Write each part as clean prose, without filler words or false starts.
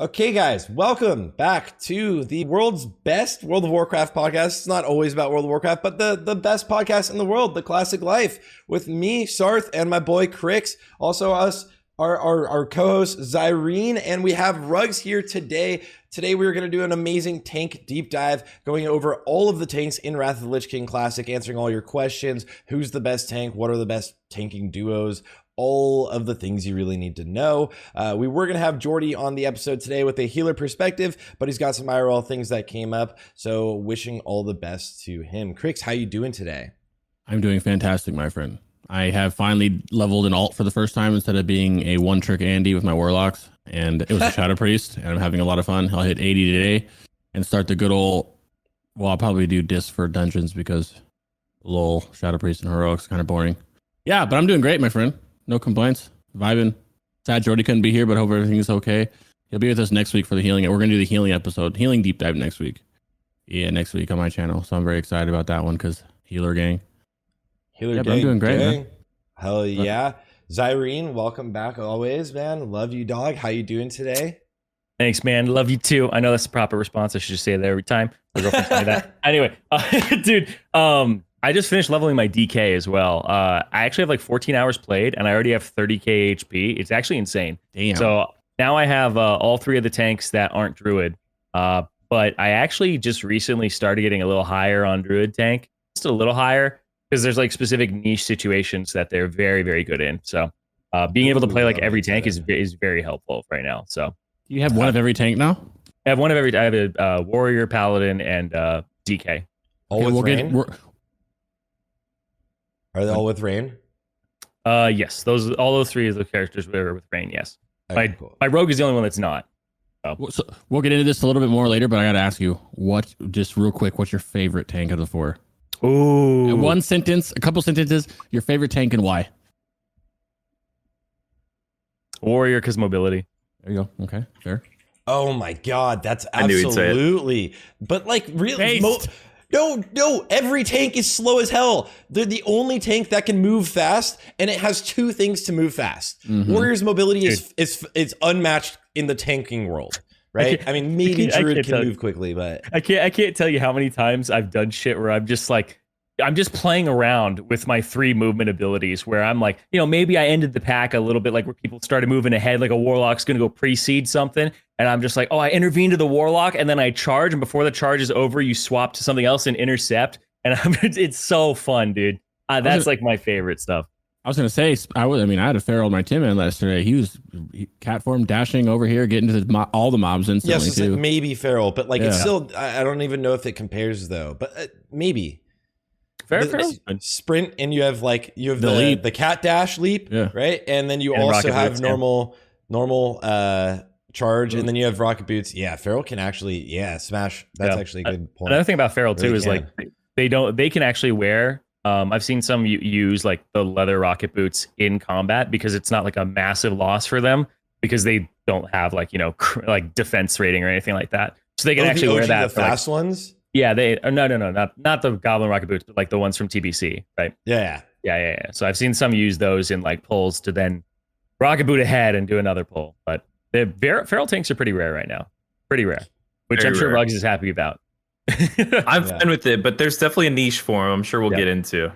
Okay, guys, welcome back to the world's best World of Warcraft podcast. It's not always about World of Warcraft, but the best podcast in the world, The Classic Life, with me, Sarthe, and my boy Crix. Also us, our co-host Zirene, and we have Rugs here today. Today we're going to do an amazing tank deep dive, going over all of the tanks in Wrath of the Lich King Classic, answering all your questions. Who's the best tank? What are the best tanking duos? All of the things you really need to know. We were going to have Jordy on the episode today with a healer perspective, but he's got some IRL things that came up. So wishing all the best to him. Crix, how you doing today? I'm doing fantastic, my friend. I have finally leveled an alt for the first time instead of being a one-trick Andy with my warlocks. And it was a Shadow Priest, and I'm having a lot of fun. I'll hit 80 today and start the good old... Well, I'll probably do disc for dungeons because lol, Shadow Priest and Heroics kind of boring. Yeah, but I'm doing great, my friend. No complaints. Vibing. Sad Jordy couldn't be here, but hope everything's okay. He'll be with us next week for the healing. We're going to do the healing episode, healing deep dive next week. Yeah, next week on my channel. So I'm very excited about that one because healer gang. Healer gang. I'm doing great, man. Hell yeah. Zirene, welcome back always, man. Love you, dog. How you doing today? Thanks, man. Love you too. I know that's the proper response. I should just say that every time. My girlfriend told me that. Anyway, dude, I just finished leveling my DK as well. I actually have like 14 hours played, and I already have 30k HP. It's actually insane. Damn. So now I have all three of the tanks that aren't Druid. But I actually just recently started getting a little higher on Druid tank. Just a little higher, because there's like specific niche situations that they're very, very good in. So being able to play like every tank is very helpful right now. So you have one of every tank now? I have one of every. I have a warrior, paladin, and DK. All Okay, with rain? Are they all with rain? Yes, all those three of the characters were with rain. Yes, Okay, cool. my rogue is the only one that's not. So we'll get into this a little bit more later, but I got to ask you, just real quick, what's your favorite tank of the four? Ooh, In one sentence, a couple sentences, your favorite tank and why? warrior, because mobility. There you go. Okay, fair. Oh my god, that's I knew he'd say it. absolutely. But like really, Based. no, every tank is slow as hell. They're the only tank that can move fast, and it has two things to move fast. Mhm. Warrior's mobility is unmatched in the tanking world, right? I mean, maybe Druid can move quickly, but I can't tell you how many times I've done shit where I'm just playing around with my three movement abilities where I'm like, maybe I ended the pack a little bit, like where people started moving ahead, like a warlock's going to go precede something. And I'm just like, oh, I intervene to the warlock and then I charge. And before the charge is over, you swap to something else and intercept. And it's so fun, dude. That's like my favorite stuff. I was gonna say, I had a feral on my Tim yesterday. He was cat form dashing over here, getting to all the mobs instantly. yes, too. like maybe feral, but like it's Yeah. still. I don't even know if it compares though, but maybe. Fair. Sprint, and you have The the leap. the cat dash leap, Yeah. right? And then you And also rocket have boots, normal charge, and then you have rocket boots. Yeah, feral can actually smash. That's actually a good point. Another thing about feral too Really is like they can actually wear. I've seen some use like the leather rocket boots in combat because it's not like a massive loss for them because they don't have like like defense rating or anything like that. So they can actually wear that. The fast ones. Yeah, no, not the goblin rocket boots, but like the ones from TBC, right? Yeah. So I've seen some use those in like pulls to then rocket boot ahead and do another pull. But the feral tanks are pretty rare right now, pretty rare, which Very I'm sure rare. Ruggs is happy about. I'm fine with it, but there's definitely a niche for him. I'm sure we'll get into.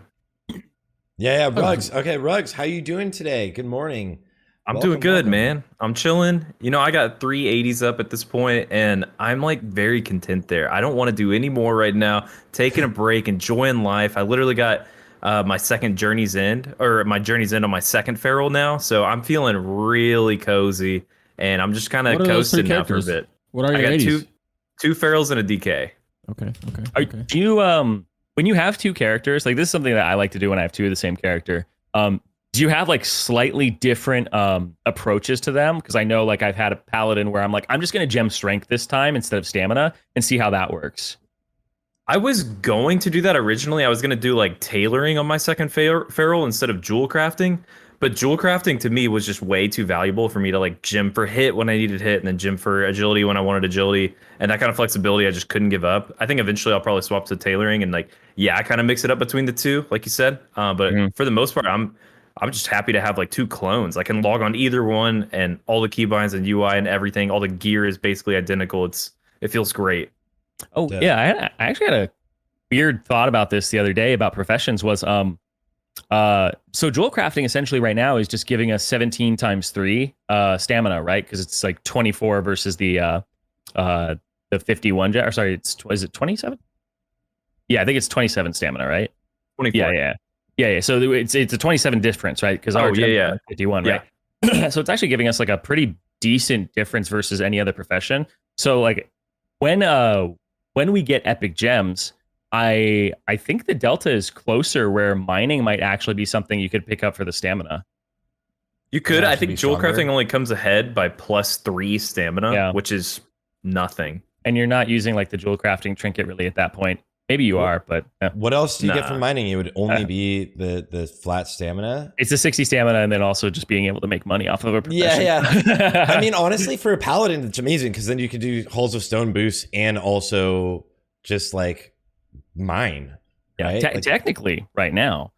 Yeah, Rugs. Okay, Rugs, how you doing today? Good morning. I'm Welcome, doing good, welcome. man. I'm chilling. I got 380s up at this point, and I'm like very content there. I don't want to do any more right now. Taking a break, enjoying life. I literally got my second Journey's End, or my Journey's End on my second feral now, so I'm feeling really cozy, and I'm just kind of What are those three coasting now for a characters? bit. What are I your got 80s? two ferals and a DK. Okay. Do you when you have two characters, like this is something that I like to do when I have two of the same character. Do you have like slightly different approaches to them? Because I know like I've had a paladin where I'm like, I'm just gonna gem strength this time instead of stamina and see how that works. I was going to do that originally. I was going to do like tailoring on my second feral instead of jewel crafting. But jewel crafting to me was just way too valuable for me to like gem for hit when I needed hit and then gem for agility when I wanted agility. And that kind of flexibility I just couldn't give up. I think eventually I'll probably swap to tailoring and like, I kind of mix it up between the two, like you said. But for the most part, I'm just happy to have like 2 clones. I can log on either one, and all the keybinds and UI and everything, all the gear is basically identical. It feels great. Oh yeah, I actually had a weird thought about this the other day about professions. Was so jewel crafting essentially right now is just giving us 17 times 3 stamina, right? Because it's like 24 versus the 51 or sorry, is it 27? Yeah, I think it's 27 stamina, right? 24. Yeah. So it's a 27 difference, right? Because our yeah. 51, right? So it's actually giving us like a pretty decent difference versus any other profession. So like when we get epic gems, I think the delta is closer where mining might actually be something you could pick up for the stamina. You could. I think jewel crafting only comes ahead by +3 stamina, which is nothing. And you're not using like the jewel crafting trinket really at that point. Maybe you are, but what else do you get from mining? It would only be the flat stamina. It's a 60 stamina, and then also just being able to make money off of a profession. Yeah. I mean, honestly, for a paladin, it's amazing because then you can do Halls of Stone boosts and also just like mine. Yeah, right? Technically, right now,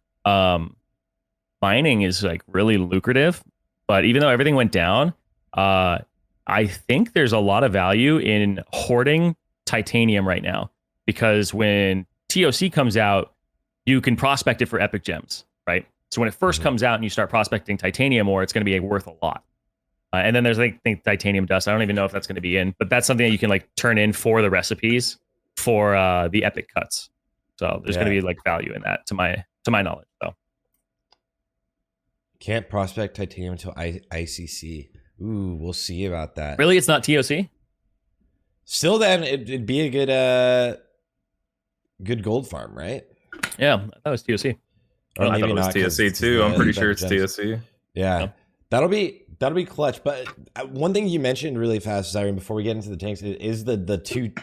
mining is like really lucrative. But even though everything went down, I think there's a lot of value in hoarding titanium right now. Because when TOC comes out, you can prospect it for epic gems, right? So when it first comes out and you start prospecting titanium ore, it's going to be worth a lot. And then there's like titanium dust. I don't even know if that's going to be in, but that's something that you can like turn in for the recipes for the epic cuts. So there's going to be like value in that to my knowledge. So can't prospect titanium until ICC. Ooh, we'll see about that. Really, it's not TOC? Still, then it'd be a good gold farm, right? Yeah, that was TOC. Or I thought it was TOC too. I'm pretty sure it's TOC. Yeah, that'll be clutch. But one thing you mentioned really fast, Zirene, before we get into the tanks, is the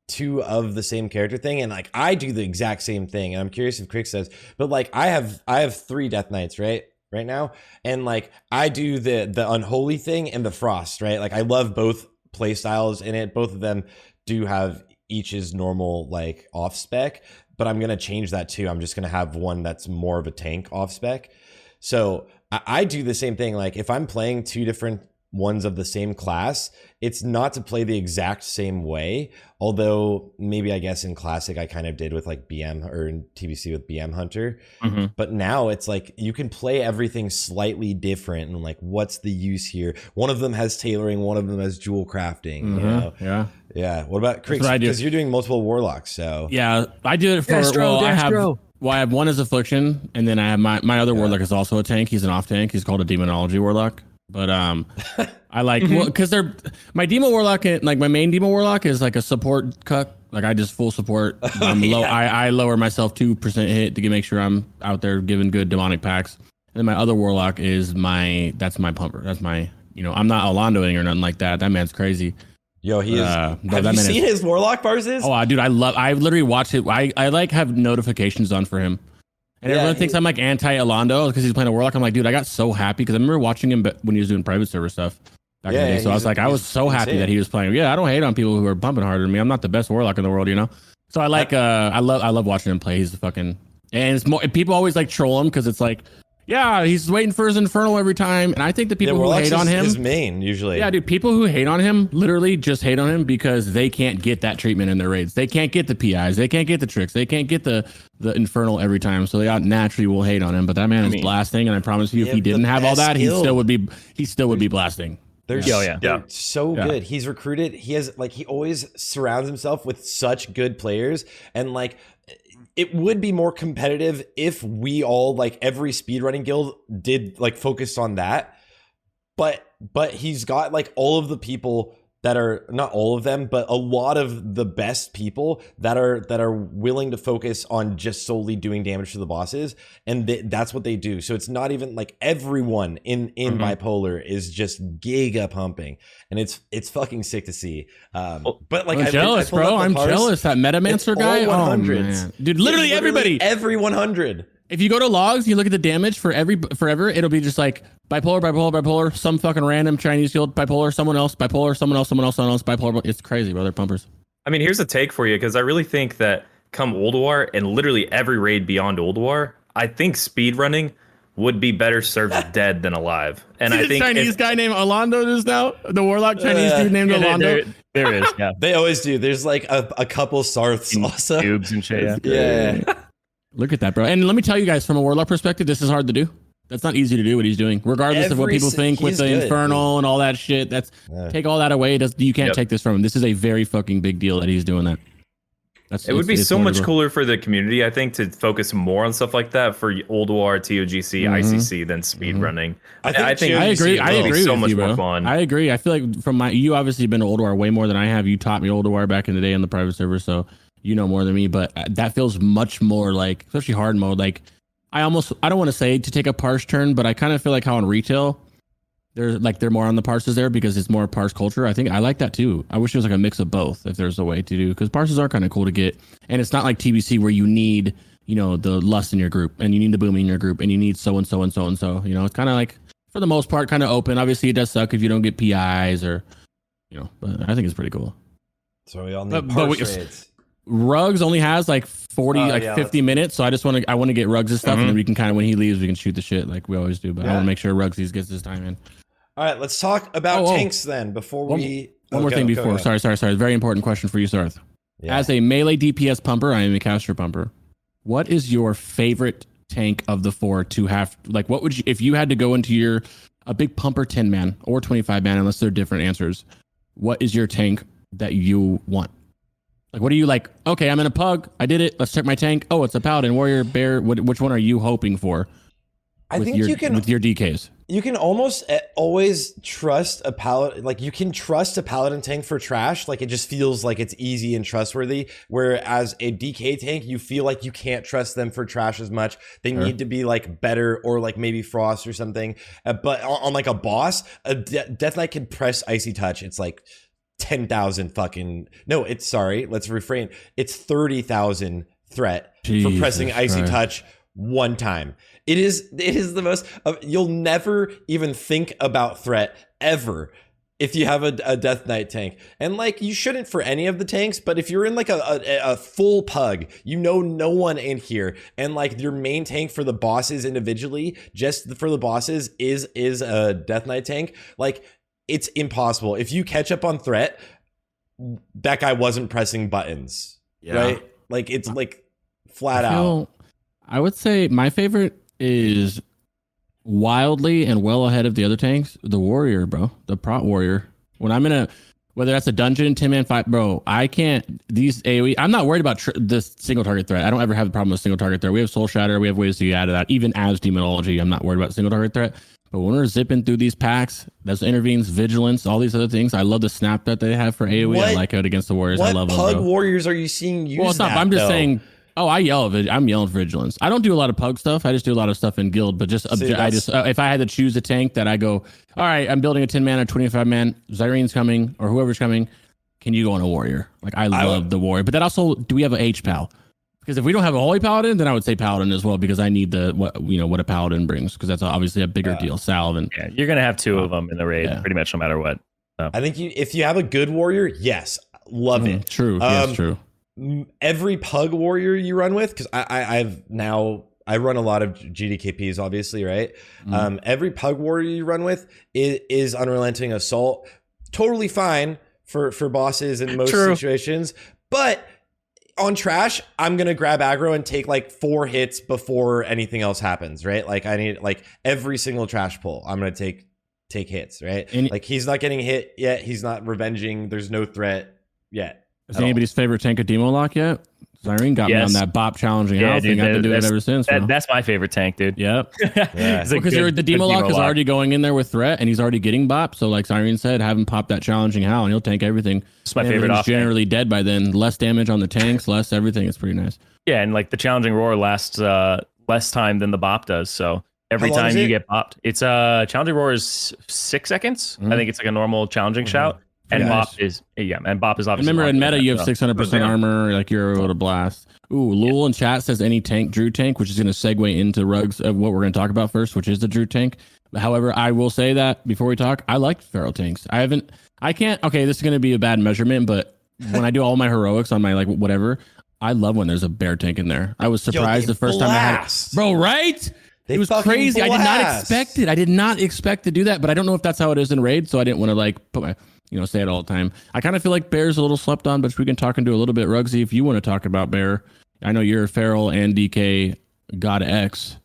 two of the same character thing. And like I do the exact same thing, and I'm curious if Crix says, but like I have 3 Death Knights, right now, and like I do the Unholy thing and the Frost, right? Like I love both play styles in it. Both of them do have each's normal like off spec, but I'm gonna change that too. I'm just gonna have one that's more of a tank off spec. So I do the same thing. Like if I'm playing 2 different ones of the same class, it's not to play the exact same way. Although maybe I guess in Classic I kind of did with like BM, or in TBC with BM Hunter. But now it's like you can play everything slightly different, and like what's the use here? One of them has tailoring, one of them has jewel crafting. You know? Yeah. What about Crix? Because you're doing multiple warlocks, so yeah, I do it for I have one as Affliction, and then I have my other warlock is also a tank. He's an off tank. He's called a Demonology warlock. But I like because they're my Demo warlock, like my main Demo warlock is like a support cuck. Like I just full support. Low. I lower myself 2% hit to make sure I'm out there giving good demonic packs. And then my other warlock is that's my pumper. That's my I'm not Orlandoing or nothing like that. That man's crazy. Yo, he is. Have you seen his warlock Barzes? Oh, dude, I literally watch it. I like have notifications on for him. And everyone thinks I'm like anti-Alando because he's playing a warlock. I'm like, dude, I got so happy because I remember watching him when he was doing private server stuff back in the day. So I was so happy that he was playing. Yeah, I don't hate on people who are pumping harder than me. I'm not the best warlock in the world, So I like I love watching him play. He's fucking, and it's more, people always like troll him because it's like, yeah, he's waiting for his Infernal every time. And I think the people who hate on him, his main usually. Yeah, dude, people who hate on him literally just hate on him because they can't get that treatment in their raids. They can't get the PIs. They can't get the tricks. They can't get the Infernal every time. So they naturally will hate on him. But that man is blasting, and I promise you, if he didn't have all that, he still would be blasting. They're so good. He's recruited. He has he always surrounds himself with such good players, and like it would be more competitive if we all every speedrunning guild did focus on that. But he's got all of the people that are, not all of them, but a lot of the best people that are willing to focus on just solely doing damage to the bosses, and that's what they do. So it's not even everyone in bipolar is just giga pumping, and it's fucking sick to see. But I'm jealous, bro. I'm jealous. That Metamancer guy, 100s, dude. Literally every 100. If you go to logs, you look at the damage for forever, it'll be just bipolar, some fucking random Chinese guild, bipolar, someone else, bipolar. It's crazy, brother. Pumpers. I mean, here's a take for you, because I really think that come Old War and literally every raid beyond Old War, I think speedrunning would be better served dead than alive. And See I the think Chinese guy named Alondo just now? The warlock Chinese dude named Alondo? There is, yeah. They always do. There's like a couple Sarths also. Cubes and shit, yeah. Yeah. Look at that, bro. And let me tell you guys, from a warlock perspective, this is hard to do. That's not easy to do what he's doing, regardless of what people think with the infernal and all that shit. Take all that away. You can't take this from him. This is a very fucking big deal that he's doing that. It would be so much cooler for the community, I think, to focus more on stuff like that for Old War, TOGC, ICC than speedrunning. I think I agree. I agree so with much you, bro. more fun. I agree. I feel like you obviously been to Old War way more than I have. You taught me Old War back in the day on the private server, so you know more than me. But that feels much more like, especially hard mode. Like I don't want to say to take a parse turn, but I kind of feel like how in retail they're more on the parses there because it's more parse culture. I think I like that too. I wish it was like a mix of both if there's a way to do, because parses are kind of cool to get, and it's not like TBC where you need, you know, the lust in your group and you need the boom in your group and you need so and so and so and so. You know, it's kind of like for the most part kind of open. Obviously, it does suck if you don't get PIs or, you know, but I think it's pretty cool. So we all need parse raids. Rugs only has like 50 minutes, so I want to get Rugs' stuff, and then we can kind of, when he leaves, we can shoot the shit like we always do. But I want to make sure Rugs gets his time in. All right, let's talk about tanks then. Before one more thing before. Sorry. Very important question for you, Sarthe. Yeah. As a melee DPS pumper, I am a caster pumper. What is your favorite tank of the four to have? Like, what would you, if you had to go into a big pumper 10 man or 25 man, unless they're different answers? What is your tank that you want? Like, what are you like? Okay, I'm in a pug. I did it. Let's check my tank. Oh, it's a paladin, warrior, bear. Which one are you hoping for? I think you can, with your DKs. You can almost always trust a paladin. Like, you can trust a paladin tank for trash. Like, it just feels like it's easy and trustworthy. Whereas a DK tank, you feel like you can't trust them for trash as much. They need to be like better, or like maybe frost or something. But on like a boss, a Death Knight can press icy touch. It's like 10,000 fucking let's refrain. It's 30,000 threat for pressing icy touch one time. It is the most, you'll never even think about threat ever if you have a Death Knight tank. And like, you shouldn't for any of the tanks, but if you're in like a full pug, you know no one in here, and like your main tank for the bosses individually, just for the bosses is a Death Knight tank, like, it's impossible. If you catch up on threat, that guy wasn't pressing buttons, right? Like, it's like flat out. I would say my favorite is wildly and well ahead of the other tanks, the warrior, bro. The Prot warrior. When I'm in whether that's a dungeon, 10-man fight, bro, I can't, these AoE, I'm not worried about this single target threat. I don't ever have a problem with single target threat. We have Soul Shatter. We have ways to get out of that. Even as Demonology, I'm not worried about single target threat. But when we're zipping through these packs, that's intervenes, vigilance, all these other things. I love the snap that they have for AoE. I like it against the warriors. I love them. What pug warriors are you seeing use? Well, it's not. I'm just saying. Oh, I'm yelling vigilance. I don't do a lot of pug stuff. I just do a lot of stuff in guild. But if I had to choose a tank that I go, all right, I'm building a 10 man or 25 man. Zirene's coming or whoever's coming. Can you go on a warrior? Like, I love the warrior. But then also, do we have an H pal? Because if we don't have a holy paladin, then I would say paladin as well, because I need what a paladin brings, because that's obviously a bigger deal. Salve and you're gonna have two of them in the raid, pretty much no matter what. So. I think if you have a good warrior, yes, love it. True, yes, true. Every pug warrior you run with, because I run a lot of GDKPs, obviously, right? Every pug warrior you run with is unrelenting assault. Totally fine for bosses in most situations, but on trash, I'm gonna grab aggro and take like 4 hits before anything else happens, right? Like, I need, like, every single trash pull, I'm gonna take hits, right? And like, he's not getting hit yet. He's not revenging. There's no threat yet. Is anybody's favorite tank a Demo Lock yet? Zirene got me on that bop challenging out thing. I've been doing it ever since. That's my favorite tank, dude. Yep. Because the Demo Lock is already going in there with threat, and he's already getting bop. So like Zirene said, have him pop that challenging howl, and he'll tank everything. It's my favorite. He's generally dead by then. Less damage on the tanks, less everything. It's pretty nice. Yeah, and like the challenging roar lasts less time than the bop does. So every time you get bopped, it's challenging roar is 6 seconds. I think it's like a normal challenging shout. And bop is obviously. Remember in meta you have 600% armor, like you're able to blast. Ooh, Lul in chat says any tank, Drew tank, which is going to segue into Rugs of what we're going to talk about first, which is the Drew tank. However, I will say that before we talk, I like Pharaoh tanks. Okay, this is going to be a bad measurement, but when I do all my heroics on my like whatever, I love when there's a bear tank in there. I was surprised the first time I had it. Bro, right? They It was fucking crazy. I did not blast. expect it. I did not expect to do that, but I don't know if that's how it is in Raid, so I didn't want to like put my, say it all the time. I kind of feel like Bear's a little slept on, but we can talk into a little bit. Rugsy, if you want to talk about Bear, I know you're Feral and DK God X.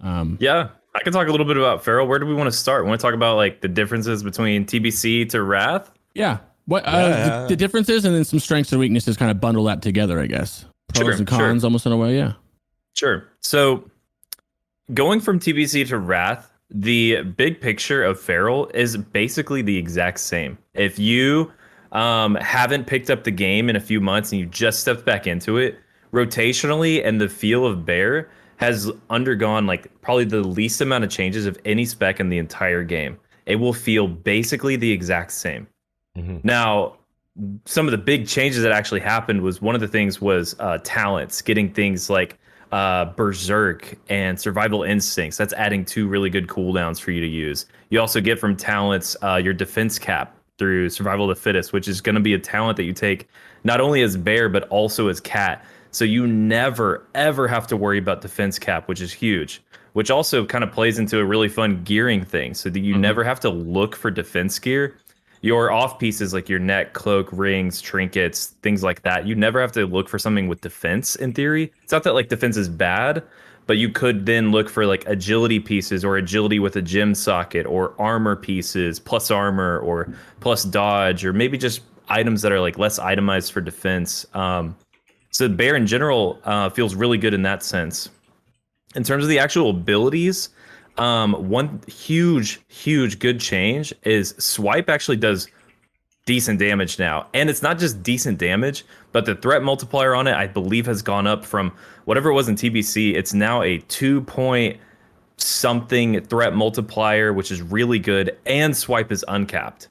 Yeah, I can talk a little bit about Feral. Where do we want to start? We want to talk about like the differences between TBC to Wrath? Yeah. What Yeah. the differences and then some strengths and weaknesses, kind of bundle that together, I guess. Pros and cons almost in a way, yeah. Sure. So going from TBC to Wrath, the big picture of Feral is basically the exact same. If you haven't picked up the game in a few months and you just stepped back into it, rotationally and the feel of Bear has undergone like probably the least amount of changes of any spec in the entire game. It will feel basically the exact same. Mhm. Now, some of the big changes that actually happened was one of the things was talents, getting things like Berserk and Survival Instincts. That's adding 2 really good cooldowns for you to use. You also get from talents your defense cap through Survival of the Fittest, which is going to be a talent that you take not only as Bear, but also as Cat. So you never, ever have to worry about defense cap, which is huge, which also kind of plays into a really fun gearing thing. So that you never have to look for defense gear. Your off pieces like your neck, cloak, rings, trinkets, things like that, you never have to look for something with defense in theory. It's not that like defense is bad, but you could then look for like agility pieces or agility with a gem socket or armor pieces plus armor or plus dodge or maybe just items that are like less itemized for defense. So Bear in general feels really good in that sense. In terms of the actual abilities, one huge good change is Swipe actually does decent damage now. And it's not just decent damage, but the threat multiplier on it, I believe, has gone up from whatever it was in TBC. It's now a 2-point something threat multiplier, which is really good. And Swipe is uncapped.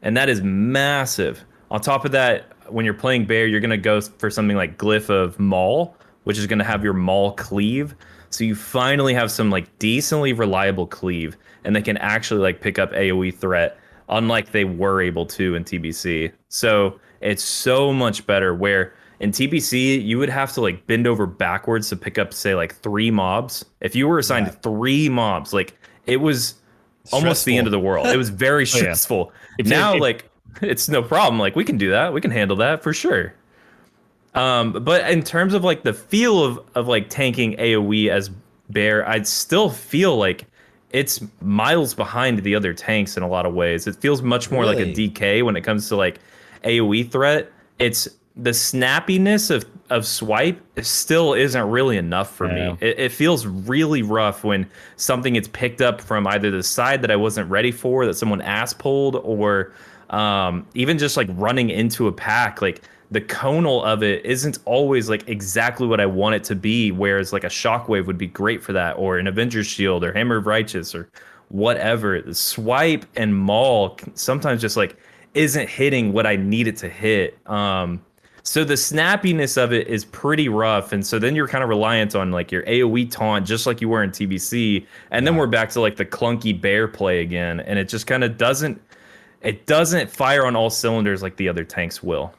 And that is massive. On top of that, when you're playing Bear, you're going to go for something like Glyph of Maul, which is going to have your Maul cleave. So you finally have some like decently reliable cleave, and they can actually like pick up AoE threat, unlike they were able to in TBC. So it's so much better. Where in TBC you would have to like bend over backwards to pick up, say, like 3 mobs. If you were assigned 3 mobs, like it was almost the end of the world. It was very stressful. Now like it's no problem. Like we can do that. We can handle that for sure. But in terms of like the feel of like tanking AoE as Bear, I'd still feel like it's miles behind the other tanks in a lot of ways. It feels much more like a DK when it comes to like AoE threat. It's the snappiness of Swipe still isn't really enough for me. It feels really rough when something gets picked up from either the side that I wasn't ready for, that someone ass pulled, or even just like running into a pack. Like the conal of it isn't always like exactly what I want it to be, whereas like a shockwave would be great for that, or an Avenger's Shield or Hammer of Righteous or whatever. The Swipe and Maul sometimes just like isn't hitting what I need it to hit. So the snappiness of it is pretty rough, and so then you're kind of reliant on like your AoE taunt, just like you were in TBC, and then we're back to like the clunky Bear play again, and it just kind of doesn't fire on all cylinders like the other tanks will.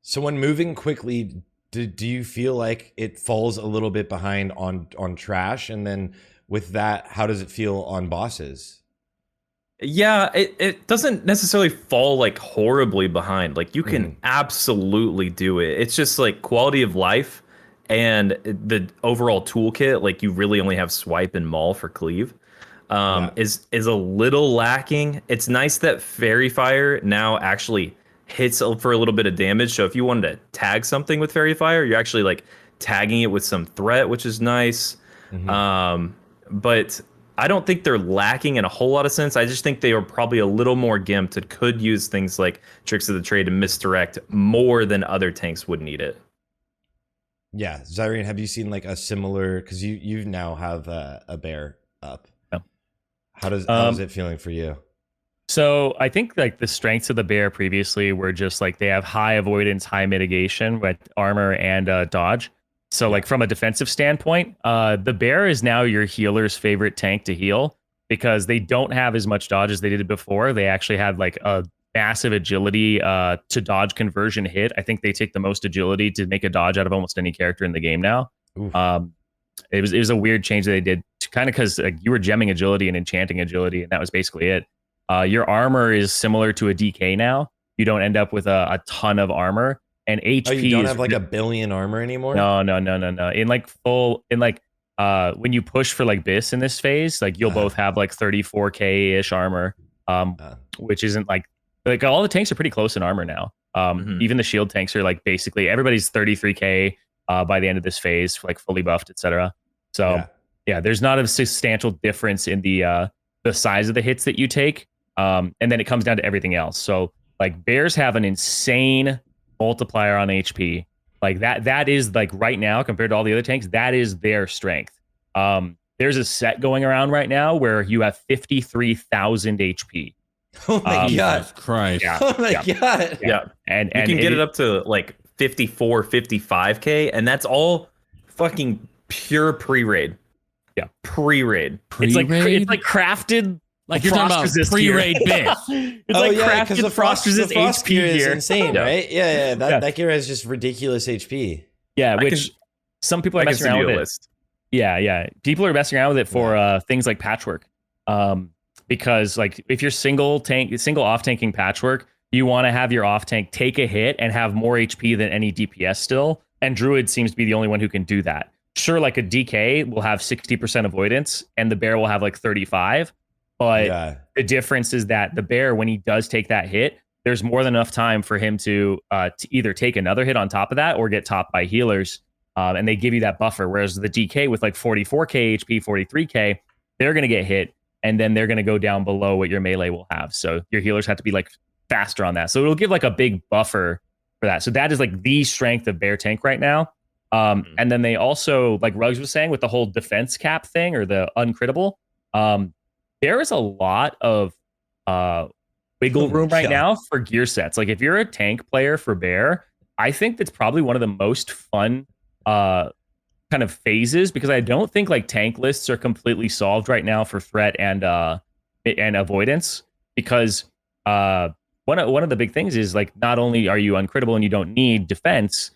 So when moving quickly, do you feel like it falls a little bit behind on trash? And then with that, how does it feel on bosses? Yeah, it doesn't necessarily fall like horribly behind. Like you can absolutely do it. It's just like quality of life and the overall toolkit. Like you really only have Swipe and Maul for cleave. Is a little lacking. It's nice that Fairy Fire now actually hits for a little bit of damage. So if you wanted to tag something with Fairy Fire, you're actually like tagging it with some threat, which is nice. But I don't think they're lacking in a whole lot of sense. I just think they are probably a little more gimped and could use things like Tricks of the Trade and Misdirect more than other tanks would need it. Yeah, Zirene, have you seen like a similar? Because you now have a Bear up. Yeah. How's it feeling for you? So I think like the strengths of the Bear previously were just like they have high avoidance, high mitigation with armor and dodge. So like from a defensive standpoint, the Bear is now your healer's favorite tank to heal because they don't have as much dodge as they did before. They actually had like a massive agility to dodge conversion hit. I think they take the most agility to make a dodge out of almost any character in the game now. It was a weird change that they did which kind of because you were gemming agility and enchanting agility, and that was basically it. Your armor is similar to a DK now. You don't end up with a ton of armor, and HP. Oh, you don't have like a billion armor anymore? No. When you push for like BIS in this phase, like you'll both have like 34k ish armor, which isn't like all the tanks are pretty close in armor now. Even the shield tanks are like basically everybody's 33k by the end of this phase, like fully buffed, etc. So yeah, there's not a substantial difference in the size of the hits that you take, and then it comes down to everything else. So like bears have an insane multiplier on HP. Like that is like right now compared to all the other tanks, that is their strength. There's a set going around right now where you have 53,000 HP. Oh my god. Jesus Christ. Yeah, Oh my god. Yeah. And You can get it up to like 54, 55k, and that's all fucking pure pre-raid. Yeah. Pre-raid. It's like crafted. Like you're talking about resist pre-raid bits. Because the frost HP gear is gear. insane, Yeah. right? Yeah. That gear has just ridiculous HP. Yeah, which some people are messing around with it. List. Yeah. People are messing around with it for things like patchwork. Because like if you're single off tanking patchwork, you want to have your off tank take a hit and have more HP than any DPS still. And Druid seems to be the only one who can do that. Sure, like a DK will have 60% avoidance and the bear will have like 35. But the difference is that the bear, when he does take that hit, there's more than enough time for him to either take another hit on top of that or get topped by healers. And they give you that buffer. Whereas the DK with like 44k HP, 43k, they're going to get hit. And then they're going to go down below what your melee will have. So your healers have to be like faster on that. So it'll give like a big buffer for that. So that is like the strength of bear tank right now. And then they also, like Ruggs was saying, with the whole defense cap thing or the uncritable, there is a lot of wiggle room right now for gear sets. Like if you're a tank player for bear, I think that's probably one of the most fun kind of phases, because I don't think like tank lists are completely solved right now for threat and avoidance, because one of the big things is like not only are you uncrittable and you don't need defense,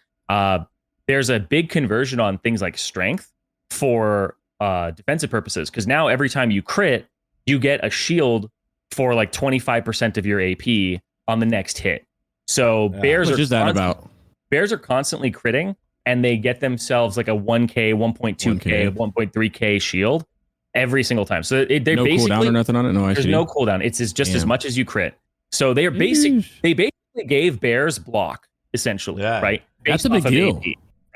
there's a big conversion on things like strength for defensive purposes, because now every time you crit, you get a shield for like 25% of your AP on the next hit. So bears are constantly critting, and they get themselves like a 1k, 1.2k, 1.3k shield every single time. So they no basically cooldown or nothing on it. No, there's no cooldown. It's just as much as you crit. So they basically gave bears block essentially, right? That's a big deal, AP,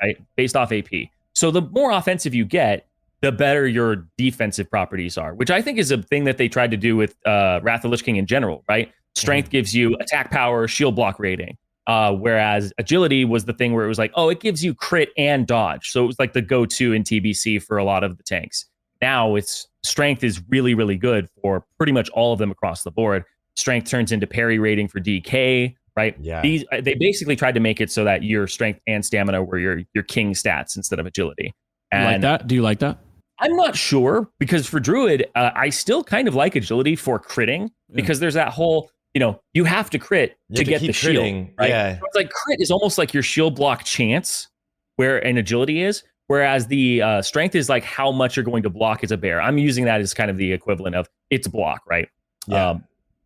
right? Based off AP. So the more offensive you get, the better your defensive properties are, which I think is a thing that they tried to do with Wrath of Lich King in general, right? Strength gives you attack power, shield block rating. Whereas agility was the thing where it was like, oh, it gives you crit and dodge. So it was like the go-to in TBC for a lot of the tanks. Now it's strength is really, really good for pretty much all of them across the board. Strength turns into parry rating for DK, right? Yeah. They basically tried to make it so that your strength and stamina were your king stats instead of agility. And like that? Do you like that? I'm not sure, because for Druid, I still kind of like agility for critting, because there's that whole, you have to crit to get the shield, right? Yeah. So it's like crit is almost like your shield block chance, where an agility is, whereas the strength is like how much you're going to block as a bear. I'm using that as kind of the equivalent of its block, right? Yeah.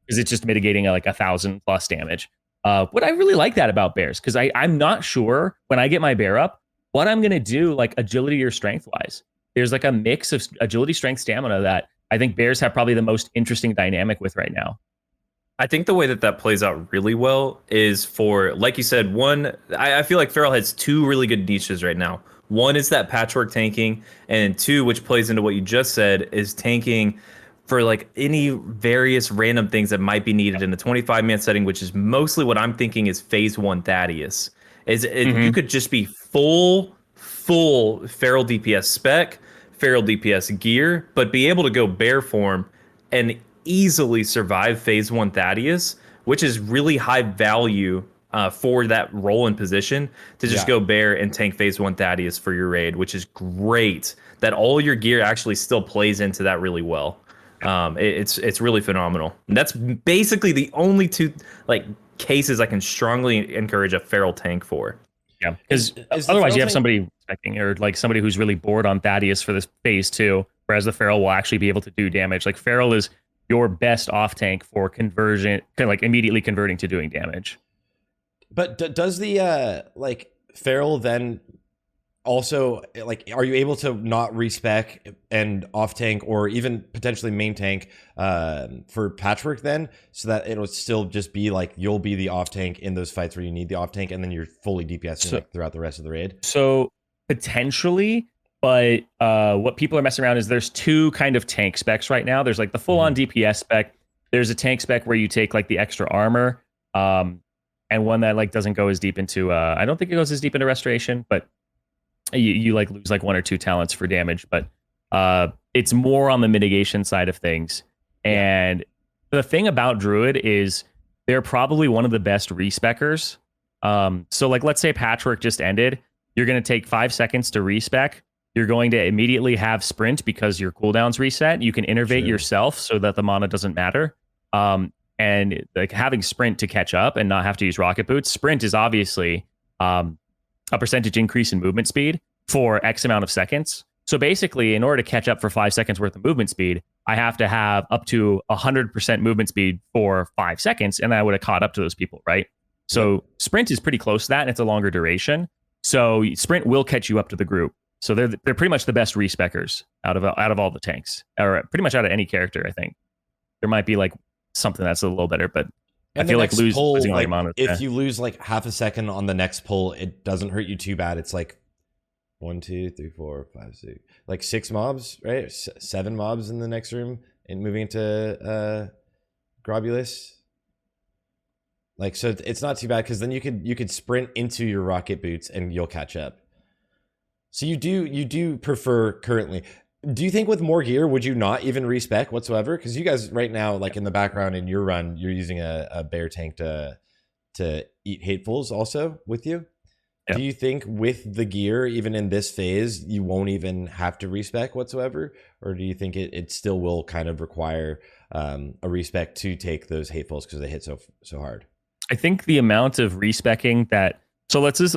Because it's just mitigating like 1,000 plus damage. But I really like that about bears, because I'm not sure when I get my bear up what I'm going to do like agility or strength wise. There's like a mix of agility, strength, stamina that I think bears have probably the most interesting dynamic with right now. I think the way that plays out really well is for, like you said, one, I feel like Feral has two really good niches right now. One is that patchwork tanking, and two, which plays into what you just said, is tanking for like any various random things that might be needed in the 25-man setting, which is mostly what I'm thinking is phase 1 Thaddeus. You could just be full Feral DPS spec, Feral DPS gear, but be able to go bear form and easily survive phase 1 Thaddeus, which is really high value for that role and position, to just go bear and tank phase 1 Thaddeus for your raid, which is great that all your gear actually still plays into that really well. It's really phenomenal. And that's basically the only two like cases I can strongly encourage a Feral tank for. Yeah, because otherwise you have somebody expecting, or like somebody who's really bored on Thaddeus for this phase 2, whereas the Feral will actually be able to do damage. Like Feral is your best off tank for conversion, kind of like immediately converting to doing damage. But does the like Feral then also, like, are you able to not respec and off tank or even potentially main tank for Patchwork then, so that it'll still just be like you'll be the off tank in those fights where you need the off tank, and then you're fully DPSing like throughout the rest of the raid? So potentially, but what people are messing around is there's two kind of tank specs right now. There's like the full-on DPS spec. There's a tank spec where you take like the extra armor, and one that like doesn't go as deep into. I don't think it goes as deep into restoration, but you like lose like 1 or 2 talents for damage. But it's more on the mitigation side of things. And the thing about Druid is they're probably one of the best respeckers. So like let's say Patchwork just ended. You're going to take 5 seconds to respec. You're going to immediately have sprint because your cooldown's reset. You can innervate yourself so that the mana doesn't matter. And like having sprint to catch up and not have to use rocket boots. Sprint is obviously a percentage increase in movement speed for X amount of seconds. So basically, in order to catch up for 5 seconds worth of movement speed, I have to have up to 100% movement speed for 5 seconds, and I would have caught up to those people, right? So sprint is pretty close to that, and it's a longer duration. So sprint will catch you up to the group. So they're pretty much the best respeckers out of all the tanks, or pretty much out of any character. I think there might be like something that's a little better, but and I feel like losing like, if you lose like half a second on the next pull, it doesn't hurt you too bad. It's like 1, 2, 3, 4, 5, 6, like 6 mobs, right? 7 mobs in the next room, and moving into Grobulus. Like, so it's not too bad, because then you could sprint into your rocket boots and you'll catch up. So you do prefer currently. Do you think with more gear, would you not even respec whatsoever? Because you guys right now, like in the background in your run, you're using a bear tank to eat hatefuls also with you. Yep. Do you think with the gear, even in this phase, you won't even have to respec whatsoever? Or do you think it still will kind of require a respec to take those hatefuls because they hit so hard? I think the amount of respecking that, so let's just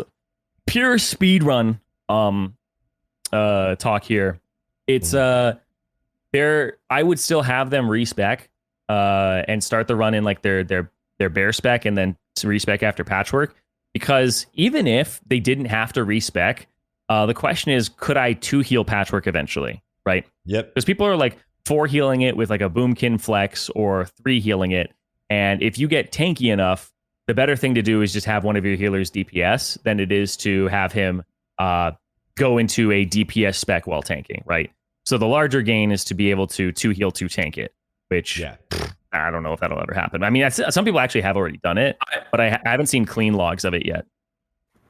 pure speedrun talk here. It's there. I would still have them respec and start the run in like their bear spec and then respec after Patchwork, because even if they didn't have to respec, the question is, could I 2 heal Patchwork eventually? Right? Yep. Because people are like 4 healing it with like a Boomkin flex or 3 healing it, and if you get tanky enough, the better thing to do is just have one of your healers DPS than it is to have him go into a DPS spec while tanking, right? So the larger gain is to be able to 2 heal, 2 tank it, which I don't know if that'll ever happen. I mean, some people actually have already done it, but I haven't seen clean logs of it yet.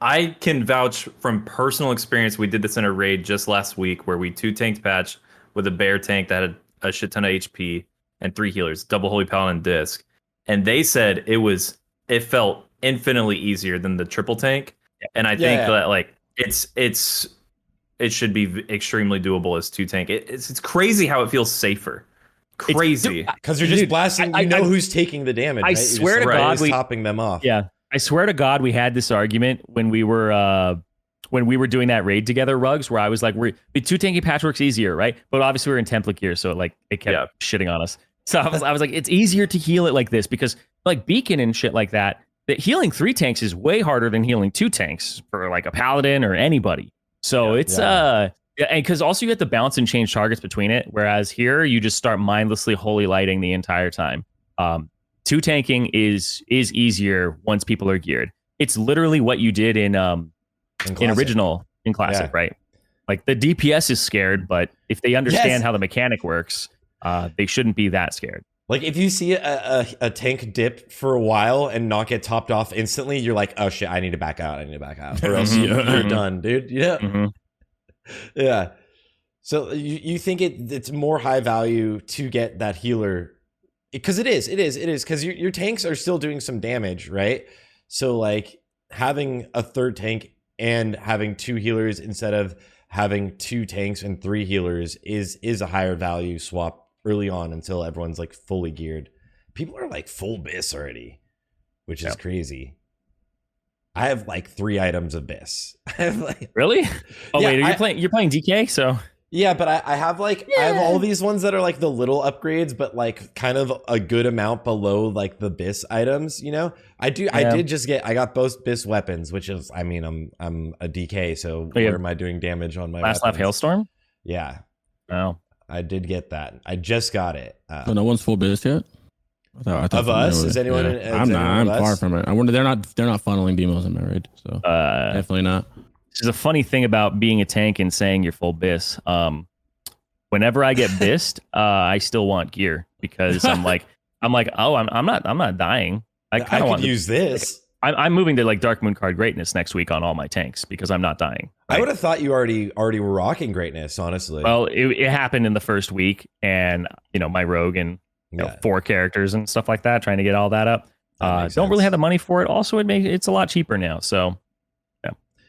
I can vouch from personal experience. We did this in a raid just last week where we 2 tanked Patch with a bear tank that had a shit ton of HP and 3 healers, double Holy Paladin disc. And they said it felt infinitely easier than the triple tank. And I think that like it should be extremely doable as 2 tank. It's crazy how it feels safer. Crazy. Because you're just blasting, who's taking the damage. I right? swear to God, we're topping them off. Yeah. I swear to God, we had this argument when we were doing that raid together, Rugs, where I was like, 2 tanky Patchwork's easier, right? But obviously we're in template gear, so it kept shitting on us. So I was like, it's easier to heal it like this, because like Beacon and shit like that healing 3 tanks is way harder than healing 2 tanks for like a Paladin or anybody. So it's and because also you have to bounce and change targets between it, whereas here you just start mindlessly holy lighting the entire time. 2 tanking is easier once people are geared. It's literally what you did in classic, right? Like the DPS is scared, but if they understand how the mechanic works, they shouldn't be that scared. Like if you see a tank dip for a while and not get topped off instantly, you're like, oh shit, I need to back out, or else you're done, dude. Yeah. So you think it's more high value to get that healer, because it is because your tanks are still doing some damage, right? So like having a 3rd tank and having 2 healers instead of having 2 tanks and 3 healers is a higher value swap early on until everyone's like fully geared. People are like full BIS already, which is crazy. I have like 3 items of BIS. I have like really? Oh wait, you're playing DK, so Yeah, but I have like I have all these ones that are like the little upgrades, but like kind of a good amount below like the BIS items. You know, I got both BIS weapons, which is I'm a DK, so where am I doing damage on my last lap hailstorm? Yeah. Oh, I did get that. I just got it. So no one's full BIS yet. I thought of us, is anyone? Yeah. I'm far from it. I wonder they're not funneling demos in my raid, so definitely not. There's a funny thing about being a tank and saying you're full BIS. Whenever I get BISed, I still want gear because I'm like, oh, I'm not dying. I kind of want to use this. I'm moving to like Dark Moon Card Greatness next week on all my tanks because I'm not dying. Right? I would have thought you already were rocking Greatness, honestly. Well, it happened in the first week, and my rogue and 4 characters and stuff like that, trying to get all that up. Don't really have the money for it. Also, it's a lot cheaper now. So.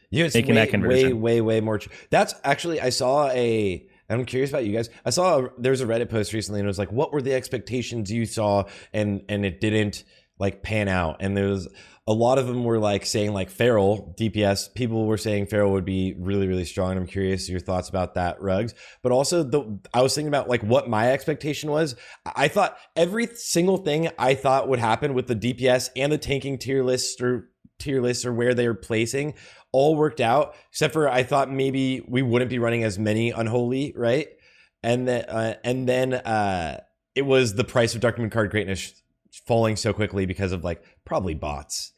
Yeah, it's way more. That's actually, I saw I'm curious about you guys. I saw there's a Reddit post recently, and it was like, what were the expectations you saw, and it didn't like pan out. And there was a lot of them were like saying like Feral DPS. People were saying Feral would be really, really strong. And I'm curious your thoughts about that, Rugs. But also I was thinking about like what my expectation was. I thought every single thing I thought would happen with the DPS and the tanking tier lists or where they were placing all worked out, except for I thought maybe we wouldn't be running as many Unholy, right? And then it was the price of Dark Moon Card Greatness falling so quickly because of like probably bots.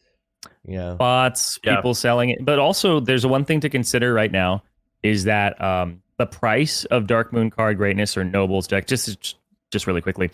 Yeah, bots, people selling it. But also, there's one thing to consider right now is that the price of Dark Moon Card Greatness or Nobles deck, just really quickly,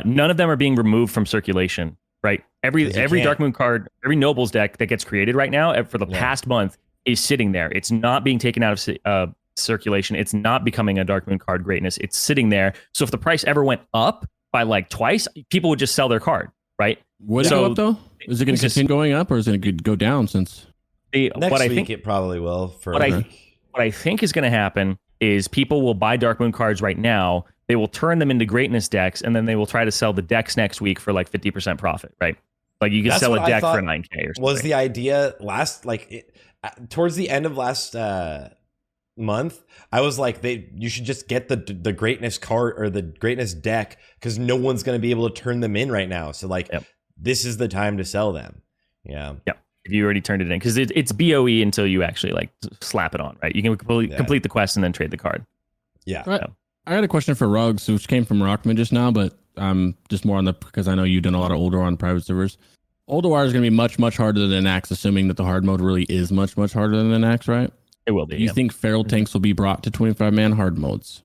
none of them are being removed from circulation. Right, every Dark Moon card, every Nobles deck that gets created right now for the past month is sitting there. It's not being taken out of circulation. It's not becoming a Dark Moon Card Greatness. It's sitting there. So if the price ever went up by like twice, people would just sell their card, right? Would it go up though? Is it going to continue going up, or is it going to go down? Since next week it probably will. For what I think is going to happen is people will buy Dark Moon cards right now. They will turn them into Greatness decks, and then they will try to sell the decks next week for like 50% profit, right? Like you can sell a deck for 9K or something. Was the idea towards the end of last month? I was like, you should just get the Greatness card or the Greatness deck because no one's going to be able to turn them in right now. So like, this is the time to sell them. Yeah. Yep. If you already turned it in, because it's BOE until you actually like slap it on, right? You can complete the quest and then trade the card. Yeah. Right. I had a question for Rugs, which came from Rockman just now, but just more on because I know you've done a lot of Older on private servers. Older is going to be much, much harder than Axe, assuming that the hard mode really is much, much harder than Axe, right? It will be. Do you think Feral tanks will be brought to 25-man hard modes?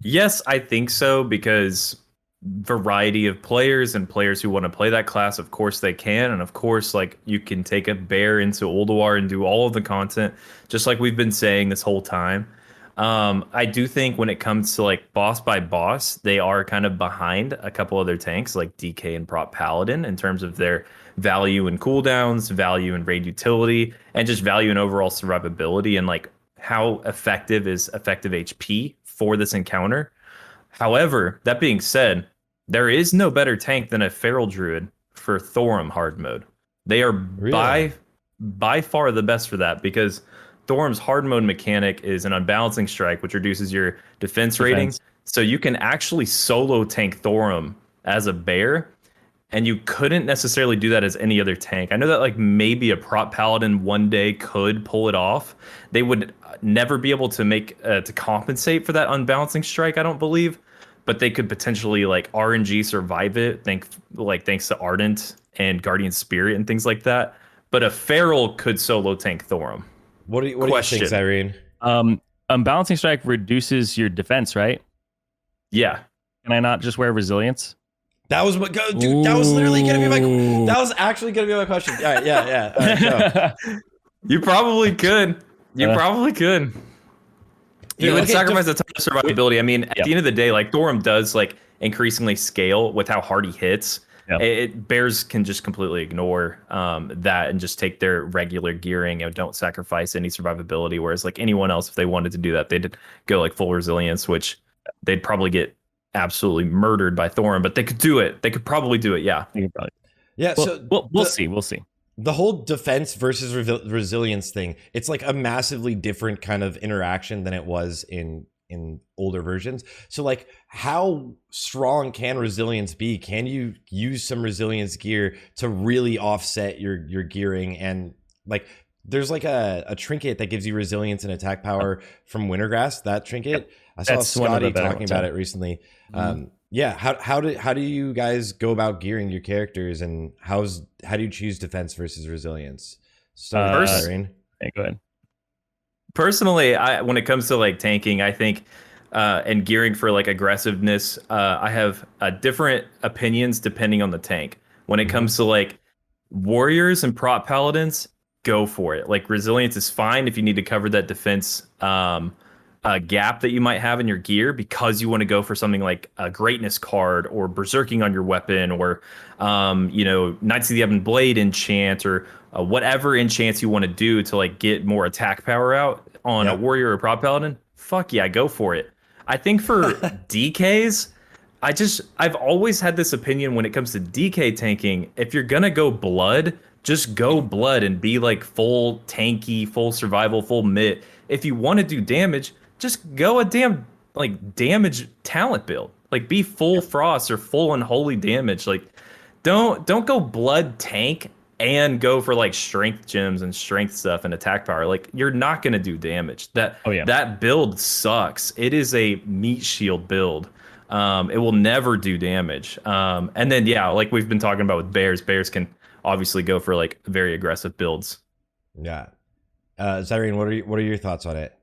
Yes, I think so, because variety of players and players who want to play that class, of course they can, and of course like you can take a bear into Ulduar and do all of the content, just like we've been saying this whole time. I do think when it comes to like boss by boss, they are kind of behind a couple other tanks like DK and Prot Paladin in terms of their value in cooldowns, value in raid utility, and just value in overall survivability and like how effective is effective HP for this encounter. However, that being said, there is no better tank than a Feral Druid for Thorum hard mode. They are by far the best for that, because Thorum's hard mode mechanic is an unbalancing strike, which reduces your defense rating. So you can actually solo tank Thorum as a bear, and you couldn't necessarily do that as any other tank. I know that like maybe a Prot Paladin one day could pull it off. They would never be able to make to compensate for that unbalancing strike, I don't believe, but they could potentially like RNG survive it, thanks to Ardent and Guardian Spirit and things like that. But a Feral could solo tank Thorum. What do you think, Zirene? Unbalancing strike reduces your defense, right? Yeah. Can I not just wear resilience? That was what, dude. That was literally gonna be that was actually gonna be my question. All right, yeah. All right, go. You probably could. You probably could. You would sacrifice a ton of survivability. I mean, at the end of the day, like Thorum does like increasingly scale with how hard he hits. Bears can just completely ignore that and just take their regular gearing and don't sacrifice any survivability. Whereas like anyone else, if they wanted to do that, they'd go like full resilience, which they'd probably get absolutely murdered by Thorum. But they could do it. They could probably do it. Yeah. Yeah. Well, we'll see. We'll see. the whole defense versus resilience thing, it's like a massively different kind of interaction than it was in older versions. So like, how strong can resilience be? Can you use some resilience gear to really offset your gearing? And like, there's like a trinket that gives you resilience and attack power from Wintergrass. That trinket, I saw Scotty talking about it recently. Yeah, how do you guys go about gearing your characters, and how do you choose defense versus resilience? So Zirene. Hey, go ahead. Personally, when it comes to like tanking, I think and gearing for like aggressiveness, I have different opinions depending on the tank. When it comes to like warriors and prot paladins, go for it. Like resilience is fine if you need to cover that defense gap that you might have in your gear, because you want to go for something like a greatness card or berserking on your weapon, or Knights of the Ebon Blade enchant, or whatever enchants you want to do to like get more attack power out on a warrior or prot paladin. Fuck yeah, go for it. I think for DKs, I've always had this opinion when it comes to DK tanking. If you're gonna go blood, just go blood and be like full tanky, full survival, full mitt. If you want to do damage, just go a damn like damage talent build. Like be full frost or full unholy damage. Like don't go blood tank and go for like strength gems and strength stuff and attack power. Like you're not gonna do damage. That build sucks. It is a meat shield build. It will never do damage. And then like we've been talking about with bears can obviously go for like very aggressive builds. Yeah. Zirene, what are your thoughts on it?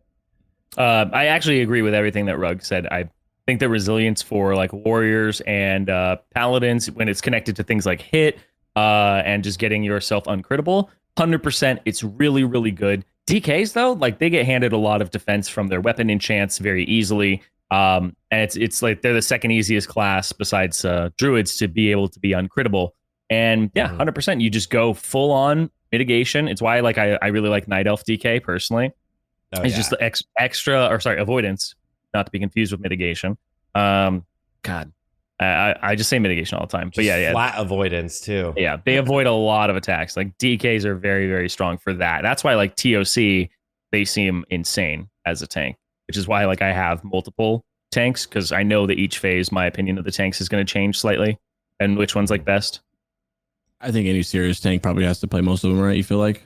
I actually agree with everything that Rug said. I think the resilience for like warriors and paladins, when it's connected to things like hit and just getting yourself uncrittable, 100%, it's really, really good. DKs though, like they get handed a lot of defense from their weapon enchants very easily. And it's like they're the second easiest class besides druids to be able to be uncrittable. And 100%, you just go full on mitigation. It's why like I really like Night Elf DK personally. It's just the extra avoidance, not to be confused with mitigation. I just say mitigation all the time. But just flat avoidance too. Yeah, they avoid a lot of attacks. Like DKs are very, very strong for that. That's why like TOC, they seem insane as a tank, which is why like I have multiple tanks, because I know that each phase my opinion of the tanks is going to change slightly and which one's like best. I think any serious tank probably has to play most of them, right? You feel like?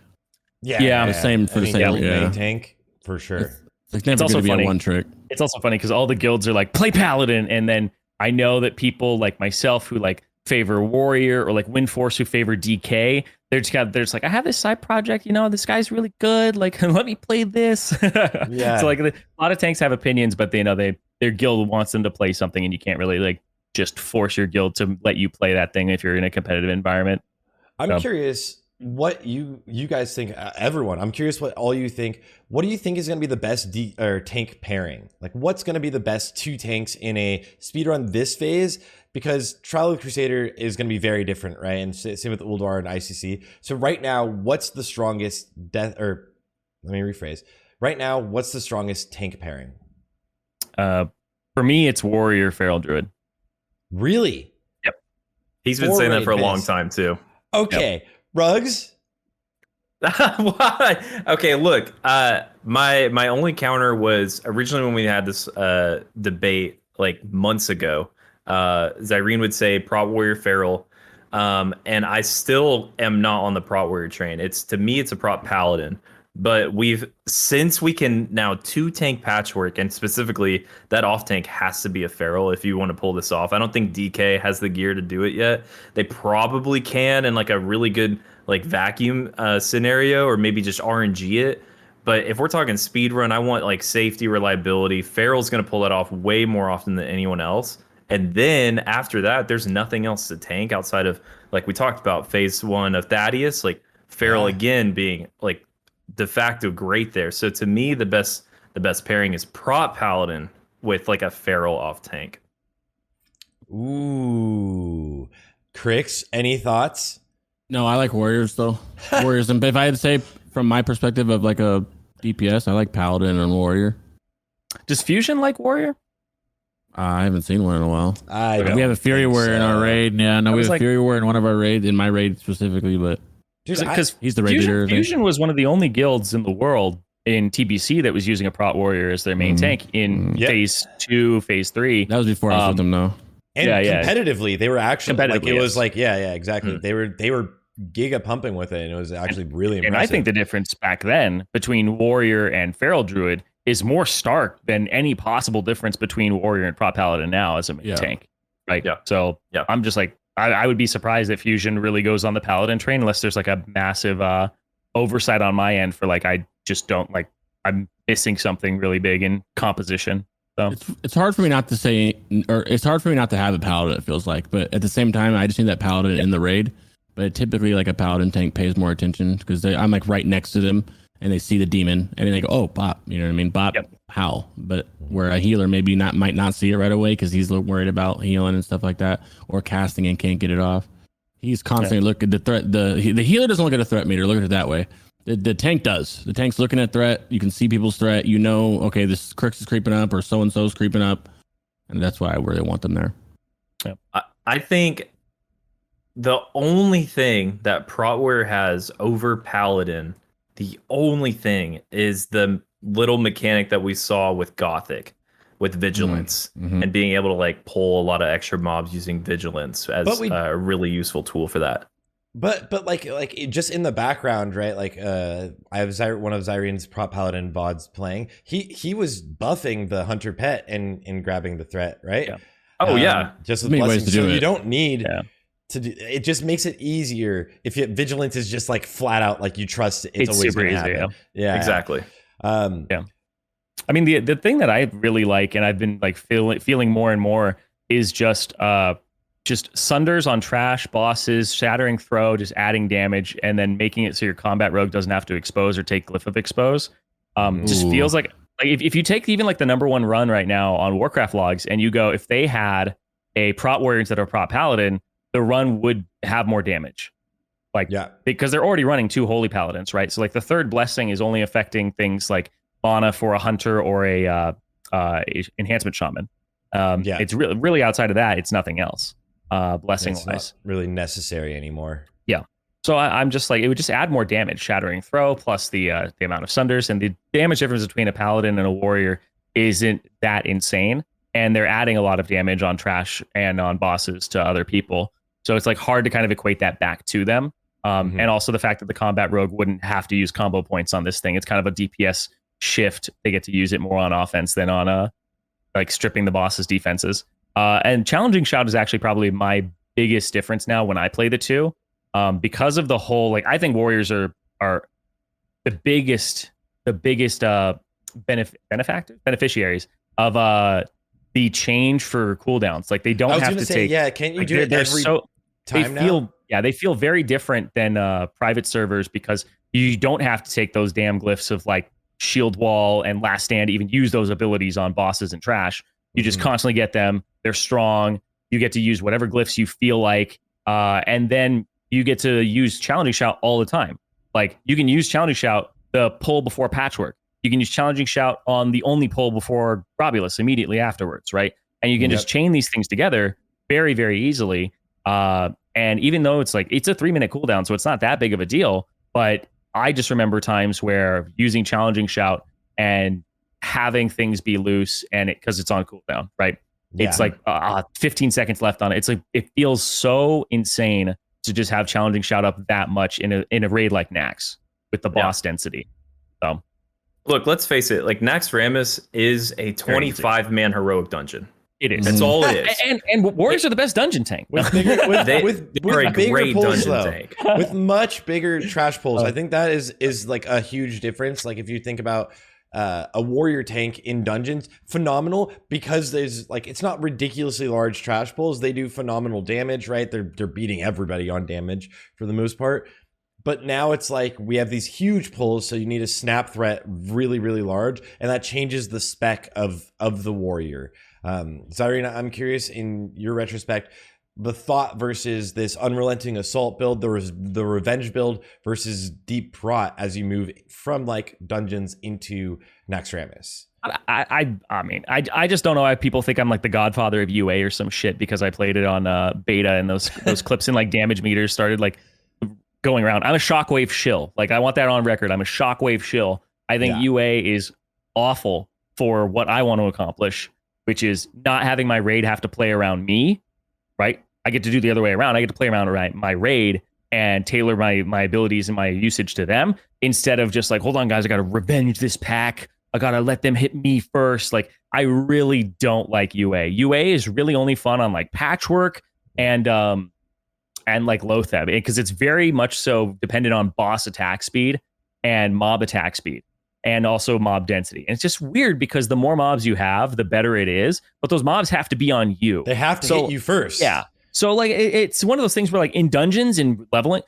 Yeah. The same for the same main tank for sure. It's never going to be a one trick. It's also funny because all the guilds are like play paladin, and then I know that people like myself who like favor warrior, or like Windforce who favor DK, they're just like, I have this side project, this guy's really good, like let me play this. So like a lot of tanks have opinions, but they know their guild wants them to play something, and you can't really like just force your guild to let you play that thing if you're in a competitive environment. I'm curious what you guys think. Everyone, I'm curious what all you think. What do you think is going to be the best tank pairing? Like, what's going to be the best two tanks in a speedrun this phase? Because Trial of the Crusader is going to be very different, right? And same with Ulduar and ICC. So right now, what's the strongest let me rephrase. Right now, what's the strongest tank pairing? For me, it's warrior feral druid. Really? Yep. He's been saying that for a long time too. Okay. Yep. Rugs? Why? Okay, look. My only counter was originally when we had this debate like months ago. Zirene would say Prot Warrior Feral. And I still am not on the Prot Warrior train. To me, it's a Prot Paladin. But since we can now 2-tank patchwork, and specifically that off tank has to be a feral if you want to pull this off. I don't think DK has the gear to do it yet. They probably can in like a really good like vacuum scenario, or maybe just RNG it. But if we're talking speedrun, I want like safety, reliability. Feral's going to pull that off way more often than anyone else. And then after that, there's nothing else to tank outside of, like we talked about, phase 1 of Thaddeus, like Feral again being like de facto great there. So to me, the best pairing is Prot Paladin with like a Feral off tank. Ooh. Crix, any thoughts? No, I like warriors though. Warriors, and if I had to say from my perspective of like a DPS, I like Paladin and warrior. Does Fusion like warrior? I haven't seen one in a while. We have a Fury Warrior in our raid. Yeah, no, we have a Fury Warrior in one of our raids, in my raid specifically, but Dude, Because He's the raid leader. Fusion was one of the only guilds in the world in TBC that was using a Prot warrior as their main tank in phase 2, phase 3. That was before I was with them, though. and competitively, they were actually like it was like exactly. They were giga pumping with it, and it was actually really impressive. And I think the difference back then between warrior and feral druid is more stark than any possible difference between warrior and Prot paladin now as a main tank. Right. Yeah. So I'm just like, I would be surprised if Fusion really goes on the paladin train unless there's like a massive oversight on my end for like, I just don't like, I'm missing something really big in composition. So it's hard for me not to say, or it's hard for me not to have a paladin, it feels like, but at the same time, I just need that paladin in the raid. But typically like a paladin tank pays more attention because I'm like right next to them and they see the demon and they go, oh, bop, you know what I mean? Bop, how? But where a healer maybe might not see it right away because he's worried about healing and stuff like that, or casting and can't get it off. He's constantly looking at the threat. The healer doesn't look at a threat meter. Look at it that way. The tank does. The tank's looking at threat. You can see people's threat. You know, okay, this Crix is creeping up or so and so's creeping up, and that's why I really want them there. Yeah. I think the only thing that Protware has over Paladin, the only thing is the little mechanic that we saw with Gothic, with Vigilance, and being able to like pull a lot of extra mobs using Vigilance as a really useful tool for that. But like just in the background, right? Like I have one of Zirene's Prot Paladin VODs playing. He was buffing the Hunter Pet and grabbing the threat, right? Yeah. Oh yeah, just with blessings. So you don't need to do. It just makes it easier if Vigilance is just like flat out like you trust it's always going to happen. Yeah, exactly. I mean the thing that I really like and I've been like feeling more and more is just sunders on trash bosses, shattering throw, just adding damage, and then making it so your combat rogue doesn't have to expose or take glyph of expose. Just feels like if you take even like the #1 run right now on Warcraft logs and you go, if they had a Prot warrior instead of a Prot paladin, the run would have more damage. Because they're already running 2 holy paladins, right? So like the third blessing is only affecting things like mana for a hunter or a enhancement shaman. It's really outside of that, it's nothing else. Blessing wise, not really necessary anymore. So I'm just like, it would just add more damage, shattering throw plus the amount of sunders, and the damage difference between a paladin and a warrior isn't that insane, and they're adding a lot of damage on trash and on bosses to other people, so it's like hard to kind of equate that back to them. And also the fact that the combat rogue wouldn't have to use combo points on this thing. It's kind of a DPS shift. They get to use it more on offense than on like stripping the boss's defenses. And challenging shout is actually probably my biggest difference now when I play the two, because of the whole, like, I think warriors are the biggest beneficiaries of the change for cooldowns. Like they don't have to take. Yeah, can't you do it every time now? Yeah, they feel very different than private servers because you don't have to take those damn glyphs of like shield wall and last stand to even use those abilities on bosses and trash. You just constantly get them. They're strong. You get to use whatever glyphs you feel like. And then you get to use Challenging Shout all the time. Like you can use Challenging Shout the pull before Patchwork. You can use Challenging Shout on the only pull before Grobulus immediately afterwards, right? And you can just chain these things together very, very easily. And even though it's like, it's a 3-minute cooldown, so it's not that big of a deal. But I just remember times where using Challenging Shout and having things be loose and because it's on cooldown, right? It's like 15 seconds left on it. It's like, it feels so insane to just have Challenging Shout up that much in a raid like Nax with the boss density. So look, let's face it, like Nax Rammus is a 25-man heroic dungeon. It is. That's all it is. And warriors are the best dungeon tank. With bigger pulls, though. Tank. With much bigger trash pulls. I think that is like a huge difference. Like if you think about a warrior tank in dungeons, phenomenal, because there's like, it's not ridiculously large trash pulls. They do phenomenal damage, right? They're beating everybody on damage for the most part. But now it's like we have these huge pulls, so you need a snap threat really, really large, and that changes the spec of the warrior. Zirene, I'm curious, in your retrospect, the thought versus this unrelenting assault build, the revenge build versus deep Prot as you move from like dungeons into Naxxramas. I mean, I just don't know why people think I'm like the godfather of UA or some shit because I played it on beta and those clips in like damage meters started like going around. I'm a Shockwave shill. Like, I want that on record. I'm a Shockwave shill. I think UA is awful for what I want to accomplish, which is not having my raid have to play around me, right? I get to do the other way around. I get to play around my raid and tailor my abilities and my usage to them, instead of just like, hold on, guys, I got to revenge this pack. I got to let them hit me first. Like, I really don't like UA. UA is really only fun on like Patchwork and like Lotheb, because it's very much so dependent on boss attack speed and mob attack speed, and also mob density. And it's just weird because the more mobs you have, the better it is. But those mobs have to be on you. They have to hit you first. Yeah. So like it's one of those things where like in dungeons and leveling,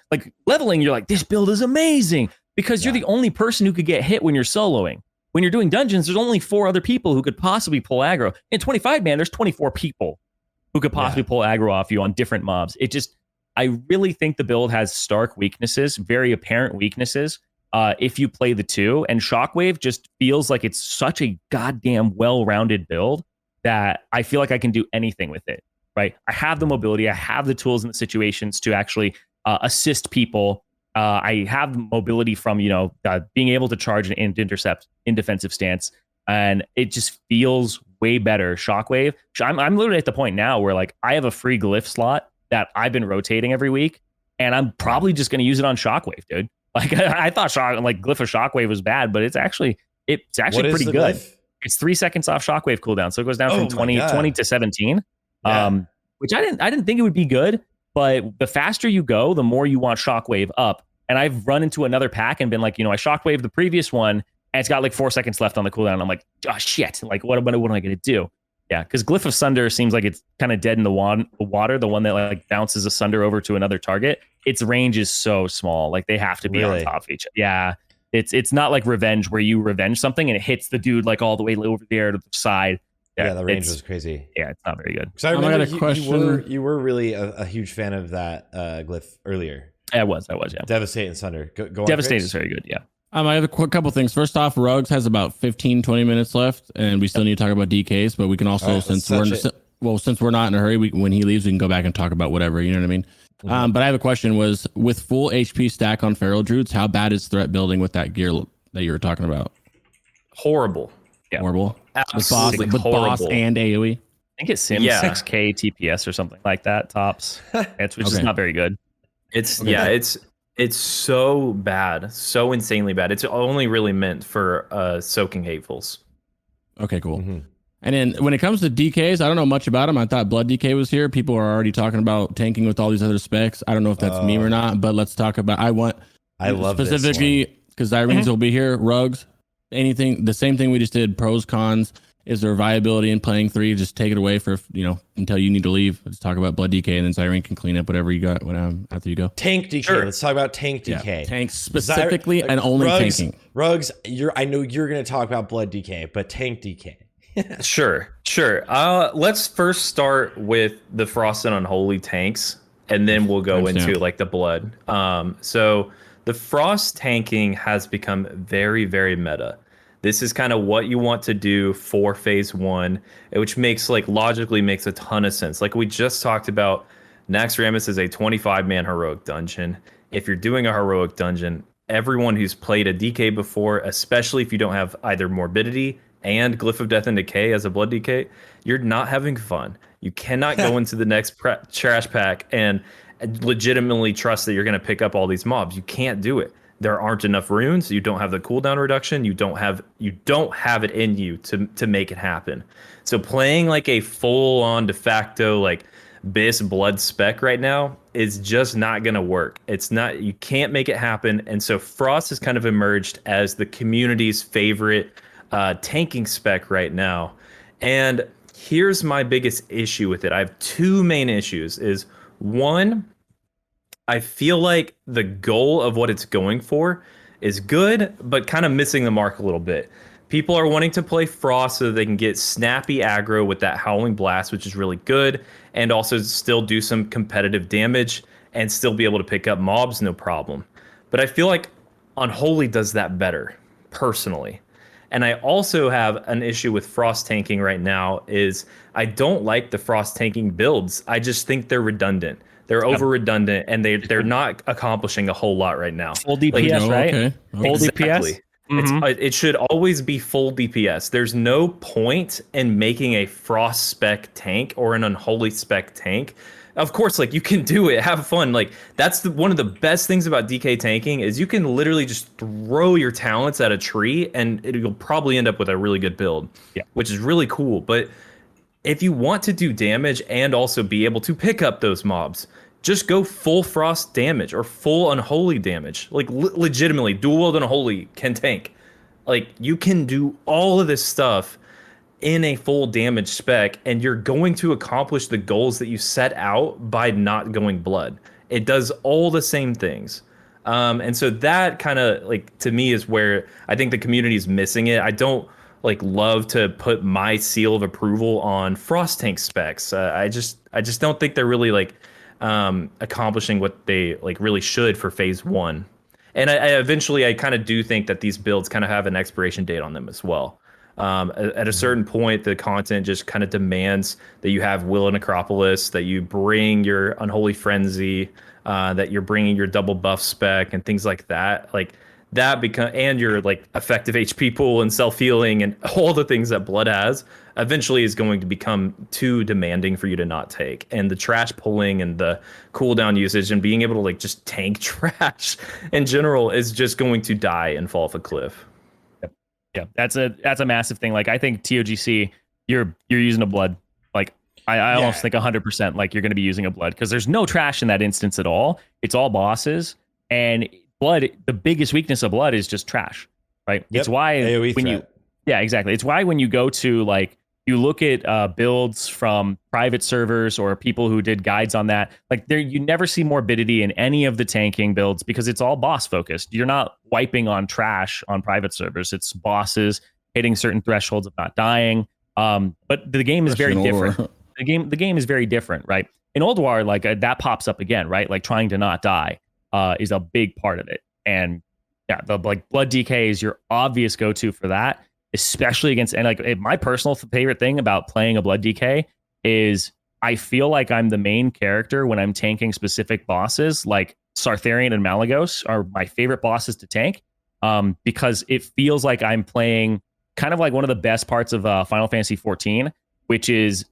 you're like, this build is amazing because you're the only person who could get hit when you're soloing. When you're doing dungeons, there's only 4 other people who could possibly pull aggro. In 25 man, there's 24 people who could possibly pull aggro off you on different mobs. I really think the build has stark weaknesses, very apparent weaknesses. If you play the 2, and Shockwave just feels like it's such a goddamn well-rounded build that I feel like I can do anything with it. Right, I have the mobility, I have the tools and the situations to actually assist people. I have mobility from being able to charge and intercept in defensive stance, and it just feels way better. Shockwave, I'm literally at the point now where like I have a free glyph slot that I've been rotating every week, and I'm probably just going to use it on Shockwave, dude. Like I thought glyph of Shockwave was bad, but it's actually pretty good. Glyph? It's 3 seconds off Shockwave cooldown, so it goes down from 20 to 17. Which I didn't think it would be good, but the faster you go, the more you want Shockwave up. And I've run into another pack and been like, I Shockwave the previous one, and it's got like 4 seconds left on the cooldown. And I'm like, oh shit, like what am I going to do? Yeah, because Glyph of Sunder seems like it's kind of dead in the water, the one that like bounces a Sunder over to another target. Its range is so small, like they have to be on top of each other. Yeah, it's not like Revenge where you revenge something and it hits the dude like all the way over there to the side. Yeah, the range was crazy. Yeah, it's not very good. So I remember you were really a huge fan of that glyph earlier. I was, yeah. Devastate and Sunder. Go on, Devastate Crix. is very good, yeah. I have a couple things. First off, Rugs has about 15-20 minutes left, and we still need to talk about DKs, but we can also, since we're not in a hurry, when he leaves, we can go back and talk about whatever, you know what I mean? Mm-hmm. But I have a question, was with full HP stack on Feral Druids, how bad is threat building with that gear that you were talking about? Horrible. Yeah. Horrible. Absolutely with boss and AoE. I think it's Sim 6K TPS or something like that tops. Which is not very good. It's so bad, so insanely bad. It's only really meant for soaking hatefuls. Okay, cool. Mm-hmm. And then when it comes to DKs, I don't know much about them. I thought Blood DK was here. People are already talking about tanking with all these other specs. I don't know if that's me or not, but let's talk about. I love specifically because Zirene's will be here. Rugs. Anything, the same thing we just did, pros, cons. Is there viability in playing 3? Just take it away for, until you need to leave. Let's talk about Blood DK, and then Zirene can clean up whatever you got after you go. Tank DK. Sure. Let's talk about tank DK. Yeah, tank specifically and only tanking. Rugs, I know you're going to talk about Blood DK, but tank DK. Sure. Let's first start with the Frost and Unholy tanks, and then we'll go into like the Blood. So the Frost tanking has become very, very meta. This is kind of what you want to do for phase 1, which logically makes a ton of sense. Like we just talked about, Naxxramas is a 25-man heroic dungeon. If you're doing a heroic dungeon, everyone who's played a DK before, especially if you don't have either Morbidity and Glyph of Death and Decay as a Blood DK, you're not having fun. You cannot go into the next trash pack and legitimately trust that you're going to pick up all these mobs. You can't do it. There aren't enough runes. You don't have the cooldown reduction. You don't have it in you to make it happen. So playing like a full-on de facto like Bis Blood spec right now is just not going to work. You can't make it happen. And so Frost has kind of emerged as the community's favorite tanking spec right now. And here's my biggest issue with it. I have 2 main issues. Is one, I feel like the goal of what it's going for is good, but kind of missing the mark a little bit. People are wanting to play Frost so that they can get snappy aggro with that Howling Blast, which is really good, and also still do some competitive damage and still be able to pick up mobs, no problem. But I feel like Unholy does that better, personally. And I also have an issue with Frost tanking right now is I don't like the Frost tanking builds. I just think they're redundant. They're over redundant, and they're not accomplishing a whole lot right now. Full DPS, right? Okay. Full DPS. It should always be full DPS. There's no point in making a Frost spec tank or an Unholy spec tank. Of course, like, you can do it, have fun. Like, that's one of the best things about DK tanking is you can literally just throw your talents at a tree and you'll probably end up with a really good build, which is really cool. But if you want to do damage and also be able to pick up those mobs, just go full Frost damage or full Unholy damage. Like, legitimately, dual wield and Unholy can tank. Like, you can do all of this stuff in a full damage spec, and you're going to accomplish the goals that you set out by not going blood. It does all the same things. And so that kind of, like, to me is where I think the community is missing it. I don't like love to put my seal of approval on Frost tank specs. I just don't think they're really like accomplishing what they like really should for phase 1. And I eventually I kind of do think that these builds kind of have an expiration date on them as well. At a certain point, the content just kind of demands that you have Will and Necropolis, that you bring your Unholy Frenzy, that you're bringing your double buff spec and things like that. Like that and your like effective HP pool and self healing and all the things that Blood has eventually is going to become too demanding for you to not take. And the trash pulling and the cooldown usage and being able to like just tank trash in general is just going to die and fall off a cliff. Yeah, that's a massive thing. Like, I think TOGC, you're using a blood. Like, I almost think 100% like you're going to be using a blood because there's no trash in that instance at all. It's all bosses, and blood. The biggest weakness of blood is just trash, right? Yep. It's why AOE when threat. exactly. It's why when you go to like you look at builds from private servers or people who did guides on that, like there you never see morbidity in any of the tanking builds because it's all boss focused. You're not wiping on trash on private servers. It's bosses hitting certain thresholds of not dying. But the game is very different. The game is very different, right? In Old War, like that pops up again, right? Like trying to not die is a big part of it. And yeah, the like blood DK is your obvious go-to for that. Especially against, and like my personal favorite thing about playing a blood DK is I feel like I'm the main character when I'm tanking specific bosses. Like Sarthe and Malygos are my favorite bosses to tank because it feels like I'm playing kind of like one of the best parts of Final Fantasy 14, which is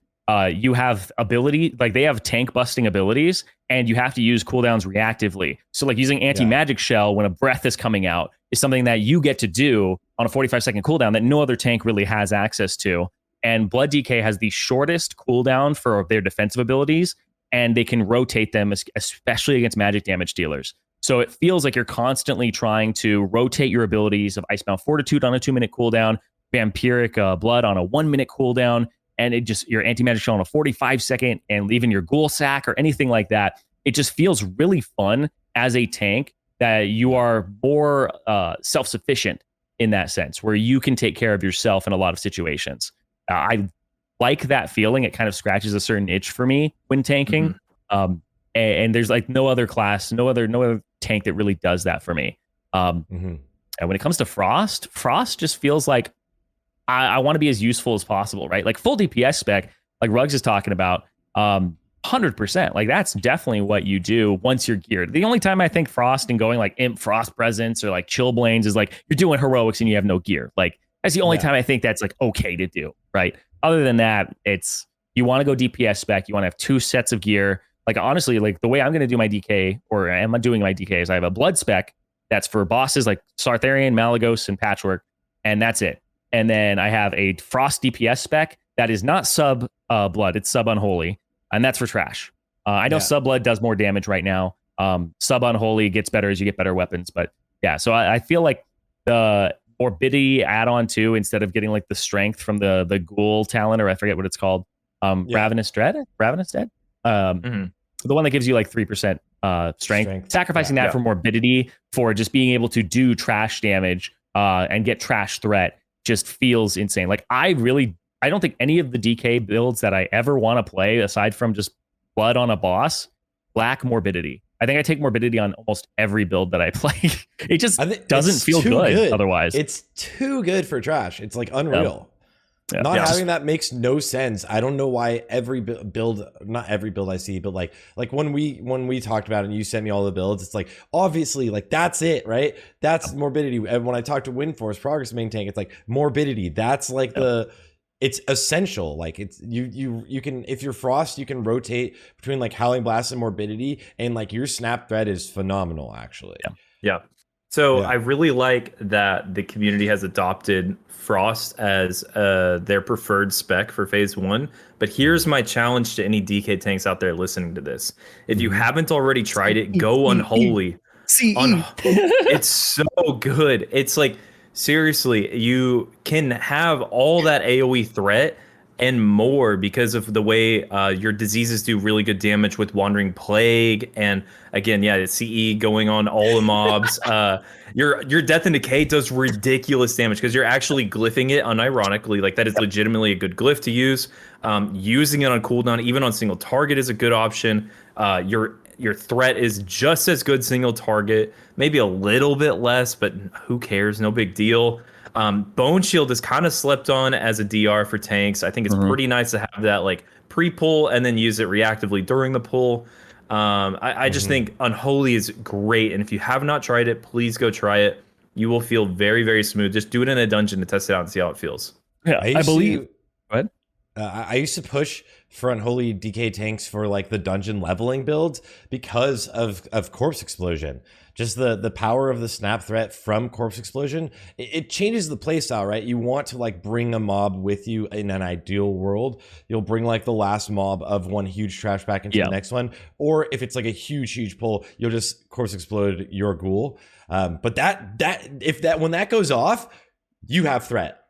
you have ability, like they have tank busting abilities and you have to use cooldowns reactively. So like using anti-magic shell when a breath is coming out is something that you get to do on a 45-second cooldown that no other tank really has access to. And Blood DK has the shortest cooldown for their defensive abilities, and they can rotate them, especially against magic damage dealers. So it feels like you're constantly trying to rotate your abilities of Icebound Fortitude on a 2-minute cooldown, Vampiric Blood on a 1-minute cooldown, and it just your anti-magic shell on a 45-second, and even your Ghoul Sack or anything like that. It just feels really fun as a tank that you are more self-sufficient in that sense, where you can take care of yourself in a lot of situations. I like that feeling. It kind of scratches a certain itch for me when tanking. And there's like no other class, no other tank that really does that for me. And when it comes to Frost just feels like I want to be as useful as possible, right? Like full DPS spec, like Ruggs is talking about, 100%. Like that's definitely what you do once you're geared. The only time I think Frost and going like Imp Frost Presence or like Chillblains is like you're doing heroics and you have no gear. Like that's the only time I think that's like okay to do, right? Other than that, it's you want to go DPS spec. You want to have 2 sets of gear. Like honestly, like the way I'm going to do my DK, or am I doing my DK, is I have a blood spec that's for bosses like Sartharian, Malygos, and Patchwork, and that's it. And then I have a Frost DPS spec that is not sub blood, it's sub Unholy, and that's for trash. I know sub blood does more damage right now. Sub Unholy gets better as you get better weapons, but yeah. So I feel like the morbidity add-on too, instead of getting like the strength from the ghoul talent, or I forget what it's called, Ravenous Dread. The one that gives you like 3% strength. Sacrificing that for morbidity for just being able to do trash damage and get trash threat just feels insane. Like I don't think any of the DK builds that I ever want to play, aside from just blood on a boss, lack morbidity. I think I take morbidity on almost every build that I play. It just doesn't feel good otherwise. It's too good for trash. It's like unreal. Not having that makes no sense. I don't know why every build, not every build I see, but like when we talked about it and you sent me all the builds, it's like obviously like that's it, right? That's morbidity. And when I talk to Windforce Progress main tank, it's like morbidity. That's like it's essential. Like it's you can, if you're Frost, you can rotate between like Howling Blast and morbidity, and like your snap threat is phenomenal actually. Yeah. So I really like that the community has adopted Frost as their preferred spec for phase 1. But here's my challenge to any DK tanks out there listening to this. If you haven't already tried it, go Unholy. It's so good. It's like, seriously, you can have all that AoE threat and more because of the way your diseases do really good damage with Wandering Plague, and again, it's CE going on all the mobs. Your Death and Decay does ridiculous damage because you're actually glyphing it unironically. Like that is legitimately a good glyph to use. Using it on cooldown, even on single target, is a good option. Your threat is just as good single target, maybe a little bit less, but who cares? No big deal. Bone Shield is kind of slept on as a DR for tanks. I think it's pretty nice to have that like pre-pull and then use it reactively during the pull. I just think Unholy is great, and if you have not tried it, please go try it. You will feel very, very smooth. Just do it in a dungeon to test it out and see how it feels. Yeah, I believe. Go ahead. I used to push for Unholy DK tanks for like the dungeon leveling builds because of Corpse Explosion. Just the power of the snap threat from Corpse Explosion, it changes the playstyle, right? You want to like bring a mob with you in an ideal world. You'll bring like the last mob of one huge trash back into the next one. Or if it's like a huge pull, you'll just Corpse Explode your ghoul. But when that goes off, you have threat.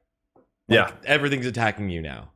Like, everything's attacking you now.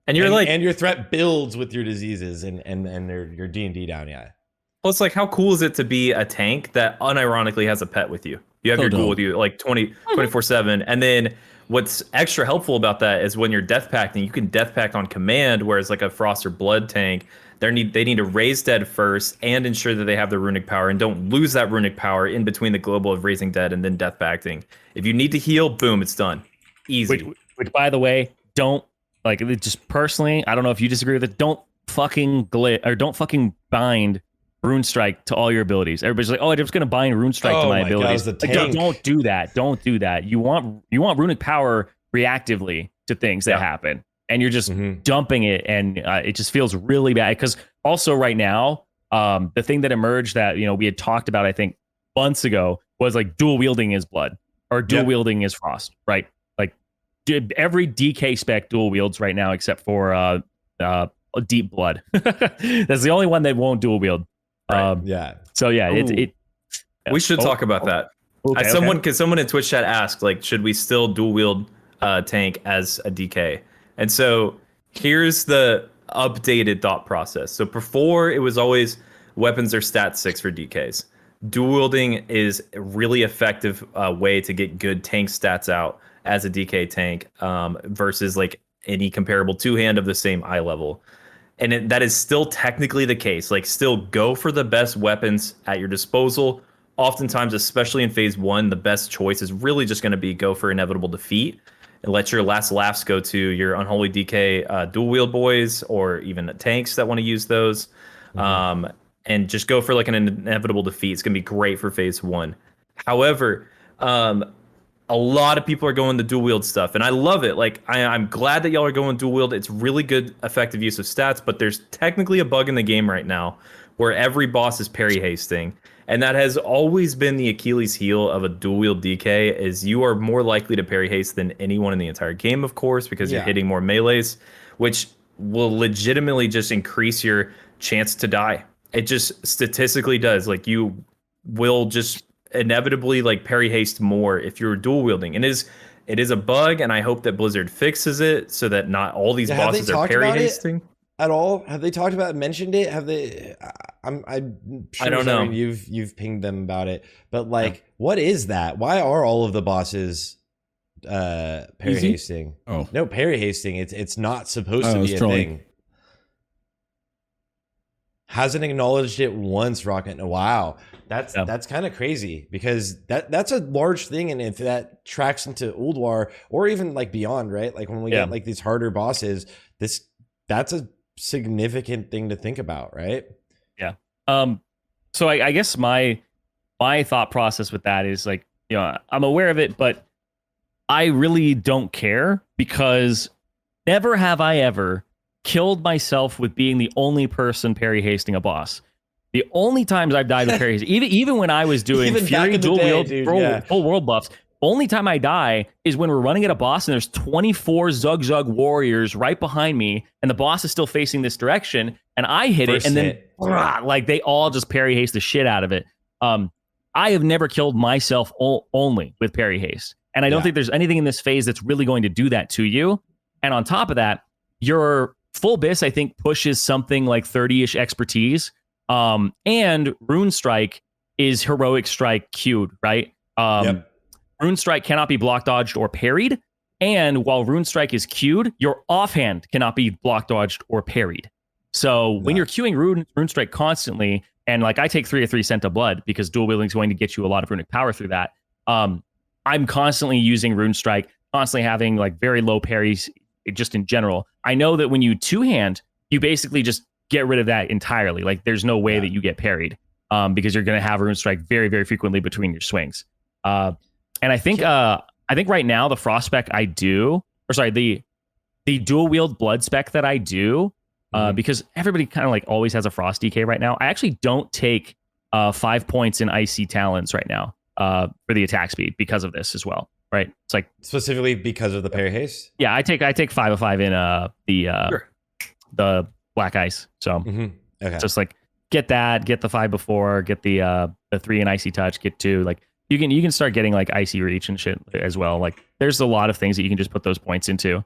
And you're and your threat builds with your diseases and your D&D down, Well, it's like, how cool is it to be a tank that unironically has a pet with you? You have your ghoul with you like 24/7. And then what's extra helpful about that is when you're death packing, you can death pack on command, whereas like a Frost or Blood tank, they need to raise dead first and ensure that they have the runic power and don't lose that runic power in between the global of raising dead and then death packing. If you need to heal, boom, it's done. Easy. Which by the way, don't like, just personally, I don't know if you disagree with it. Don't fucking don't fucking bind Rune Strike to all your abilities. Everybody's like, oh, I'm just gonna bind Rune Strike to my abilities. God, like, don't do that. Don't do that. You want runic power reactively to things that happen, and you're just dumping it, and it just feels really bad. Because also right now, the thing that emerged that we had talked about, I think months ago, was like dual wielding is Blood or dual wielding is Frost, right? Every DK spec dual wields right now except for Deep Blood. That's the only one that won't dual wield. Right. So we should talk about that. Okay, someone in Twitch chat asked, like, should we still dual wield tank as a DK? And so here's the updated thought process. So before, it was always weapons are stat 6 for DKs. Dual wielding is a really effective way to get good tank stats out as a DK tank versus like any comparable two-hand of the same eye level. And that is still technically the case. Like, still go for the best weapons at your disposal. Oftentimes, especially in phase 1, the best choice is really just going to be go for inevitable defeat and let your last laughs go to your Unholy DK dual wield boys or even tanks that want to use those. And just go for like an inevitable defeat. It's going to be great for phase 1. However, a lot of people are going the dual wield stuff, and I love it. Like, I'm glad that y'all are going dual wield. It's really good, effective use of stats, but there's technically a bug in the game right now where every boss is parry hasting, and that has always been the Achilles heel of a dual wield DK, is you are more likely to parry haste than anyone in the entire game, of course, because you're hitting more melees, which will legitimately just increase your chance to die. It just statistically does. Like, you will just inevitably like parry haste more if you're dual wielding. And it is a bug, and I hope that Blizzard fixes it so that not all these bosses are parry hasting at all. Have they talked about mentioned it? Have they? I'm sure, I don't know. You've pinged them about it, but like, what is that? Why are all of the bosses parry hasting? No, parry hasting. It's not supposed to be a thing. Hasn't acknowledged it once, Rocket. Wow. That's kind of crazy because that's a large thing, and if that tracks into Ulduar or even like beyond, right? Like when we get like these harder bosses, that's a significant thing to think about, right? Yeah. So I guess my thought process with that is like, you know, I'm aware of it, but I really don't care because never have I ever killed myself with being the only person parry hasting a boss. The only times I've died with parry, even when I was doing Fury dual wield full world buffs, only time I die is when we're running at a boss and there's 24 Zug warriors right behind me, and the boss is still facing this direction, and I hit it, and then like they all just parry haste the shit out of it. I have never killed myself only with parry haste, and I don't think there's anything in this phase that's really going to do that to you. And on top of that, your full bis I think pushes something like 30-ish expertise. And Rune Strike is Heroic Strike queued, right? Rune Strike cannot be block dodged or parried. And while Rune Strike is queued, your offhand cannot be block dodged or parried. So when you're queuing Rune Strike constantly, and like I take 3 of 3 Scent of Blood because dual wielding is going to get you a lot of runic power through that. I'm constantly using Rune Strike, constantly having like very low parries just in general. I know that when you two-hand, you basically just get rid of that entirely. Like there's no way that you get parried because you're going to have Rune Strike very, very frequently between your swings. And I think right now the frost spec I do, or sorry, the dual wield blood spec that I do, because everybody kind of like always has a frost DK right now. I actually don't take 5 points in icy talons right now for the attack speed because of this as well. Right. It's like specifically because of the parry haste. Yeah, I take 5 of 5 in the black ice. So just like get the 5 before, get the 3 in icy touch, get 2. Like you can start getting like icy reach and shit as well. Like there's a lot of things that you can just put those points into.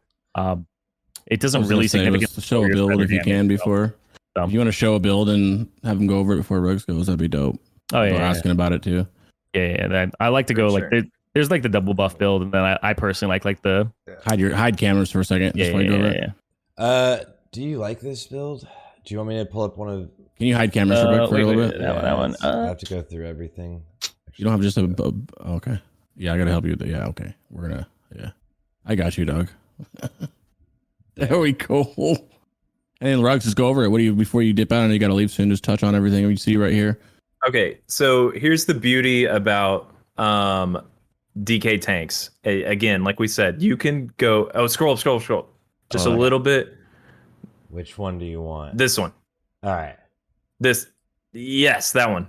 It doesn't really significantly show a build if you can before. So. If you want to show a build and have them go over it before Rugs goes, that'd be dope. Oh yeah, People are asking about it too. Yeah. I like to go like there's like the double buff build, and then I personally like the hide cameras for a second. Yeah. Do you like this build? Do you want me to pull up one of? Can you hide cameras for a little bit? That one. I have to go through everything. You don't have just okay. Yeah, I gotta help you with it. Yeah, okay. We're gonna. Yeah, I got you, dog. There we go. And then Rugs, just go over it. What do you before you dip out? And you gotta leave soon. Just touch on everything you see right here. Okay, so here's the beauty about DK tanks. Again, like we said, you can go. Oh, scroll, just a little bit. Which one do you want? This one. All right. Yes, that one.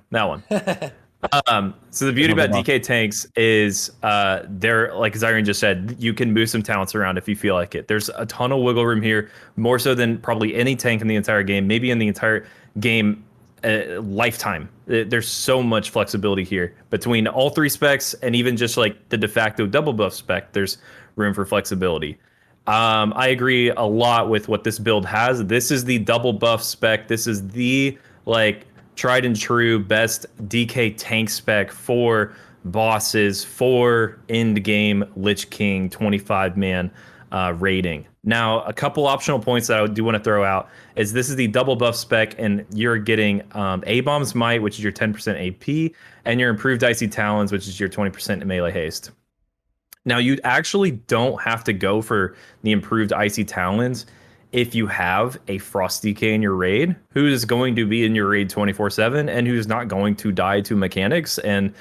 So the beauty about DK tanks is they're, like Zirene just said, you can move some talents around if you feel like it. There's a ton of wiggle room here, more so than probably any tank in the entire game, maybe in the entire game lifetime. There's so much flexibility here between all 3 specs, and even just like the de facto double buff spec, there's room for flexibility. I agree a lot with what this build has. This is the double buff spec. This is the like tried and true best DK tank spec for bosses, for end game Lich King 25-man rating. Now, a couple optional points that I do want to throw out is this is the double buff spec, and you're getting A-Bomb's Might, which is your 10% AP, and your improved Icy Talons, which is your 20% melee haste. Now, you actually don't have to go for the improved Icy Talons if you have a Frost DK in your raid, who is going to be in your raid 24/7 and who's not going to die to mechanics and,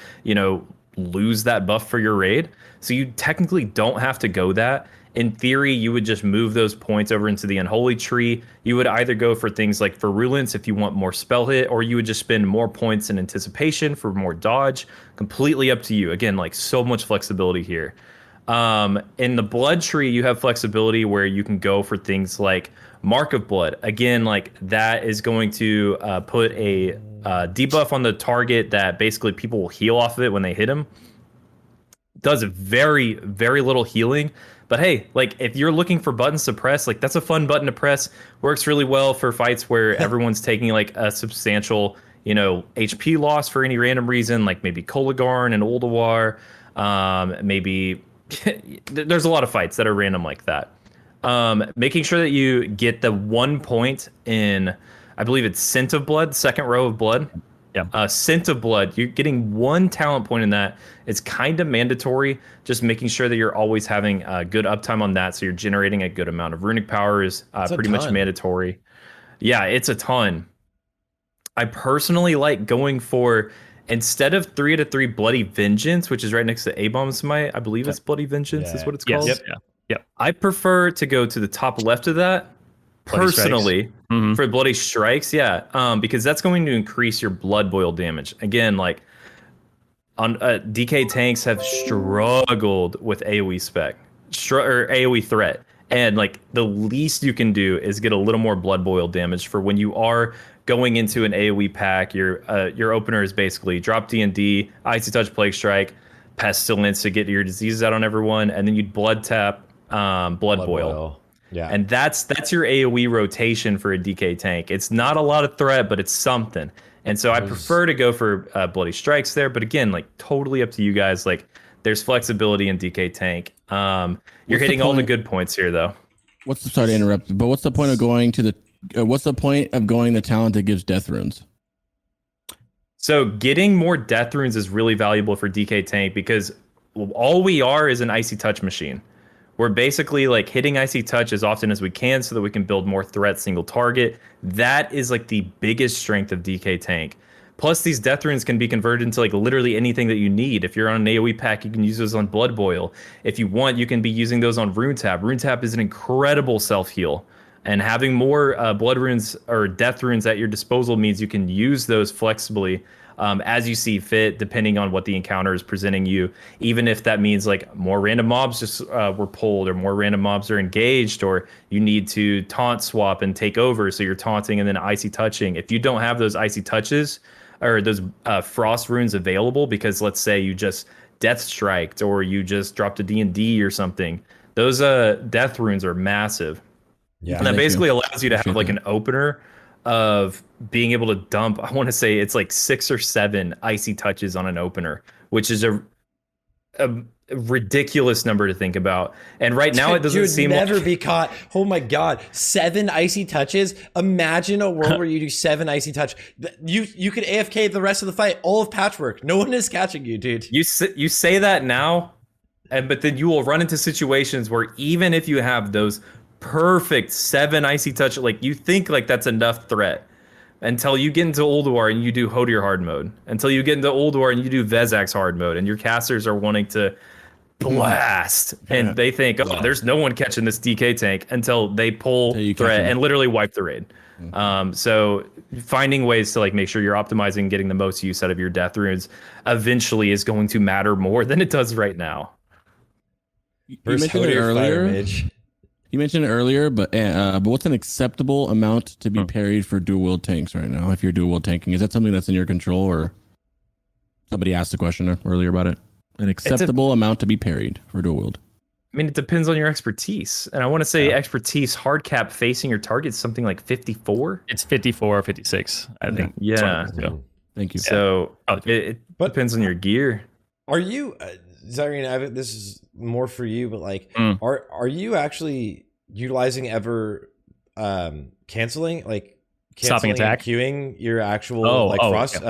lose that buff for your raid. So you technically don't have to go that. In theory, you would just move those points over into the Unholy tree. You would either go for things like Virulence if you want more spell hit, or you would just spend more points in Anticipation for more dodge. Completely up to you. Again, like so much flexibility here. In the Blood tree, you have flexibility where you can go for things like Mark of Blood. Again, like that is going to put a debuff on the target that basically people will heal off of it when they hit him. Does very, very little healing. But hey, like if you're looking for buttons to press, like that's a fun button to press. Works really well for fights where everyone's taking like a substantial, HP loss for any random reason, like maybe Kolagarn and Ulduar, maybe there's a lot of fights that are random like that. Making sure that you get the 1 point in I believe it's Scent of Blood, second row of blood. Yeah. Scent of Blood. You're getting 1 talent point in that. It's kind of mandatory. Just making sure that you're always having good uptime on that, so you're generating a good amount of runic power is pretty much mandatory. Yeah, it's a ton. I personally like going for, instead of 3 out of 3 Bloody Vengeance, which is right next to A-Bomb's Smite, I believe it's Bloody Vengeance is what it's called. Yep. I prefer to go to the top left of that, personally, for Bloody Strikes, because that's going to increase your blood boil damage. Again, like, on DK tanks have struggled with AoE spec, or AoE threat. And like the least you can do is get a little more blood boil damage for when you are going into an AoE pack. Your opener is basically drop D&D, Icy Touch, Plague Strike, Pestilence to get your diseases out on everyone, and then you'd blood tap, blood boil. Yeah, and that's your AoE rotation for a DK tank. It's not a lot of threat, but it's something. And so I prefer to go for Bloody Strikes there. But again, like totally up to you guys. Like there's flexibility in DK tank. You're hitting all the good points here, though. Sorry to interrupt, but what's the point of going to the? What's the point of going the talent that gives death runes? So getting more death runes is really valuable for DK tank because all we are is an Icy Touch machine. We're basically like hitting Icy Touch as often as we can so that we can build more threats single target. That is like the biggest strength of DK tank. Plus, these death runes can be converted into like literally anything that you need. If you're on an AoE pack, you can use those on Blood Boil. If you want, you can be using those on Rune Tap. Rune Tap is an incredible self-heal. And having more blood runes or death runes at your disposal means you can use those flexibly as you see fit, depending on what the encounter is presenting you. Even if that means like more random mobs just were pulled, or more random mobs are engaged, or you need to taunt swap and take over, so you're taunting and then Icy Touching. If you don't have those Icy Touches or those frost runes available, because let's say you just death striked or you just dropped a D&D or something, those death runes are massive. Yeah, and that basically allows you to have like an opener of being able to dump, I want to say it's like 6 or 7 Icy Touches on an opener, which is a ridiculous number to think about. And right now it doesn't seem never be caught. Oh my God, 7 Icy Touches. Imagine a world where you do 7 Icy Touch. You could AFK the rest of the fight, all of Patchwork. No one is catching you, dude. You say that now, but then you will run into situations where even if you have those perfect 7 Icy Touch, like you think like that's enough threat until you get into Ulduar and you do Hodir hard mode, until you get into Ulduar and you do Vezak's hard mode, and your casters are wanting to blast and they think, there's no one catching this DK tank, until they pull threat and literally wipe the raid. So finding ways to like make sure you're optimizing, getting the most use out of your death runes eventually is going to matter more than it does right now. You mentioned it earlier. You mentioned it earlier, but what's an acceptable amount to be parried for dual wield tanks right now? If you're dual wield tanking, is that something that's in your control, or somebody asked a question earlier about it? An acceptable amount to be parried for dual wield. I mean, it depends on your expertise, and I want to say expertise hard cap facing your target is something like 54. It's 54 or 56, I think. Yeah. Thank you. So it depends on your gear. Are you? Zirene, this is more for you, but like, are you actually utilizing ever canceling stopping attack, queuing your actual frost,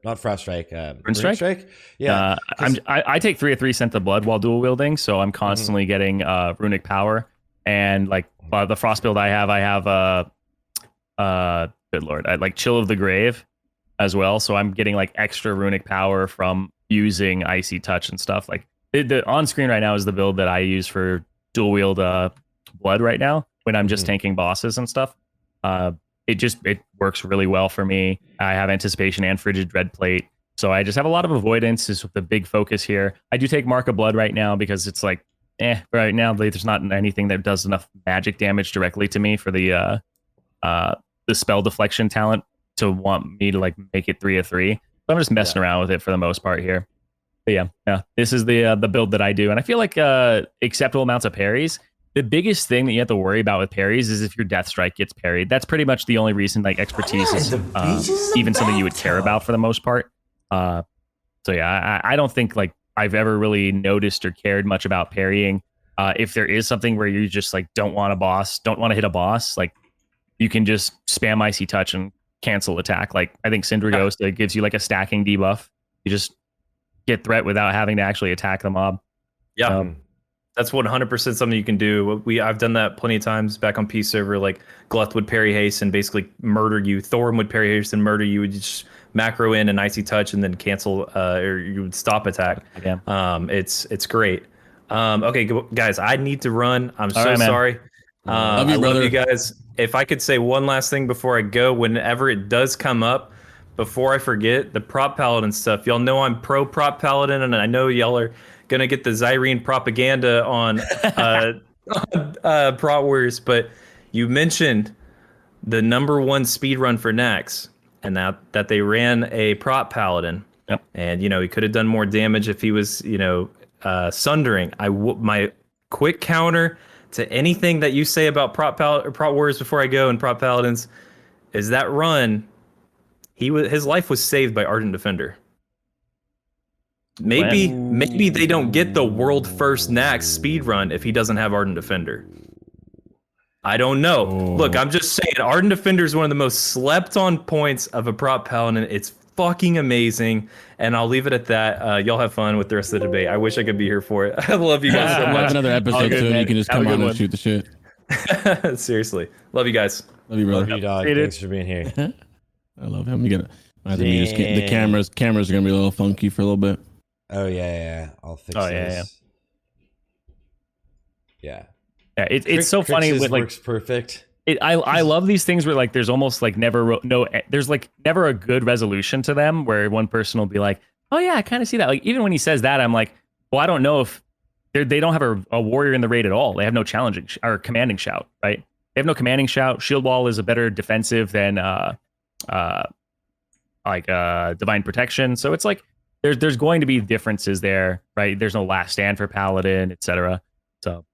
not frost strike, Rune strike? Yeah, I take 3 of 3 Scent of Blood while dual wielding, so I'm constantly getting runic power, and like the frost build I have good lord, I like Chill of the Grave as well, so I'm getting like extra runic power from using Icy Touch and stuff. Like the on screen right now is the build that I use for dual wield blood right now when I'm just tanking bosses and stuff. It works really well for me. I have anticipation and frigid dreadplate, so I just have a lot of avoidance is the big focus here. I do take Mark of Blood right now because it's like right now there's not anything that does enough magic damage directly to me for the spell deflection talent to want me to like make it 3 of 3. I'm just messing around with it for the most part here. But yeah, this is the build that I do. And I feel like acceptable amounts of parries. The biggest thing that you have to worry about with parries is if your death strike gets parried. That's pretty much the only reason like expertise is even something you would care about for the most part. So yeah, I don't think like I've ever really noticed or cared much about parrying. If there is something where you just like don't want to hit a boss, like you can just spam Icy Touch and cancel attack. Like I think Syndra Ghost, it gives you like a stacking debuff. You just get threat without having to actually attack the mob. Yeah. That's 100% something you can do. I've done that plenty of times back on Peace server. Like Gluth would parry haste and basically murder you. Thorn would parry haste and murder you. You would just macro in an Icy Touch and then cancel, or you would stop attack. Yeah. It's great. Okay, guys, I need to run. I'm so right, man. sorry. Love you, I brother. love you guys. If I could say one last thing before I go, whenever it does come up, before I forget, the Prot Paladin stuff. Y'all know I'm pro Prot Paladin, and I know y'all are gonna get the Zirene propaganda on Prot Warriors, but you mentioned the #1 speedrun for Nax, and that they ran a Prot Paladin. Yep. And he could have done more damage if he was sundering. My quick counter to anything that you say about Prot Warriors before I go and Prot Paladins is that run. His life was saved by Ardent Defender. Maybe they don't get the world first Nax speedrun if he doesn't have Ardent Defender. I don't know. Look, I'm just saying Ardent Defender is one of the most slept on points of a Prot Paladin. It's fucking amazing, and I'll leave it at that. Y'all have fun with the rest of the debate. I wish I could be here for it. I love you guys so We'll much. have another episode soon. You can just come on and shoot the shit. Seriously, love you guys. Love you, brother. Love you, dog. Thanks for being here. I love him. You get the cameras are gonna be a little funky for a little bit. Oh yeah. I'll fix this. Yeah. It's so funny with like works perfect. I love these things where like there's almost like there's like never a good resolution to them where one person will be like, oh yeah, I kind of see that. Like even when he says that, I'm like, well, I don't know if they don't have a warrior in the raid at all. They have no challenging or commanding shout, right? They have no commanding shout. Shield wall is a better defensive than divine protection. So it's like there's going to be differences there, right? There's no last stand for Paladin, etc. So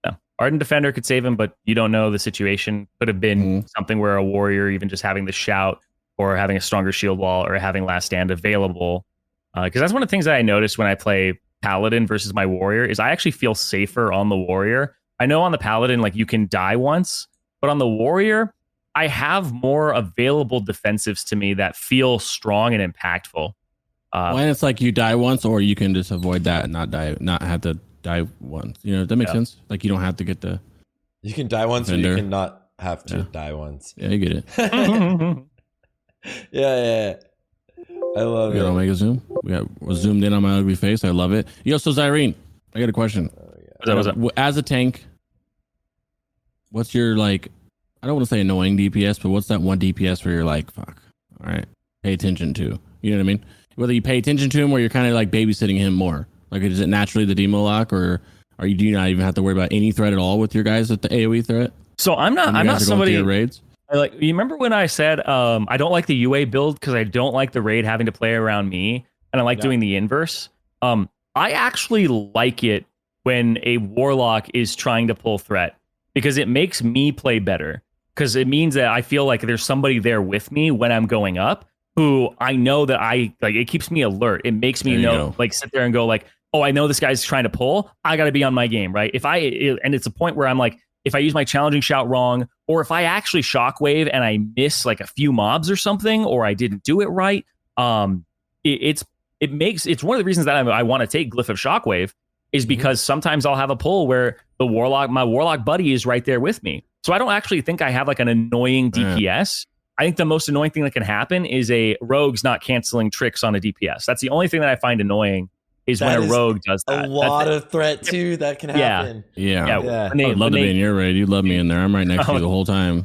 yeah. Ardent Defender could save him, but you don't know the situation. Could have been something where a warrior even just having the shout or having a stronger shield wall or having last stand available. Because that's one of the things that I noticed when I play Paladin versus my warrior is I actually feel safer on the warrior. I know on the Paladin, like you can die once, but on the warrior, I have more available defensives to me that feel strong and impactful. When it's like you die once, or you can just avoid that and not have to die once. That makes sense. Like you don't have to get the. You can die once, defender. or you can not have to die once. Yeah, you get it. Yeah. I love it. We got Omega Zoom. We're zoomed in on my ugly face. I love it. So Zirene, I got a question. What's up? As a tank, what's your like? I don't want to say annoying DPS, but what's that one DPS where you're like, fuck, all right, pay attention to? You know what I mean? Whether you pay attention to him or you're kind of like babysitting him more. Like, is it naturally the demo lock, or do you not even have to worry about any threat at all with your guys at the AoE threat? So I'm not somebody. Raids? You remember when I said I don't like the UA build because I don't like the raid having to play around me, and I like doing the inverse. I actually like it when a warlock is trying to pull threat because it makes me play better. Because it means that I feel like there's somebody there with me when I'm going up who I know that it keeps me alert. It makes me sit there and go like, oh, I know this guy's trying to pull. I got to be on my game, right? And it's a point where I'm like, if I use my challenging shout wrong, or if I actually shockwave and I miss like a few mobs or something, or I didn't do it right, it's one of the reasons that I want to take Glyph of Shockwave is because sometimes I'll have a pull where my warlock buddy is right there with me. So I don't actually think I have like an annoying DPS. I think the most annoying thing that can happen is a rogue's not canceling tricks on a DPS. That's the only thing that I find annoying is when a rogue does that. A lot of threat too that can happen. Yeah. I'd love to be in your raid. You love me in there. I'm right next to you the whole time.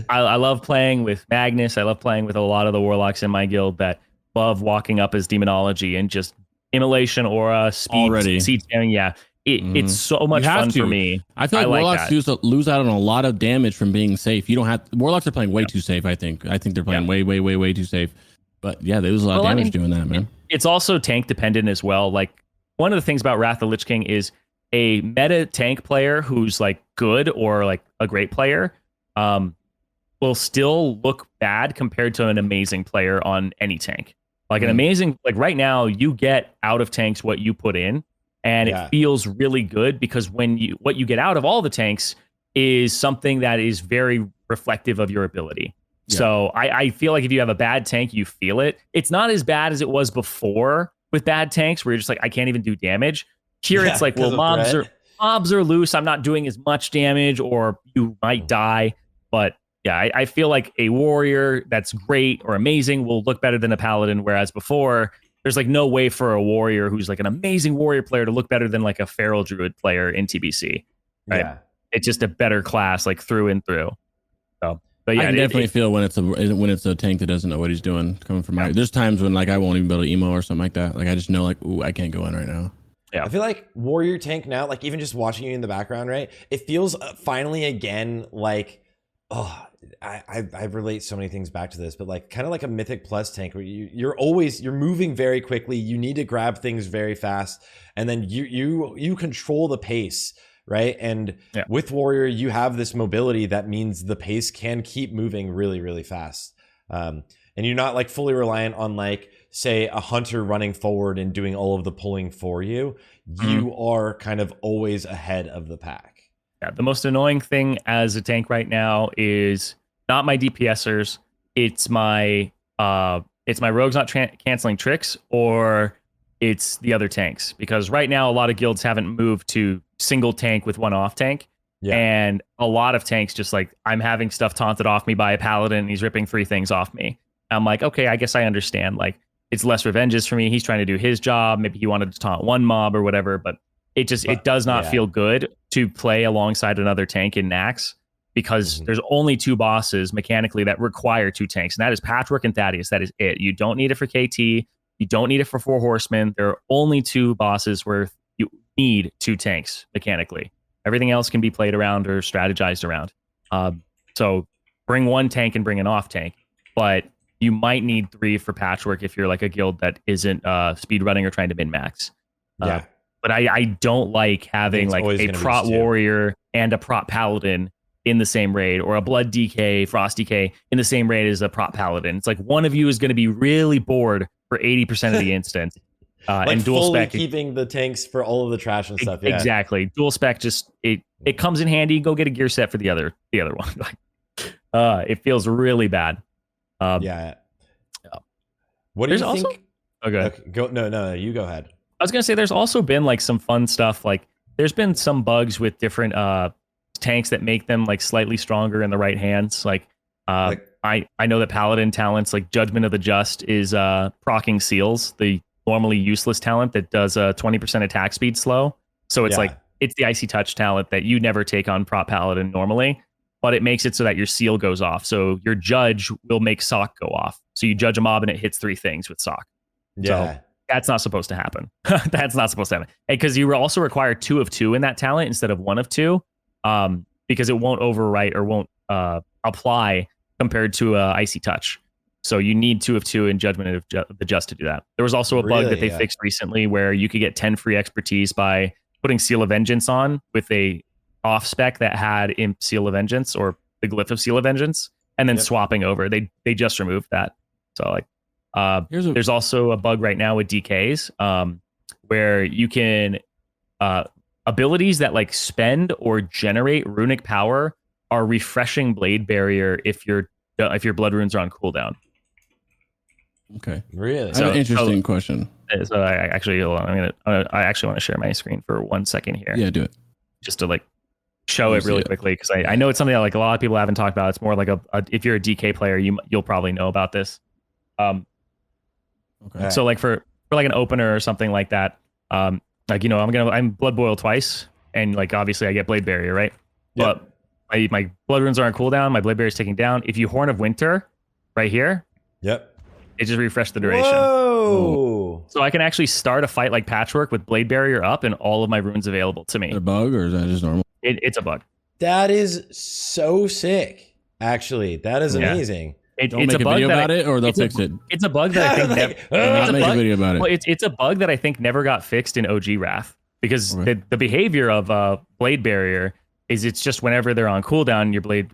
I love playing with Magnus. I love playing with a lot of the warlocks in my guild that love walking up as demonology and just immolation, aura, speed, seed spamming. Yeah. It's so much fun for me. I feel like warlocks lose out on a lot of damage from being safe. You don't have warlocks are playing way too safe. I think they're playing way too safe. But yeah, they lose a lot of damage doing that, man. It's also tank dependent as well. Like one of the things about Wrath of the Lich King is a meta tank player who's like good or like a great player will still look bad compared to an amazing player on any tank. Like an amazing, like right now, you get out of tanks what you put in. And it feels really good because what you get out of all the tanks is something that is very reflective of your ability. Yeah. So I feel like if you have a bad tank, you feel it. It's not as bad as it was before with bad tanks where you're just like, I can't even do damage. Here it's like, well, mobs are loose. I'm not doing as much damage, or you might die. But yeah, I feel like a warrior that's great or amazing will look better than a paladin. Whereas before, there's like no way for a warrior who's like an amazing warrior player to look better than like a feral druid player in TBC. Right? Yeah. It's just a better class, like through and through. So, but yeah, I can definitely feel when it's a tank that doesn't know what he's doing coming from my. There's times when like I won't even be able to emo or something like that. Like I just know like, ooh, I can't go in right now. Yeah. I feel like warrior tank now, like even just watching you in the background, right? It feels finally again like, oh, I relate so many things back to this, but like kind of like a Mythic Plus tank where you're moving very quickly. You need to grab things very fast, and then you control the pace, right? And with warrior, you have this mobility that means the pace can keep moving really, really fast. And you're not like fully reliant on like, say, a hunter running forward and doing all of the pulling for you. You are kind of always ahead of the pack. Yeah, the most annoying thing as a tank right now is not my DPSers. It's my rogues not canceling tricks, or it's the other tanks. Because right now a lot of guilds haven't moved to single tank with one off tank. Yeah. And a lot of tanks just like, I'm having stuff taunted off me by a paladin and he's ripping 3 things off me. I'm like, okay, I guess I understand. Like, it's less revenges for me. He's trying to do his job. Maybe he wanted to taunt one mob or whatever, but it does not feel good to play alongside another tank in Nax, because there's only 2 bosses mechanically that require 2 tanks, and that is Patchwork and Thaddeus. That is it. You don't need it for KT. You don't need it for 4 horsemen. There are only 2 bosses where you need 2 tanks mechanically. Everything else can be played around or strategized around. So bring 1 tank and bring an off tank, but you might need 3 for Patchwork if you're like a guild that isn't speed running or trying to min max. But I don't like having like a Prot warrior and a Prot paladin in the same raid, or a Blood DK, Frost DK in the same raid as a Prot paladin. It's like one of you is going to be really bored for 80% of the instance. Like and dual fully spec keeping the tanks for all of the trash and stuff. Exactly. Dual spec just it comes in handy. Go get a gear set for the other one. It feels really bad. What do you also think? Okay. No, you go ahead. I was gonna say there's also been like some fun stuff. Like there's been some bugs with different tanks that make them like slightly stronger in the right hands. Like I know that Paladin talents like Judgment of the Just is proccing seals, the normally useless talent that does 20% attack speed slow. So it's like it's the Icy Touch talent that you never take on Prot Paladin normally, but it makes it so that your seal goes off. So your judge will make sock go off. So you judge a mob and it hits 3 things with sock. Yeah. So that's not supposed to happen. That's not supposed to happen. Because you also require 2 of 2 in that talent instead of 1 of 2, because it won't overwrite or won't apply compared to Icy Touch. So you need 2 of 2 in Judgment of the Just to do that. There was also a bug that they fixed recently where you could get 10 free expertise by putting Seal of Vengeance on with a off spec that had Imp Seal of Vengeance or the Glyph of Seal of Vengeance, and then swapping over. They just removed that. So like there's also a bug right now with DKs where you can abilities that like spend or generate runic power are refreshing Blade Barrier if your blood runes are on cooldown. Okay. Really? I have an interesting question. So I actually want to share my screen for 1 second here. Yeah, do it. Just to like show it really quickly, because I know it's something that like a lot of people haven't talked about. It's more like if you're a DK player, you'll probably know about this. Okay. So like for like an opener or something like that, like I'm blood boil twice, and like obviously I get Blade Barrier, right? Yep. But my blood runes are on cooldown. My Blade Barrier is taking down. If you Horn of Winter, right here, it just refreshed the duration. Whoa! So I can actually start a fight like Patchwork with Blade Barrier up and all of my runes available to me. Is it a bug or is that just normal? It's a bug. That is so sick. Actually, that is amazing. Don't make a video about it, or they'll fix it. It's a bug that I think make a video about it. Well, it's a bug that I think never got fixed in OG Wrath, because the behavior of Blade Barrier is it's just whenever they're on cooldown, your blade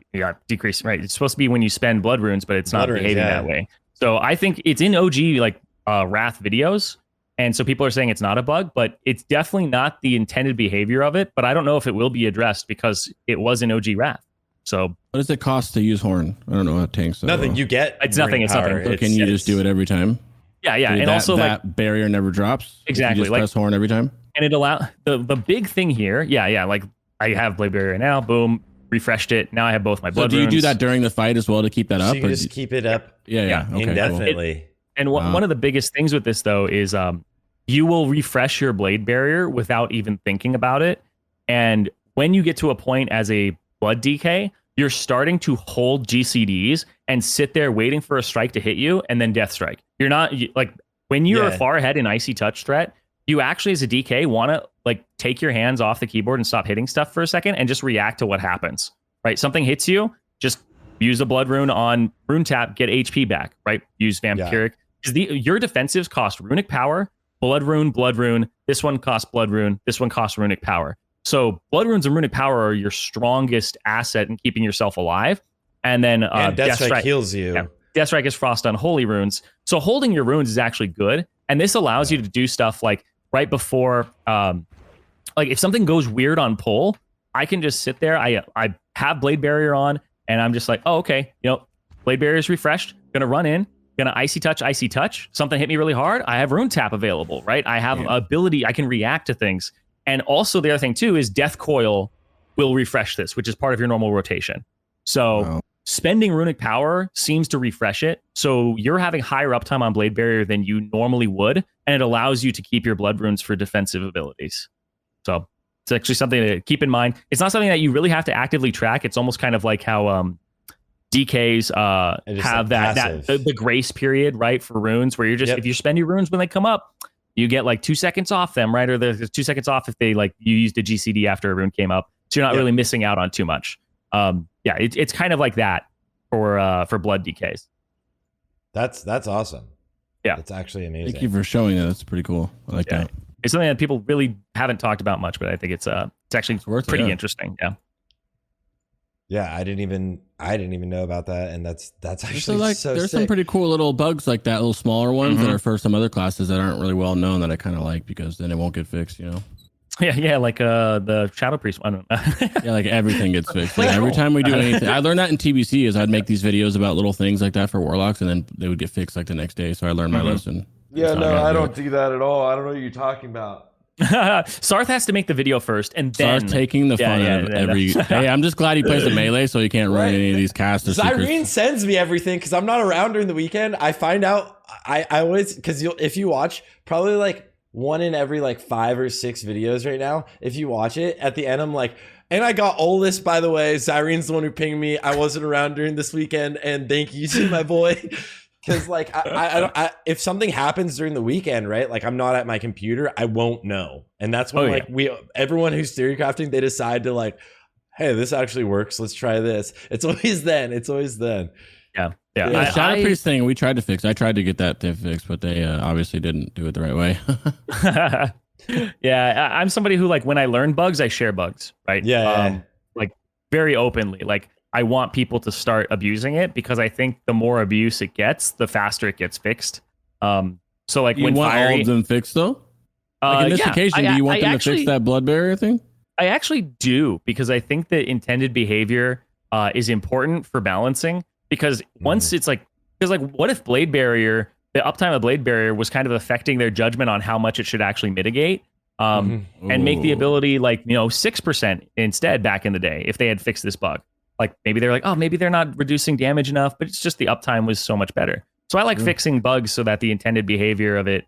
decrease. Right, it's supposed to be when you spend blood runes, but it's not behaving that way. So I think it's in OG like Wrath videos, And so people are saying it's not a bug, but it's definitely not the intended behavior of it. But I don't know if it will be addressed because it was an OG Wrath. So what does it cost to use Horn? I don't know how tanks. Nothing. You get it's nothing. It's nothing. So can you just do it every time? Yeah, yeah. So and also that barrier never drops. Exactly. You just press Horn every time. And it allow the big thing here. Yeah. Like I have Blade Barrier now. Boom. Refreshed it. Now I have both my blood runes. So do you runes. do that during the fight as well to keep that up? So you just keep it up. Yeah. Okay, indefinitely. Cool. And one of the biggest things with this though is you will refresh your Blade Barrier without even thinking about it. And when you get to a point as a blood DK, you're starting to hold GCDs and sit there waiting for a strike to hit you and then death strike. You're not like when you're far ahead in Icy Touch threat, you actually as a DK want to like take your hands off the keyboard and stop hitting stuff for a second and just react to what happens, right? Something hits you, just use a blood rune on rune tap, get HP back, right? Use vampiric. Because your defensives cost runic power, blood rune. This one costs blood rune. This one costs runic power. So blood runes and runic power are your strongest asset in keeping yourself alive. And then Death Strike heals you. Yeah, Death Strike is Frost Unholy runes. So holding your runes is actually good. And this allows you to do stuff like right before, like if something goes weird on pull, I can just sit there. I have Blade Barrier on and I'm just like, oh, okay. Blade Barrier is refreshed. Gonna run in. Gonna icy touch. Something hit me really hard. I have rune tap available, right? I have ability. I can react to things. And also the other thing too is Death Coil will refresh this, which is part of your normal rotation. So spending runic power seems to refresh it. So you're having higher uptime on Blade Barrier than you normally would. And it allows you to keep your blood runes for defensive abilities. So it's actually something to keep in mind. It's not something that you really have to actively track. It's almost kind of like how DKs have the grace period, right? For runes where you're just, if you spend your runes when they come up, you get like 2 seconds off them, right? Or there's 2 seconds off if they like you used a GCD after a rune came up. So you're not really missing out on too much. It's kind of like that for blood DKs. That's awesome. Yeah. It's actually amazing. Thank you for showing that. That's pretty cool. I like that. It's something that people really haven't talked about much, but I think it's actually pretty interesting. Yeah. Yeah, I didn't even know about that, and that's actually there's sick. some pretty cool little bugs like that, little smaller ones that are for some other classes that aren't really well known that I kind of like because then it won't get fixed, Yeah, like the Shadow Priest one. Yeah, like everything gets fixed. Like every time we do anything, I learned that in TBC is I'd make these videos about little things like that for warlocks, and then they would get fixed like the next day. So I learned my lesson. Yeah, no, I don't do that at all. I don't know what you're talking about. Sarthe has to make the video first, and then Sarthe taking the fun out of every. Hey, I'm just glad he plays the melee, so he can't ruin any of these casters. Zirene sends me everything because I'm not around during the weekend. I find out I always because if you watch probably like one in every like 5 or 6 videos right now. If you watch it at the end, I'm like, and I got all this by the way. Zirene's the one who pinged me. I wasn't around during this weekend, and thank you to my boy. Because like I if something happens during the weekend, right? Like I'm not at my computer, I won't know, and that's when everyone who's theory crafting, they decide to like, hey, this actually works. Let's try this. It's always then. Yeah. The Shadow Priest thing we tried to fix. I tried to get that to fix, but they obviously didn't do it the right way. Yeah, I'm somebody who like when I learn bugs, I share bugs, right? Yeah. Like very openly, like. I want people to start abusing it because I think the more abuse it gets, the faster it gets fixed. So like you when want Fiery, all of them fixed though? Like in this occasion, do you want them to fix that blood barrier thing? I actually do because I think that intended behavior is important for balancing because once it's like, because like what if Blade Barrier, the uptime of Blade Barrier was kind of affecting their judgment on how much it should actually mitigate and make the ability like, 6% instead back in the day if they had fixed this bug. Like maybe they're like, oh, maybe they're not reducing damage enough, but it's just the uptime was so much better. So I like fixing bugs so that the intended behavior of it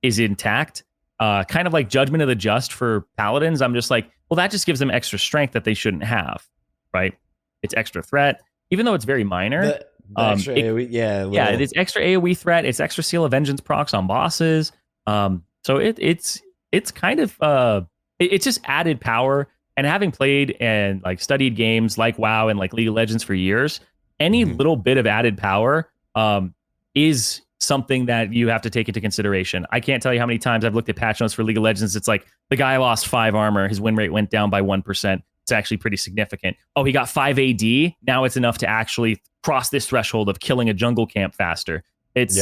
is intact. Kind of like Judgment of the Just for Paladins. I'm just like, well, that just gives them extra strength that they shouldn't have, right? It's extra threat, even though it's very minor. The extra AoE, it's extra AoE threat. It's extra Seal of Vengeance procs on bosses. So it's kind of it's just added power. And having played and like studied games like WoW and like League of Legends for years, any little bit of added power is something that you have to take into consideration. I can't tell you how many times I've looked at patch notes for League of Legends. It's like the guy lost 5 armor. His win rate went down by 1%. It's actually pretty significant. Oh, he got 5 AD. Now it's enough to actually cross this threshold of killing a jungle camp faster. It's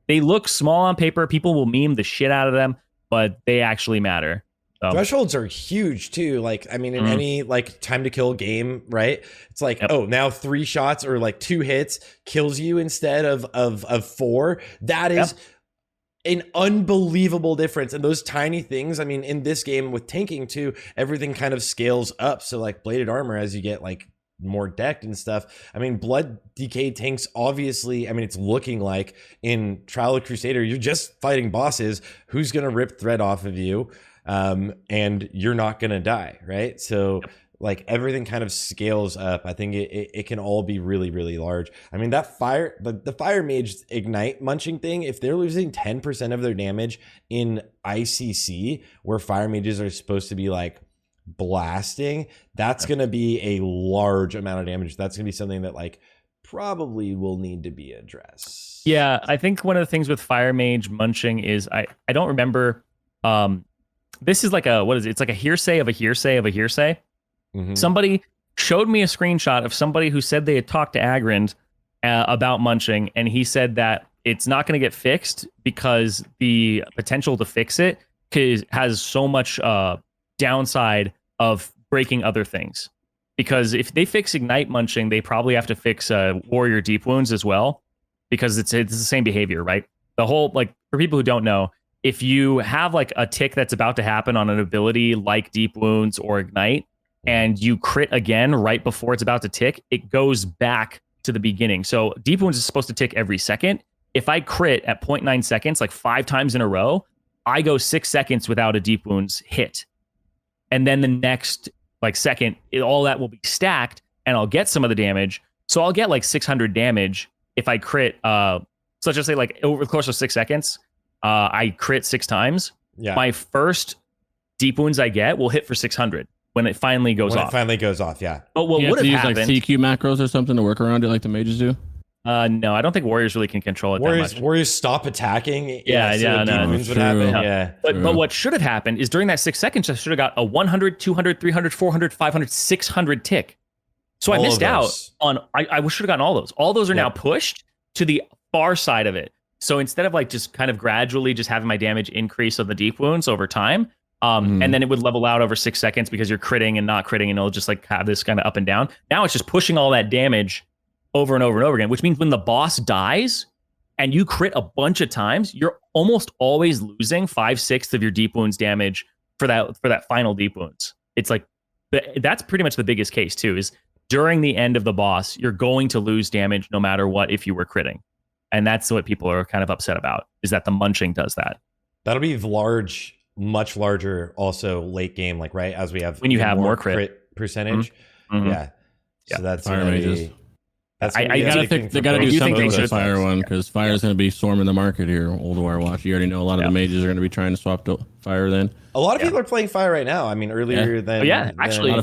they look small on paper. People will meme the shit out of them, but they actually matter. So. Thresholds are huge too. Like, I mean, in any like time to kill game, right? It's like, oh, now 3 shots or like 2 hits kills you instead of 4. That is an unbelievable difference. And those tiny things, I mean, in this game with tanking too, everything kind of scales up. So like bladed armor, as you get like more decked and stuff. I mean, blood decay tanks, obviously, I mean, it's looking like in Trial of Crusader, you're just fighting bosses. Who's going to rip thread off of you? And you're not going to die, right? So like everything kind of scales up. I think it can all be really, really large. I mean, that the fire mage ignite munching thing, if they're losing 10% of their damage in ICC, where fire mages are supposed to be like blasting, that's going to be a large amount of damage. That's going to be something that like probably will need to be addressed. Yeah, I think one of the things with fire mage munching is I don't remember. This is like what is it? It's like a hearsay of a hearsay of a hearsay. Mm-hmm. Somebody showed me a screenshot of somebody who said they had talked to Agrind about munching, and he said that it's not going to get fixed because the potential to fix it has so much downside of breaking other things. Because if they fix ignite munching, they probably have to fix warrior deep wounds as well, because it's the same behavior, right? The whole, like, for people who don't know, if you have like a tick that's about to happen on an ability like deep wounds or ignite, and you crit again right before it's about to tick, it goes back to the beginning. So deep wounds is supposed to tick every second. If I crit at 0.9 seconds, like 5 times in a row, I go 6 seconds without a deep wounds hit. And then the next like second, all that will be stacked, and I'll get some of the damage. So I'll get like 600 damage if I crit. So let's just say like over the course of 6 seconds, I crit 6 times. Yeah. My first deep wounds I get will hit for 600 when it finally goes off. When it finally goes off, yeah. But what would have happened? Like CQ macros or something to work around it, like the mages do. No, I don't think warriors really can control it that much. Warriors stop attacking. Yeah, so deep wounds would happen. Yeah. But what should have happened is during that 6 seconds, I should have got a 100, 200, 300, 400, 500, 600 tick. So I missed out on. I should have gotten all those. All those are now pushed to the far side of it. So instead of like just kind of gradually just having my damage increase on the deep wounds over time, and then it would level out over 6 seconds because you're critting and not critting, and it'll just like have this kind of up and down. Now it's just pushing all that damage over and over and over again, which means when the boss dies and you crit a bunch of times, you're almost always losing 5/6 of your deep wounds damage for that final deep wounds. It's like that's pretty much the biggest case too, is during the end of the boss, you're going to lose damage no matter what if you were critting. And that's what people are kind of upset about, is that the munching does that. That'll be large, much larger also late game, like right as we have when you have more crit percentage. Mm-hmm. Yeah. So that's fire mages. I gotta think they gotta do something with the fire one, because fire is going to be storming the market here. Old War Watch. You already know a lot of the mages are going to be trying to swap to fire. Then a lot of people are playing fire right now. I mean, earlier than actually,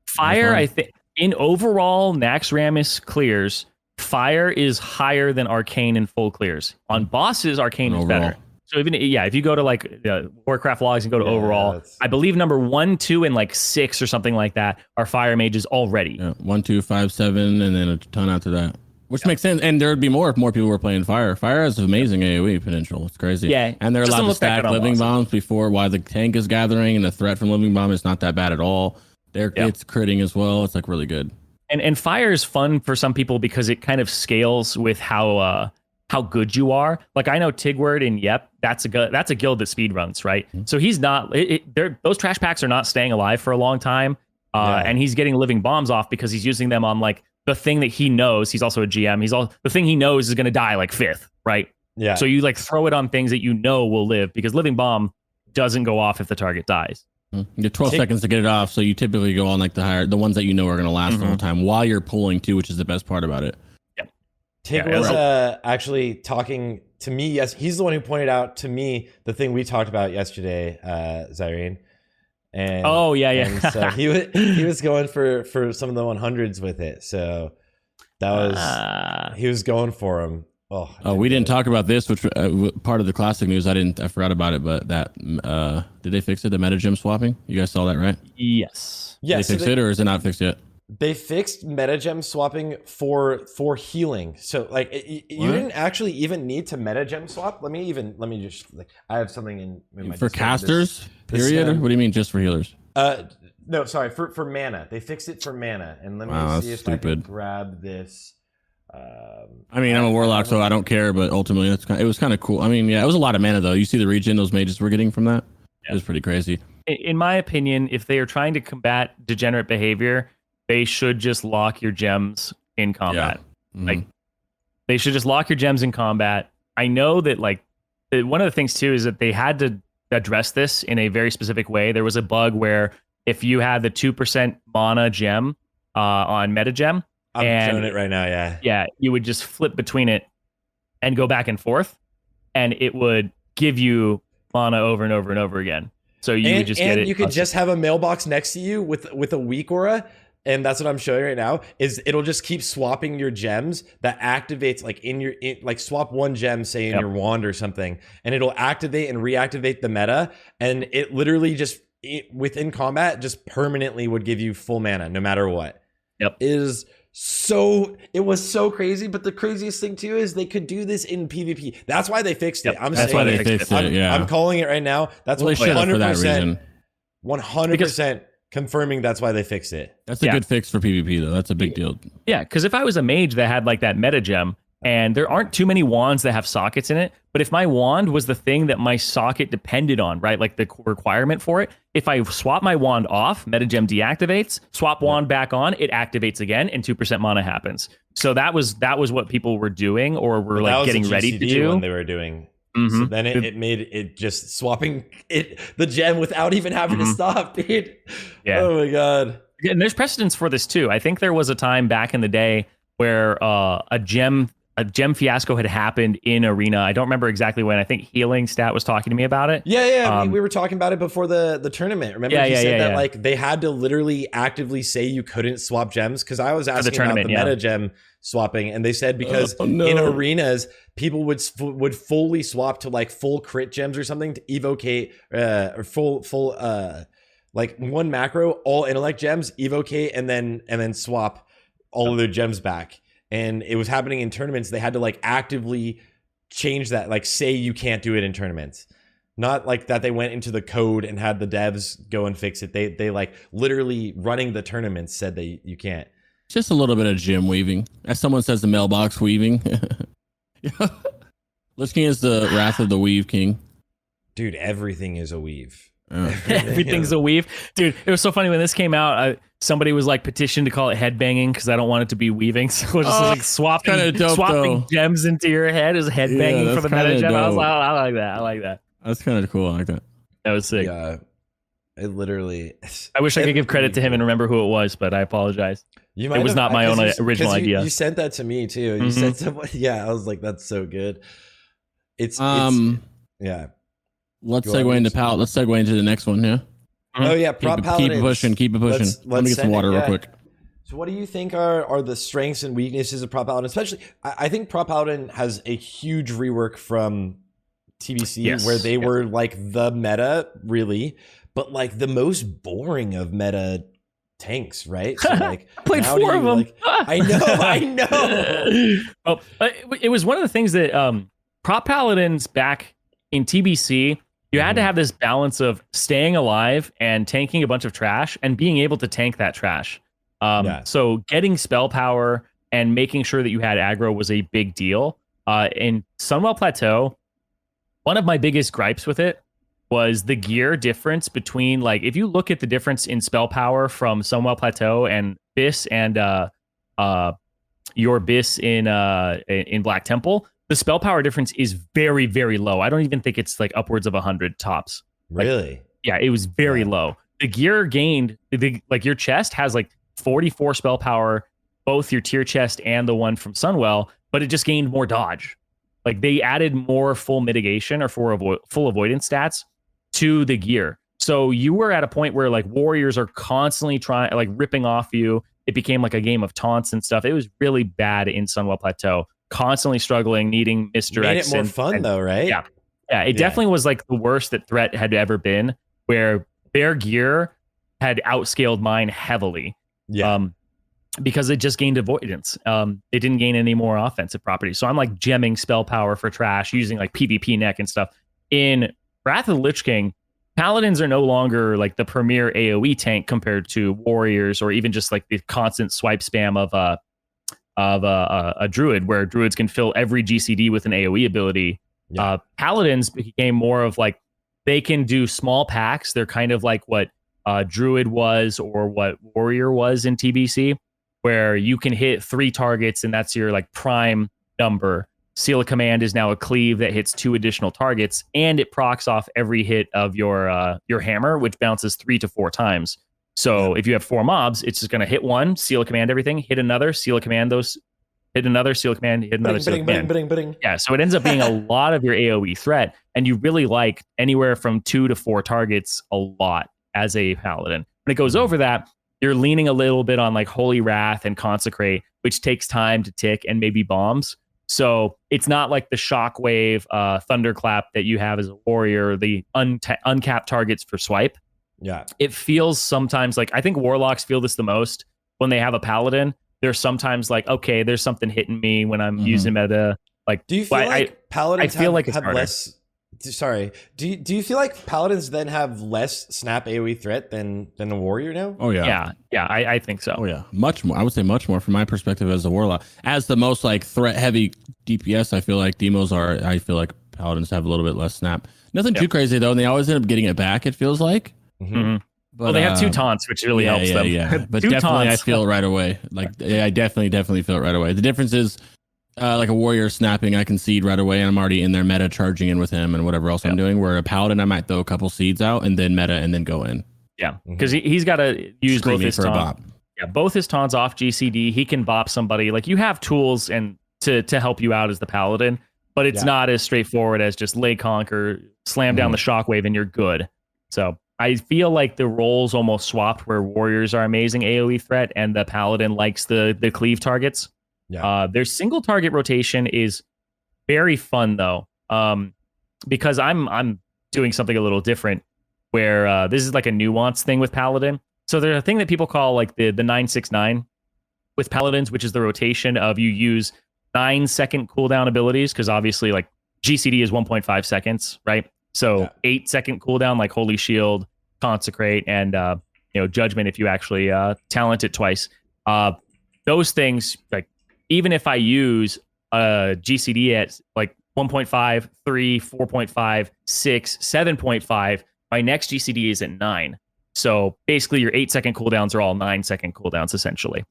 fire. I think in overall Naxxramas clears, fire is higher than arcane in full clears. On bosses, arcane is better. So even if you go to like Warcraft logs and go to overall, I believe number 1, 2, and like 6 or something like that are fire mages already. 1, 2, 5, 7, and then a ton after that, which makes sense. And there would be more if more people were playing fire. Fire has amazing AOE potential. It's crazy. Yeah, and they're allowed to stack living bombs before while the tank is gathering, and the threat from living bomb is not that bad at all. It's critting as well. It's like really good. And fire is fun for some people because it kind of scales with how good you are. Like I know Tigward and that's a guild that speedruns, right? Mm-hmm. So he's not. Those trash packs are not staying alive for a long time, and he's getting living bombs off because he's using them on like the thing that he knows. He's also a GM. The thing he knows is going to die like 5th, right? Yeah. So you like throw it on things that you know will live, because living bomb doesn't go off if the target dies. You get 12 seconds to get it off, so you typically go on like the ones that you know are going to last the whole time while you're pulling too, which is the best part about it. Tig was actually talking to me. Yes, he's the one who pointed out to me the thing we talked about yesterday, Zirene. And and so he was going for some of the 100s with it. So that was he was going for him. Oh, we didn't talk about this, which part of the classic news. I forgot about it, but that did they fix it? The meta gem swapping. You guys saw that, right? Yes. Did they fix it, or is it not fixed yet? They fixed meta gem swapping for healing. So like you didn't actually even need to meta gem swap. Let me just like I have something in my For Discord. casters, period. What do you mean just for healers? No, sorry, for mana. They fixed it for mana. And let me Wow, see that's if I can stupid. grab this. I mean, I'm a warlock, so I don't care. But ultimately, it was kind of cool. I mean, yeah, it was a lot of mana though. You see the regen those mages were getting from that? It was pretty crazy. In my opinion, if they are trying to combat degenerate behavior, they should just lock your gems in combat. Yeah. Mm-hmm. Like, they should just lock your gems in combat. I know that, like, one of the things too is that they had to address this in a very specific way. There was a bug where if you had the 2% mana gem on meta gem, I'm showing it right now, yeah. Yeah, you would just flip between it and go back and forth, and it would give you mana over and over and over again. So you would just get it. And you could just have a mailbox next to you with a weak aura. And that's what I'm showing right now is it'll just keep swapping your gems that activates like like swap one gem, say in your wand or something, and it'll activate and reactivate the meta. And it literally just within combat just permanently would give you full mana no matter what. Yep. It was so crazy. But the craziest thing too is they could do this in PvP. That's why they fixed it. That's why they fixed it. Yeah. I'm calling it right now. That's well, 100%. 100%. Confirming that's why they fixed it. That's a good fix for PvP though. That's a big deal. Yeah, because if I was a mage that had like that meta gem, and there aren't too many wands that have sockets in it, but if my wand was the thing that my socket depended on, right, like the requirement for it, if I swap my wand off, meta gem deactivates, swap wand back on, it activates again, and 2% mana happens. So that was what people were doing, or were like getting ready to do. When they were doing. So then it made it just swapping the gem without even having to stop, dude. Yeah. Oh my god. And there's precedence for this too. I think there was a time back in the day where a gem fiasco had happened in Arena. I don't remember exactly when. I think Healing Stat was talking to me about it. Yeah. We were talking about it before the tournament. Remember he said that like they had to literally actively say you couldn't swap gems, because I was asking about the meta gem swapping, and they said because in arenas people would fully swap to like full crit gems or something to evocate or full like one macro, all intellect gems, evocate, and then swap all of their gems back. And it was happening in tournaments. They had to like actively change that, like say you can't do it in tournaments. Not like that they went into the code and had the devs go and fix it. They like literally running the tournaments said you can't. Just a little bit of gem weaving. As someone says, the mailbox weaving. Lich King is the Wrath of the Weave King. Dude, everything is a weave. Everything's a weave. Dude, it was so funny when this came out. Somebody was like petitioned to call it headbanging because I don't want it to be weaving. So we're just like swapping gems into your head is headbanging for the meta gem. I was like, oh, I like that. That's kind of cool. I like that. That was sick. Yeah. It literally. I wish I could give credit to him and remember who it was, but I apologize. It was not my own original idea. You sent that to me too. You said someone. Yeah, I was like, that's so good. It's yeah. Let's segue into Paladin. Let's segue into the next one. Yeah. Oh yeah, Prot Paladin. Keep it pushing. Let me get some water real quick. So what do you think are the strengths and weaknesses of Prot Paladin? Especially, I think Prot Paladin has a huge rework from TBC, where they were like the meta, really, but like the most boring of meta tanks, right? So like played 4 of them. Like, I know. Oh, it was one of the things that Prot Paladins back in TBC, you had to have this balance of staying alive and tanking a bunch of trash and being able to tank that trash. So getting spell power and making sure that you had aggro was a big deal. In Sunwell Plateau, one of my biggest gripes with it was the gear difference between, like, if you look at the difference in spell power from Sunwell Plateau and Biss and your Biss in Black Temple, the spell power difference is very, very low. I don't even think it's like upwards of 100 tops. Really? Yeah, it was very low. The gear gained, like your chest has like 44 spell power, both your tier chest and the one from Sunwell, but it just gained more dodge. Like they added more full mitigation or full avoidance stats to the gear. So you were at a point where like warriors are constantly trying, like ripping off you. It became like a game of taunts and stuff. It was really bad in Sunwell Plateau. Constantly struggling, needing misdirects. Made it more fun though, right? Yeah. It definitely was like the worst that Threat had ever been, where their gear had outscaled mine heavily. because it just gained avoidance. It didn't gain any more offensive properties. So I'm like gemming spell power for trash, using like PvP neck and stuff. In Wrath of the Lich King, Paladins are no longer like the premier AoE tank compared to warriors, or even just like the constant swipe spam of a druid, where druids can fill every GCD with an AoE ability. Yeah. Paladins became more of like, they can do small packs. They're kind of like what druid was, or what warrior was in TBC, where you can hit 3 targets and that's your like prime number. Seal of Command is now a cleave that hits 2 additional targets, and it procs off every hit of your hammer, which bounces 3 to 4 times. So if you have 4 mobs, it's just going to hit 1, Seal of Command everything, hit another, Seal of Command those, hit another, Seal of Command, hit another, Seal of Command. Yeah, so it ends up being a lot of your AoE threat, and you really like anywhere from 2 to 4 targets a lot as a Paladin. When it goes over that, you're leaning a little bit on like Holy Wrath and Consecrate, which takes time to tick, and maybe bombs. So it's not like the Shockwave, Thunderclap that you have as a warrior, the uncapped targets for swipe. Yeah. It feels sometimes like, I think Warlocks feel this the most when they have a Paladin. They're sometimes like, okay, there's something hitting me when I'm using meta. Like, do you feel like Paladins I feel like have less? Sorry. Do you feel like Paladins then have less snap AoE threat than a warrior now? Oh yeah. I think so. Oh yeah, much more. I would say much more from my perspective as a warlock. As the most like threat heavy DPS, I feel like demos are. I feel like Paladins have a little bit less snap. Nothing too crazy though, and they always end up getting it back. It feels like. Mm-hmm. But, well, they have 2 taunts, which really helps them. Yeah, but definitely I feel it right away. Like I definitely feel it right away. The difference is. Like a warrior snapping, I can seed right away, and I'm already in there meta charging in with him and whatever else I'm doing. Where a paladin, I might throw a couple seeds out and then meta and then go in. Yeah, because he's got to use both his taunts. Yeah, both his taunts off GCD. He can bop somebody. Like, you have tools and to help you out as the paladin, but it's not as straightforward as just lay conquer, slam down the shockwave, and you're good. So I feel like the roles almost swapped, where warriors are amazing AoE threat and the paladin likes the cleave targets. Yeah. Their single target rotation is very fun though, because I'm doing something a little different, where this is like a nuanced thing with Paladin. So there's a thing that people call like the 969 with Paladins, which is the rotation of you use 9-second cooldown abilities, because obviously like GCD is 1.5 seconds, right? So 8-second cooldown like Holy Shield, Consecrate, and Judgment if you actually talent it twice. Those things, like, even if I use GCD at like 1.5, 3, 4.5, 6, 7.5, my next GCD is at 9. So basically your 8-second cooldowns are all 9-second cooldowns essentially.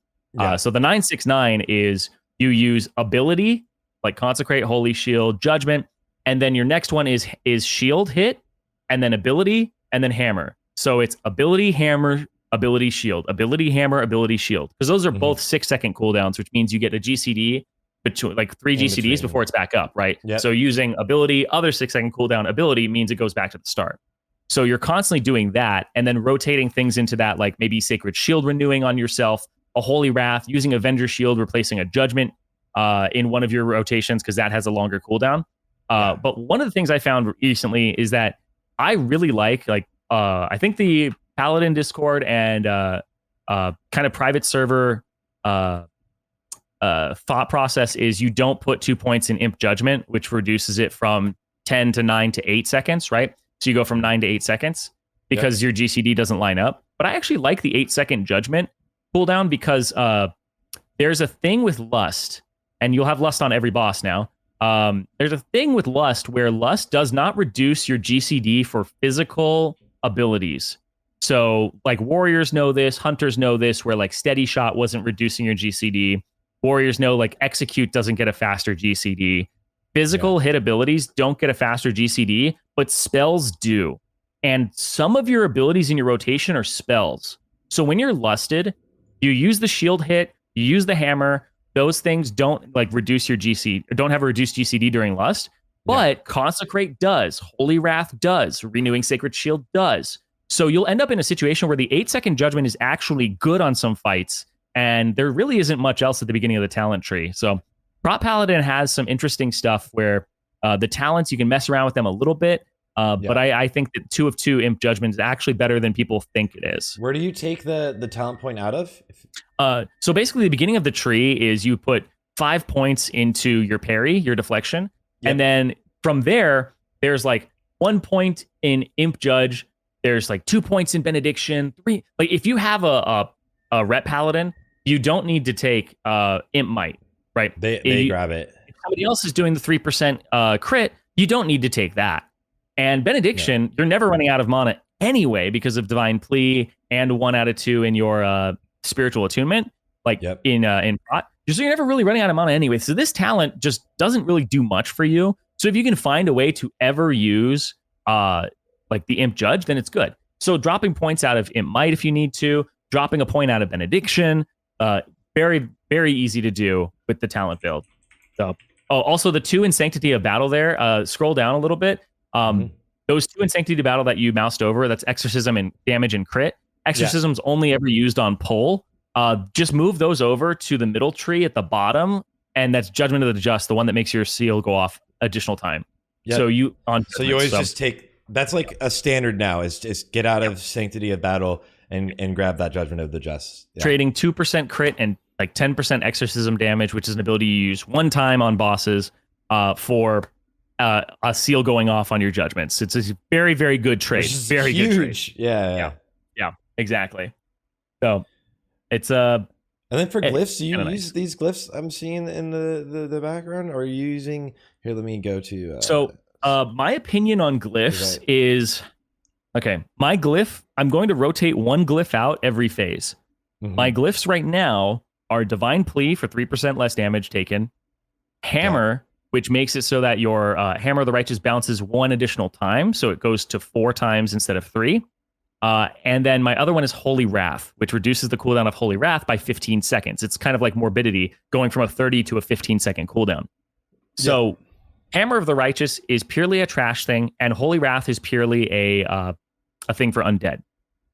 So the 969 is you use ability, like Consecrate, Holy Shield, Judgment, and then your next one is Shield hit, and then ability, and then Hammer. So it's ability, Hammer, ability, shield, ability, hammer, ability, shield, because those are both 6-second cooldowns, which means you get a GCD between like 3 GCDs before it's back up, right? Yep. So using ability, other 6-second cooldown ability means it goes back to the start. So you're constantly doing that, and then rotating things into that, like maybe Sacred Shield renewing on yourself, a Holy Wrath, using Avenger Shield, replacing a Judgment in one of your rotations, because that has a longer cooldown. But one of the things I found recently is that I really like I think the Paladin Discord and kind of private server thought process is you don't put 2 points in Imp Judgment, which reduces it from 10 to 9 to 8 seconds, right? So you go from 9 to 8 seconds because your GCD doesn't line up. But I actually like the 8-second Judgment cooldown, because there's a thing with Lust, and you'll have Lust on every boss now. There's a thing with Lust where Lust does not reduce your GCD for physical abilities. So like warriors know this, hunters know this, where like steady shot wasn't reducing your GCD. Warriors know like execute doesn't get a faster GCD. Physical hit abilities don't get a faster GCD, but spells do. And some of your abilities in your rotation are spells. So when you're lusted, you use the shield hit, you use the hammer. Those things don't like reduce your GC, or don't have a reduced GCD during lust, but Consecrate does, Holy Wrath does, Renewing Sacred Shield does. So you'll end up in a situation where the 8-second Judgment is actually good on some fights, and there really isn't much else at the beginning of the talent tree. So Prot Paladin has some interesting stuff where the talents, you can mess around with them a little bit. But I think that 2 of 2 Imp Judgment is actually better than people think it is. Where do you take the talent point out of? So basically, the beginning of the tree is you put 5 points into your parry, your deflection, and then from there, there's like 1 point in Imp Judge. There's like 2 points in Benediction. 3. Like if you have a rep Paladin, you don't need to take Imp Might, right? They grab it. If somebody else is doing the 3% crit, you don't need to take that. And Benediction, you're never running out of mana anyway because of Divine Plea and 1 out of 2 in your Spiritual Attunement, like in Prot. So you're never really running out of mana anyway. So this talent just doesn't really do much for you. So if you can find a way to ever use like the Imp Judge, then it's good. So dropping points out of Imp Might if you need to, dropping a point out of Benediction, very, very easy to do with the talent build. So, also the 2 in Sanctity of Battle there, scroll down a little bit. Those 2 in Sanctity of Battle that you moused over, that's Exorcism and Damage and Crit. Exorcism's only ever used on pull. Just move those over to the middle tree at the bottom, and that's Judgment of the Just, the one that makes your seal go off additional time. So you always just take, that's like a standard now, is just get out of Sanctity of Battle and grab that Judgment of the Just. Trading 2% crit and like 10% exorcism damage, which is an ability you use 1 time on bosses for a seal going off on your judgments. It's a very, very good trade. Very huge. Good trade. Yeah, exactly. So it's and then for glyphs, do you use these glyphs I'm seeing in the background, or are you using here? Let me go to my opinion on glyphs is okay. My glyph, I'm going to rotate 1 glyph out every phase. My glyphs right now are Divine Plea for 3% less damage taken, Hammer, which makes it so that your Hammer of the Righteous bounces 1 additional time, so it goes to 4 times instead of 3. And then my other one is Holy Wrath, which reduces the cooldown of Holy Wrath by 15 seconds. It's kind of like Morbidity, going from a 30 to a 15-second cooldown. So Hammer of the Righteous is purely a trash thing, and Holy Wrath is purely a thing for undead.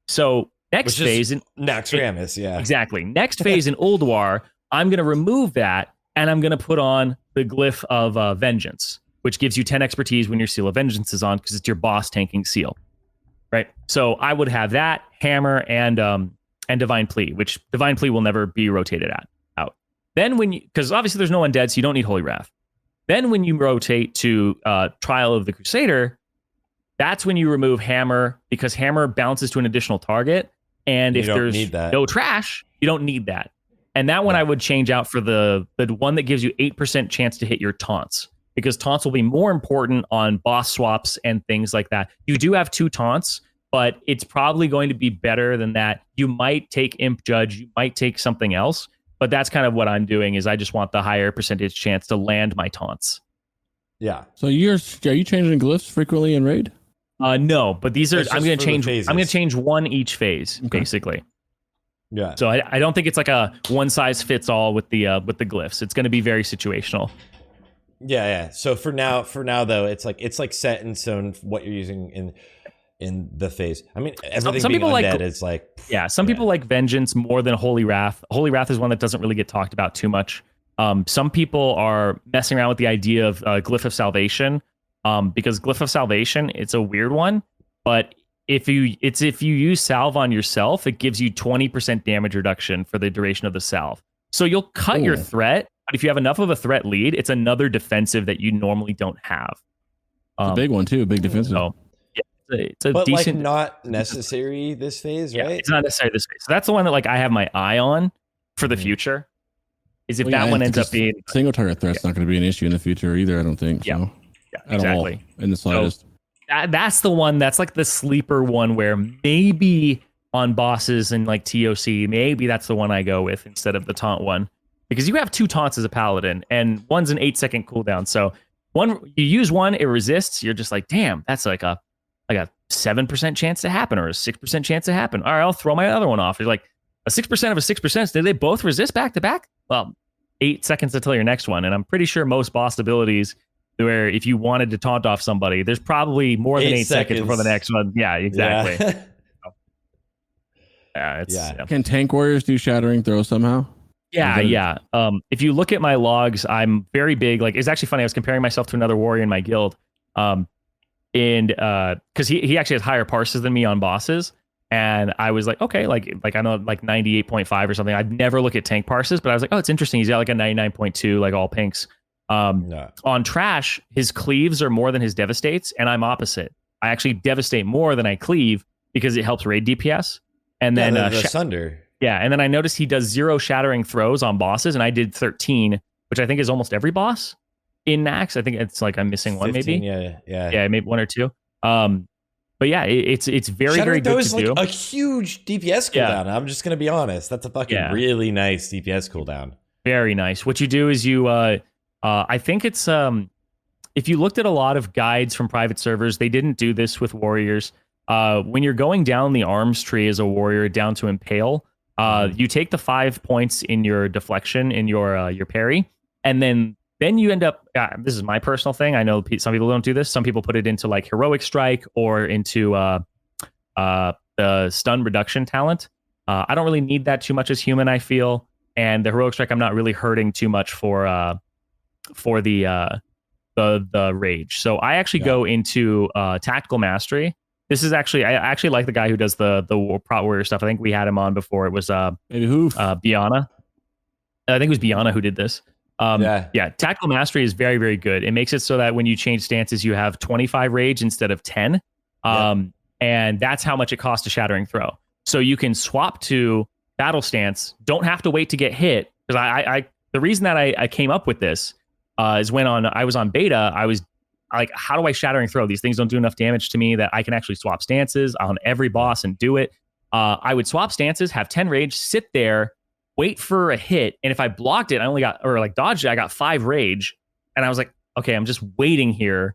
So next phase in Naxxramas, exactly. Next phase in Ulduar, I'm going to remove that, and I'm going to put on the glyph of Vengeance, which gives you 10 expertise when your Seal of Vengeance is on, because it's your boss tanking seal. Right. So I would have that, Hammer, and Divine Plea, which Divine Plea will never be rotated out. Then because obviously there's no undead, so you don't need Holy Wrath. Then when you rotate to Trial of the Crusader, that's when you remove Hammer, because Hammer bounces to an additional target. And if there's no trash, you don't need that. And that one I would change out for the one that gives you 8% chance to hit your taunts, because taunts will be more important on boss swaps and things like that. You do have 2 taunts, but it's probably going to be better than that. You might take Imp Judge, you might take something else, but that's kind of what I'm doing, is I just want the higher percentage chance to land my taunts. Yeah. So are you changing glyphs frequently in raid? No, but these are, I'm going to change 1 each phase, basically. Yeah. So I don't think it's like a one size fits all with the glyphs. It's going to be very situational. Yeah. So for now though, it's like set in stone what you're using in the phase. I mean, everything some being people undead is like some people like Vengeance more than Holy Wrath. Holy Wrath is one that doesn't really get talked about too much. Some people are messing around with the idea of Glyph of Salvation, because Glyph of Salvation, it's a weird one, but if you use salve on yourself, it gives you 20% damage reduction for the duration of the salve. So you'll cut your threat, but if you have enough of a threat lead, it's another defensive that you normally don't have. It's a big one too, a big defensive. So, it's a but decent, like not necessary this phase, right? It's not necessary this phase. So that's the one that like I have my eye on for the future. Is if that one ends up being single target threat's not going to be an issue in the future either. I don't think. Yeah, so. Exactly. At all, in the slightest. So that's the one. That's like the sleeper one where maybe on bosses and like TOC, maybe that's the one I go with instead of the taunt one, because you have 2 taunts as a paladin and one's an 8-second cooldown. So one, you use one, it resists. You're just like, damn, that's like a 7% chance to happen or a 6% chance to happen. All right, I'll throw my other one off. You're like a 6% of a 6%. Did they both resist back to back? Well, 8 seconds until your next one. And I'm pretty sure most boss abilities, where if you wanted to taunt off somebody, there's probably more than 8 seconds before the next one. Yeah, exactly. Can tank warriors do Shattering Throw somehow? Yeah. If you look at my logs, I'm very big. Like, it's actually funny. I was comparing myself to another warrior in my guild. and because he actually has higher parses than me on bosses. And I was like, okay, like I know like 98.5 or something. I'd never look at tank parses, but I was like, oh, it's interesting. He's got like a 99.2, like all pinks. On trash, his cleaves are more than his devastates, and I'm opposite. I actually devastate more than I cleave because it helps raid DPS. And then the Sunder. Yeah, and then I noticed he does 0 shattering throws on bosses, and I did 13, which I think is almost every boss in Nax. I think it's like I'm missing 1 maybe. Yeah, maybe 1 or 2. But yeah, it's very, Shattering very good is to like do. a huge DPS cooldown. I'm just gonna be honest. That's a fucking really nice DPS cooldown. Very nice. What you do is you, I think it's if you looked at a lot of guides from private servers, they didn't do this with warriors. When you're going down the arms tree as a warrior down to impale, you take the 5 points in your deflection in your parry, and then you end up, this is my personal thing. I know some people don't do this. Some people put it into like heroic strike or into the stun reduction talent. I don't really need that too much as human, I feel. And the heroic strike, I'm not really hurting too much for the rage. So I actually go into tactical mastery. This is actually, I actually like the guy who does the Prot warrior stuff. I think we had him on before. It was maybe Hoof. Biana. I think it was Biana who did this. Tactical mastery is very, very good. It makes it so that when you change stances, you have 25 rage instead of 10. And that's how much it costs to Shattering Throw. So you can swap to battle stance, don't have to wait to get hit. Because I the reason that I came up with this is when I was on beta, I was like, how do I Shattering Throw? These things don't do enough damage to me that I can actually swap stances on every boss and do it. I would swap stances, have 10 rage, sit there, wait for a hit, and if I blocked it, I only got, or like dodged it, I got 5 rage, and I was like, okay, I'm just waiting here,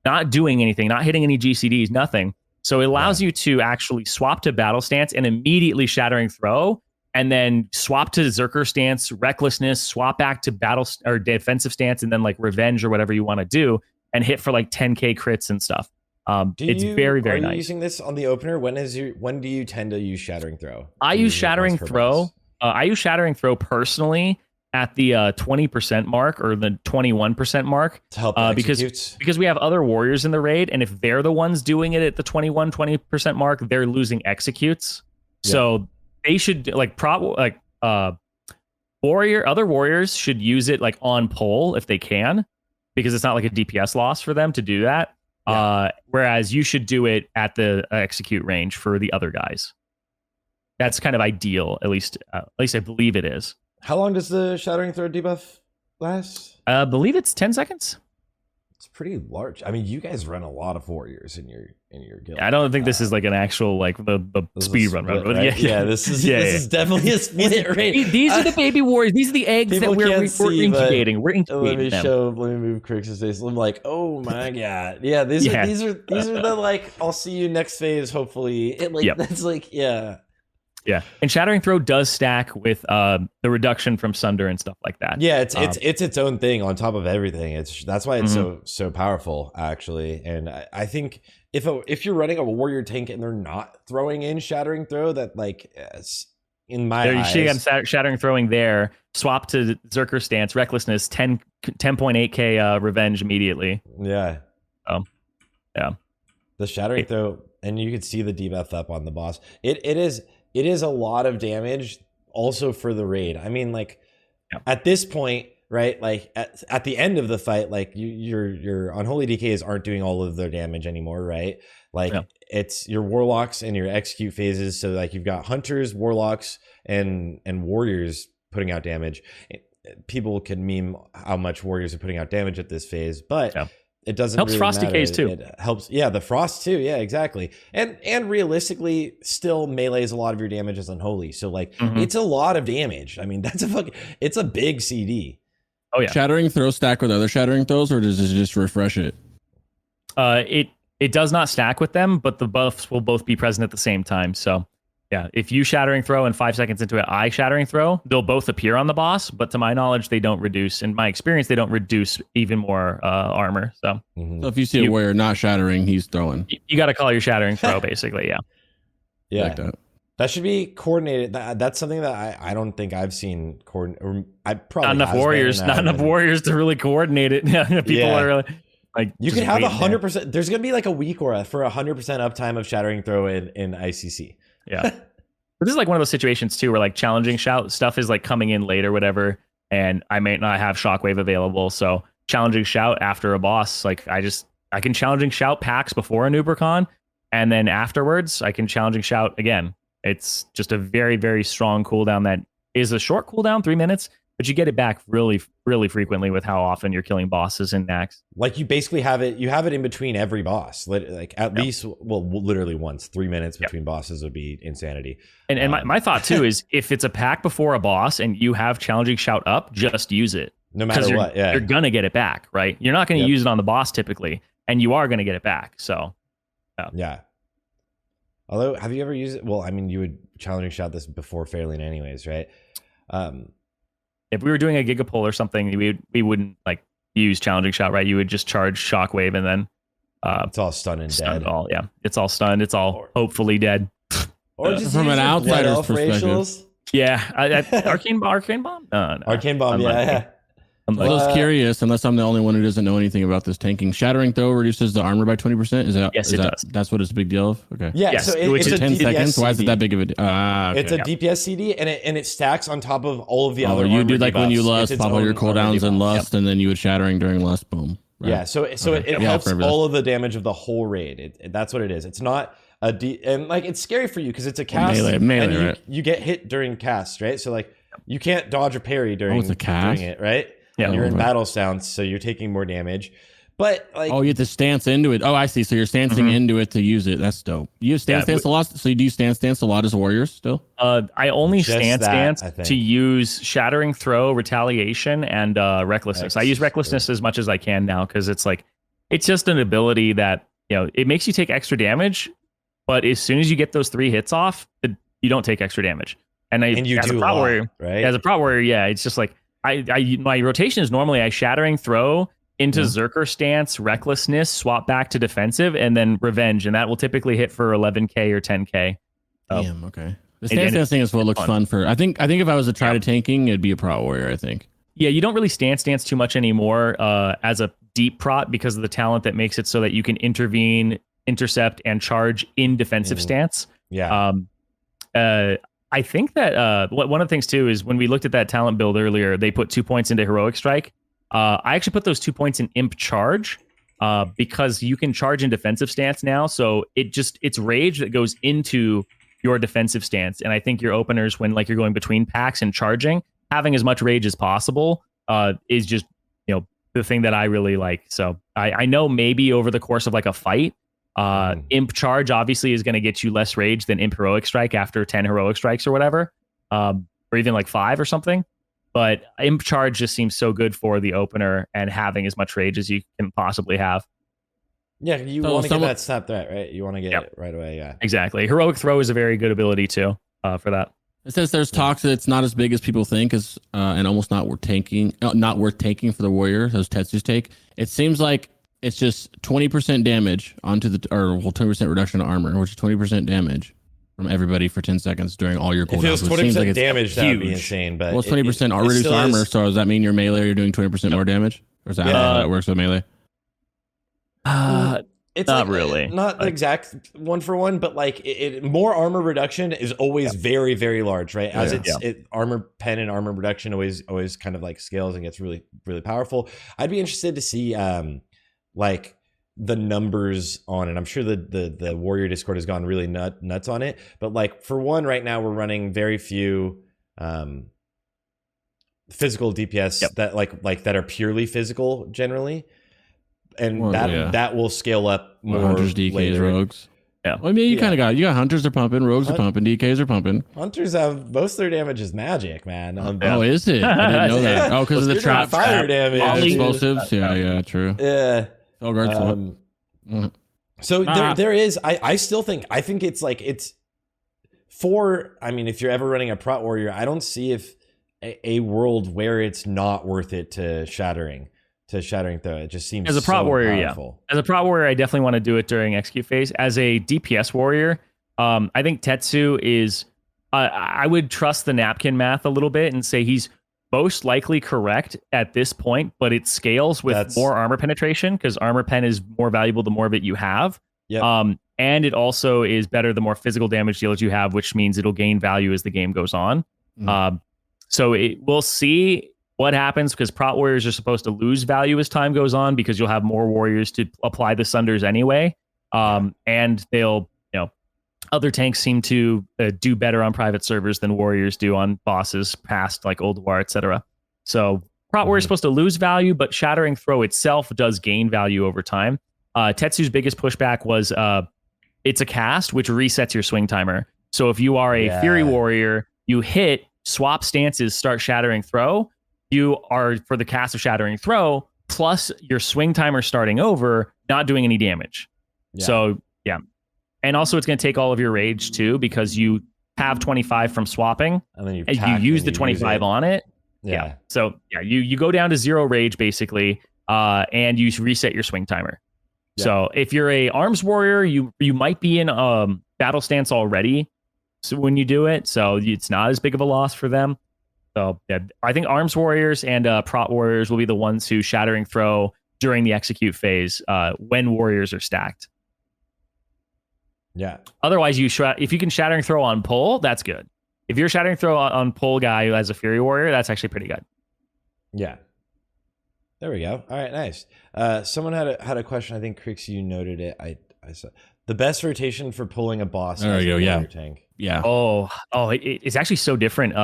not doing anything, not hitting any GCDs, nothing. So it allows you to actually swap to battle stance and immediately Shattering Throw, and then swap to Zerker stance, recklessness, swap back to battle or defensive stance, and then like revenge or whatever you want to do, and hit for like 10k crits and stuff. It's very, very nice. Are you using this on the opener? When do you tend to use Shattering Throw? I use Shattering Throw. I use Shattering Throw personally at the 20% mark or the 21% mark to help because we have other warriors in the raid, and if they're the ones doing it at the 20% mark, they're losing executes. So they should other warriors should use it like on pole if they can, because it's not like a DPS loss for them to do that. Whereas you should do it at the execute range for the other guys. That's kind of ideal, at least I believe it is. How long does the Shattering Throw debuff last? I believe it's 10 seconds. It's pretty large. I mean, you guys run a lot of warriors in your guild. I don't think this is like an actual like the speed run, right? This is definitely a split, right? These are the baby warriors. These are the eggs that we're incubating. We're incubating them. Let me move Crix's face. I'm like, oh my god, yeah. These are the like, I'll see you next phase. Hopefully, that's like, yeah. Yeah, and Shattering Throw does stack with the reduction from Sunder and stuff like that. Yeah, it's its own thing on top of everything. That's why it's so powerful, actually. And I think if you're running a warrior tank and they're not throwing in Shattering Throw, that like in my eyes, you see I'm Shattering Throwing there. Swap to Zerker stance, recklessness, 10.8k revenge immediately. Yeah. Yeah. The Shattering Throw, and you can see the debuff up on the boss. It is a lot of damage also for the raid. I mean, like at this point, right? Like at the end of the fight, like your Unholy DKs aren't doing all of their damage anymore, right? Like it's your warlocks and your execute phases. So like you've got hunters, warlocks, and warriors putting out damage. People can meme how much warriors are putting out damage at this phase, but it doesn't helps really frost matter. DKs too. It helps, the frost too. Yeah, exactly. And realistically, still melees a lot of your damage as Unholy. So like, it's a lot of damage. I mean, it's a big CD. Oh yeah. Shattering Throw stack with other Shattering Throws, or does it just refresh it? It does not stack with them, but the buffs will both be present at the same time. So yeah, if you Shattering Throw and 5 seconds into it, I Shattering Throw, they'll both appear on the boss, but to my knowledge, they don't reduce. In my experience, they don't reduce even more armor. So, so if you see a warrior not shattering, he's throwing. You got to call your Shattering Throw, basically. Yeah. Yeah. Like that should be coordinated. That's something that I don't think I've seen coordinate. I probably not enough warriors to really coordinate it. People are. Like You just can have waiting there. 100%. There's gonna be like a week for 100% uptime of Shattering Throw in ICC. Yeah. But this is like one of those situations too, where like challenging shout stuff is like coming in late or whatever, and I may not have shockwave available. So challenging shout after a boss, like I can challenging shout packs before a Nubercon, and then afterwards I can challenging shout again. It's just a very, very strong cooldown that is a short cooldown, 3 minutes, but you get it back really, really frequently with how often you're killing bosses in Nax. Like you basically have it. You have it in between every boss. Like at least, well, literally once. 3 minutes between bosses would be insanity. And my thought too is if it's a pack before a boss and you have challenging shout up, just use it. No matter what, you're gonna get it back, right? You're not gonna use it on the boss typically, and you are gonna get it back. So, yeah. Although, have you ever used it? Well, I mean, you would challenging shout this before Fairlane, anyways, right? If we were doing a Gigapole or something, we wouldn't like use challenging shout, right? You would just charge shockwave and then it's all stunned and dead. All it's all stunned. It's all hopefully dead. Or just from an outsider's perspective. perspective. Yeah, arcane bomb. No. Arcane bomb. Yeah. I was curious, unless I'm the only one who doesn't know anything about this tanking. Shattering Throw reduces the armor by 20%. Is that Yes, it does. That's what it's a big deal of? Okay. Yeah. Yes, So which it's is a 10 DPS seconds. Why is it CD. that big of a? Okay. It's a DPS CD, and it stacks on top of all of the other. You do armor like when you debuffs. lust, It's pop its all your own armor cooldowns and debuff. lust, and then you would shattering during lust. Boom. Right. Yeah, so it helps all of the damage of the whole raid. That's what it is. It's not and like it's scary for you because it's a cast, melee, and right? you get hit during cast, right? So like you can't dodge or parry during it's a cast? doing it, right? Yeah. And you're in battle stance, so you're taking more damage. But like, Oh, you have to stance into it. Oh, I see. So you're stancing into it to use it. That's dope. You stance a lot. So you do stance a lot as warriors still? I only Just stance I think. to use Shattering Throw, Retaliation, and Recklessness. I use Recklessness as much as I can now because it's like it's just an ability that it makes you take extra damage, but as soon as you get those 3 hits off, you don't take extra damage. And you as do a Prot warrior, right? As a Prot warrior, yeah, it's just like my rotation is normally I Shattering Throw into Zerker stance, Recklessness, swap back to defensive, and then Revenge, and that will typically hit for 11k or 10k. Damn. Okay. The stance thing is what looks fun for. I think if I was to try to tanking, it'd be a Prot warrior. I think. Yeah, you don't really stance too much anymore as a deep Prot because of the talent that makes it so that you can intervene, intercept, and charge in defensive stance. Yeah. I think that one of the things too is when we looked at that talent build earlier, they put 2 points into Heroic Strike. I actually put those 2 points in Imp Charge because you can charge in defensive stance now. So it's rage that goes into your defensive stance. And I think your openers, when like you're going between packs and charging, having as much rage as possible is just the thing that I really like. So I know maybe over the course of like a fight, Imp Charge obviously is going to get you less rage than Imp Heroic Strike after 10 Heroic Strikes or whatever, or even like 5 or something. But Imp Charge just seems so good for the opener and having as much rage as you can possibly have. Yeah, you want to get that snap threat, right? You want to get it right away, yeah. Exactly. Heroic Throw is a very good ability too for that. It says there's talks that it's not as big as people think, and almost not worth taking for the warrior. Those Tetsu's take. It seems like it's just 20% damage onto 20% reduction to armor, which is 20% damage from everybody for 10 seconds during all your cooldowns. If it was 20% damage, that would be huge. insane. But well, it's 20% reduced armor. So does that mean your melee you're doing 20% more damage, or is that how that works with melee? It's not like, really not the exact one for one, but like more armor reduction is always very, very large, right? As armor pen and armor reduction always kind of like scales and gets really, really powerful. I'd be interested to see like the numbers on it. I'm sure the Warrior Discord has gone really nuts on it, but like for one, right now we're running very few physical DPS that that are purely physical generally. And that will scale up more Hunters, DKs, later. rogues. Yeah. Well, I mean, you kind of got hunters are pumping, rogues are pumping, DKs are pumping. Hunters have most of their damage is magic, man. Oh, is it? I didn't know that. Oh, because of the trap fire damage, all the explosives. Yeah, true. Yeah. So there is. I still think. I think it's like it's for. I mean, if you're ever running a Prot warrior, I don't see if a world where it's not worth it to Shattering Throw. It just seems as a Prot warrior, powerful. As a Prot warrior, I definitely want to do it during execute phase. As a DPS warrior, I think Tetsu is. I would trust the napkin math a little bit and say he's most likely correct at this point, but it scales with more armor penetration because armor pen is more valuable the more of it you have. Yep. And it also is better the more physical damage dealers you have, which means it'll gain value as the game goes on. So we'll see what happens because Prot warriors are supposed to lose value as time goes on because you'll have more warriors to apply the sunders anyway. And they'll, other tanks seem to do better on private servers than warriors do on bosses past like Old War, etc. So Prot warrior is supposed to lose value, but Shattering Throw itself does gain value over time. Tetsu's biggest pushback was it's a cast which resets your swing timer. So if you are a Fury warrior, you hit, swap stances, start Shattering Throw, you are for the cast of Shattering Throw, plus your swing timer starting over, not doing any damage. So and also it's going to take all of your rage too because you have 25 from swapping and then you use the 25 on it. So you go down to 0 rage basically, and you reset your swing timer. So if you're a arms warrior, you might be in battle stance already. So when you do it, so it's not as big of a loss for them. So I think arms warriors and Prot warriors will be the ones who Shattering Throw during the execute phase when warriors are stacked. Otherwise, if you can Shattering Throw on pull, that's good. If you're Shattering Throw on pull guy who has a Fury warrior, that's actually pretty good. There we go. All right, nice. Someone had a question. I think Crix, you noted it. I saw the best rotation for pulling a boss. There we go. Tank. It's actually so different.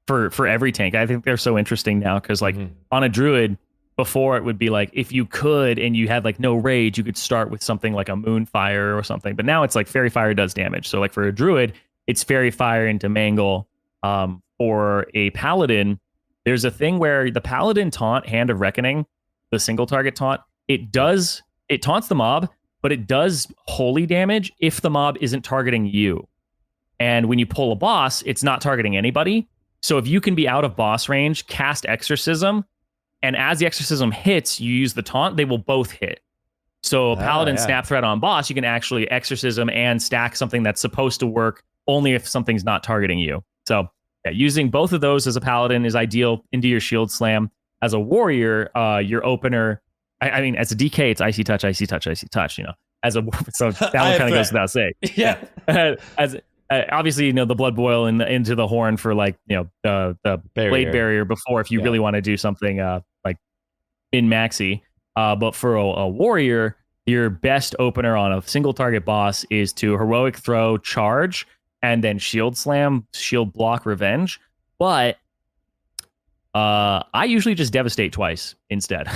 For every tank, I think they're so interesting now because like on a druid. Before it would be like if you could and you had like no rage, you could start with something like a Moonfire or something. But now it's like Fairy Fire does damage. So like for a druid, it's Fairy Fire into Mangle. For a Paladin, there's a thing where the Paladin taunt, Hand of Reckoning, the single target taunt, it taunts the mob, but it does holy damage if the mob isn't targeting you. And when you pull a boss, it's not targeting anybody. So if you can be out of boss range, cast Exorcism. And as the Exorcism hits, you use the taunt, they will both hit. So Paladin Snap Threat on boss, you can actually Exorcism and stack something that's supposed to work only if something's not targeting you. So using both of those as a Paladin is ideal into your Shield Slam. As a warrior, your opener, I mean, as a DK, it's Icy Touch, Icy Touch, Icy Touch, As a so that one kind of goes without saying. As obviously, the blood boil into the horn for like, the blade barrier before if you really want to do something like in maxi. But for a warrior, your best opener on a single target boss is to heroic throw, charge, and then shield slam, shield block, revenge. But I usually just devastate twice instead.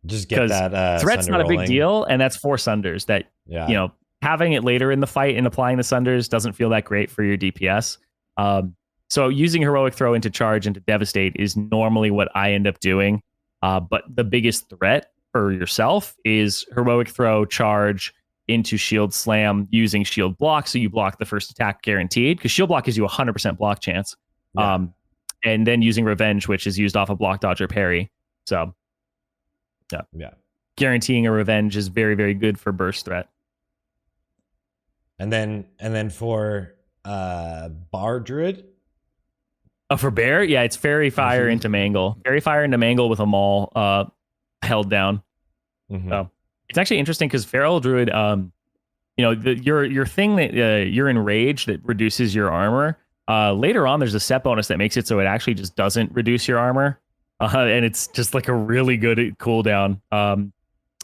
Just get that threat's not rolling. A big deal, and that's 4 sunders that having it later in the fight and applying the sunders doesn't feel that great for your DPS. So using heroic throw into charge and to devastate is normally what I end up doing. But the biggest threat for yourself is heroic throw, charge into shield slam using shield block. So you block the first attack guaranteed because shield block gives you 100% block chance. And then using revenge, which is used off a block dodge or parry. So guaranteeing a revenge is very, very good for burst threat. And then for Bar Druid? For Bear, it's Fairy Fire into Mangle. Fairy Fire into Mangle with a Maul held down. So it's actually interesting because Feral Druid, your thing that you're enraged that reduces your armor. Later on, there's a set bonus that makes it so it actually just doesn't reduce your armor. And it's just like a really good cooldown.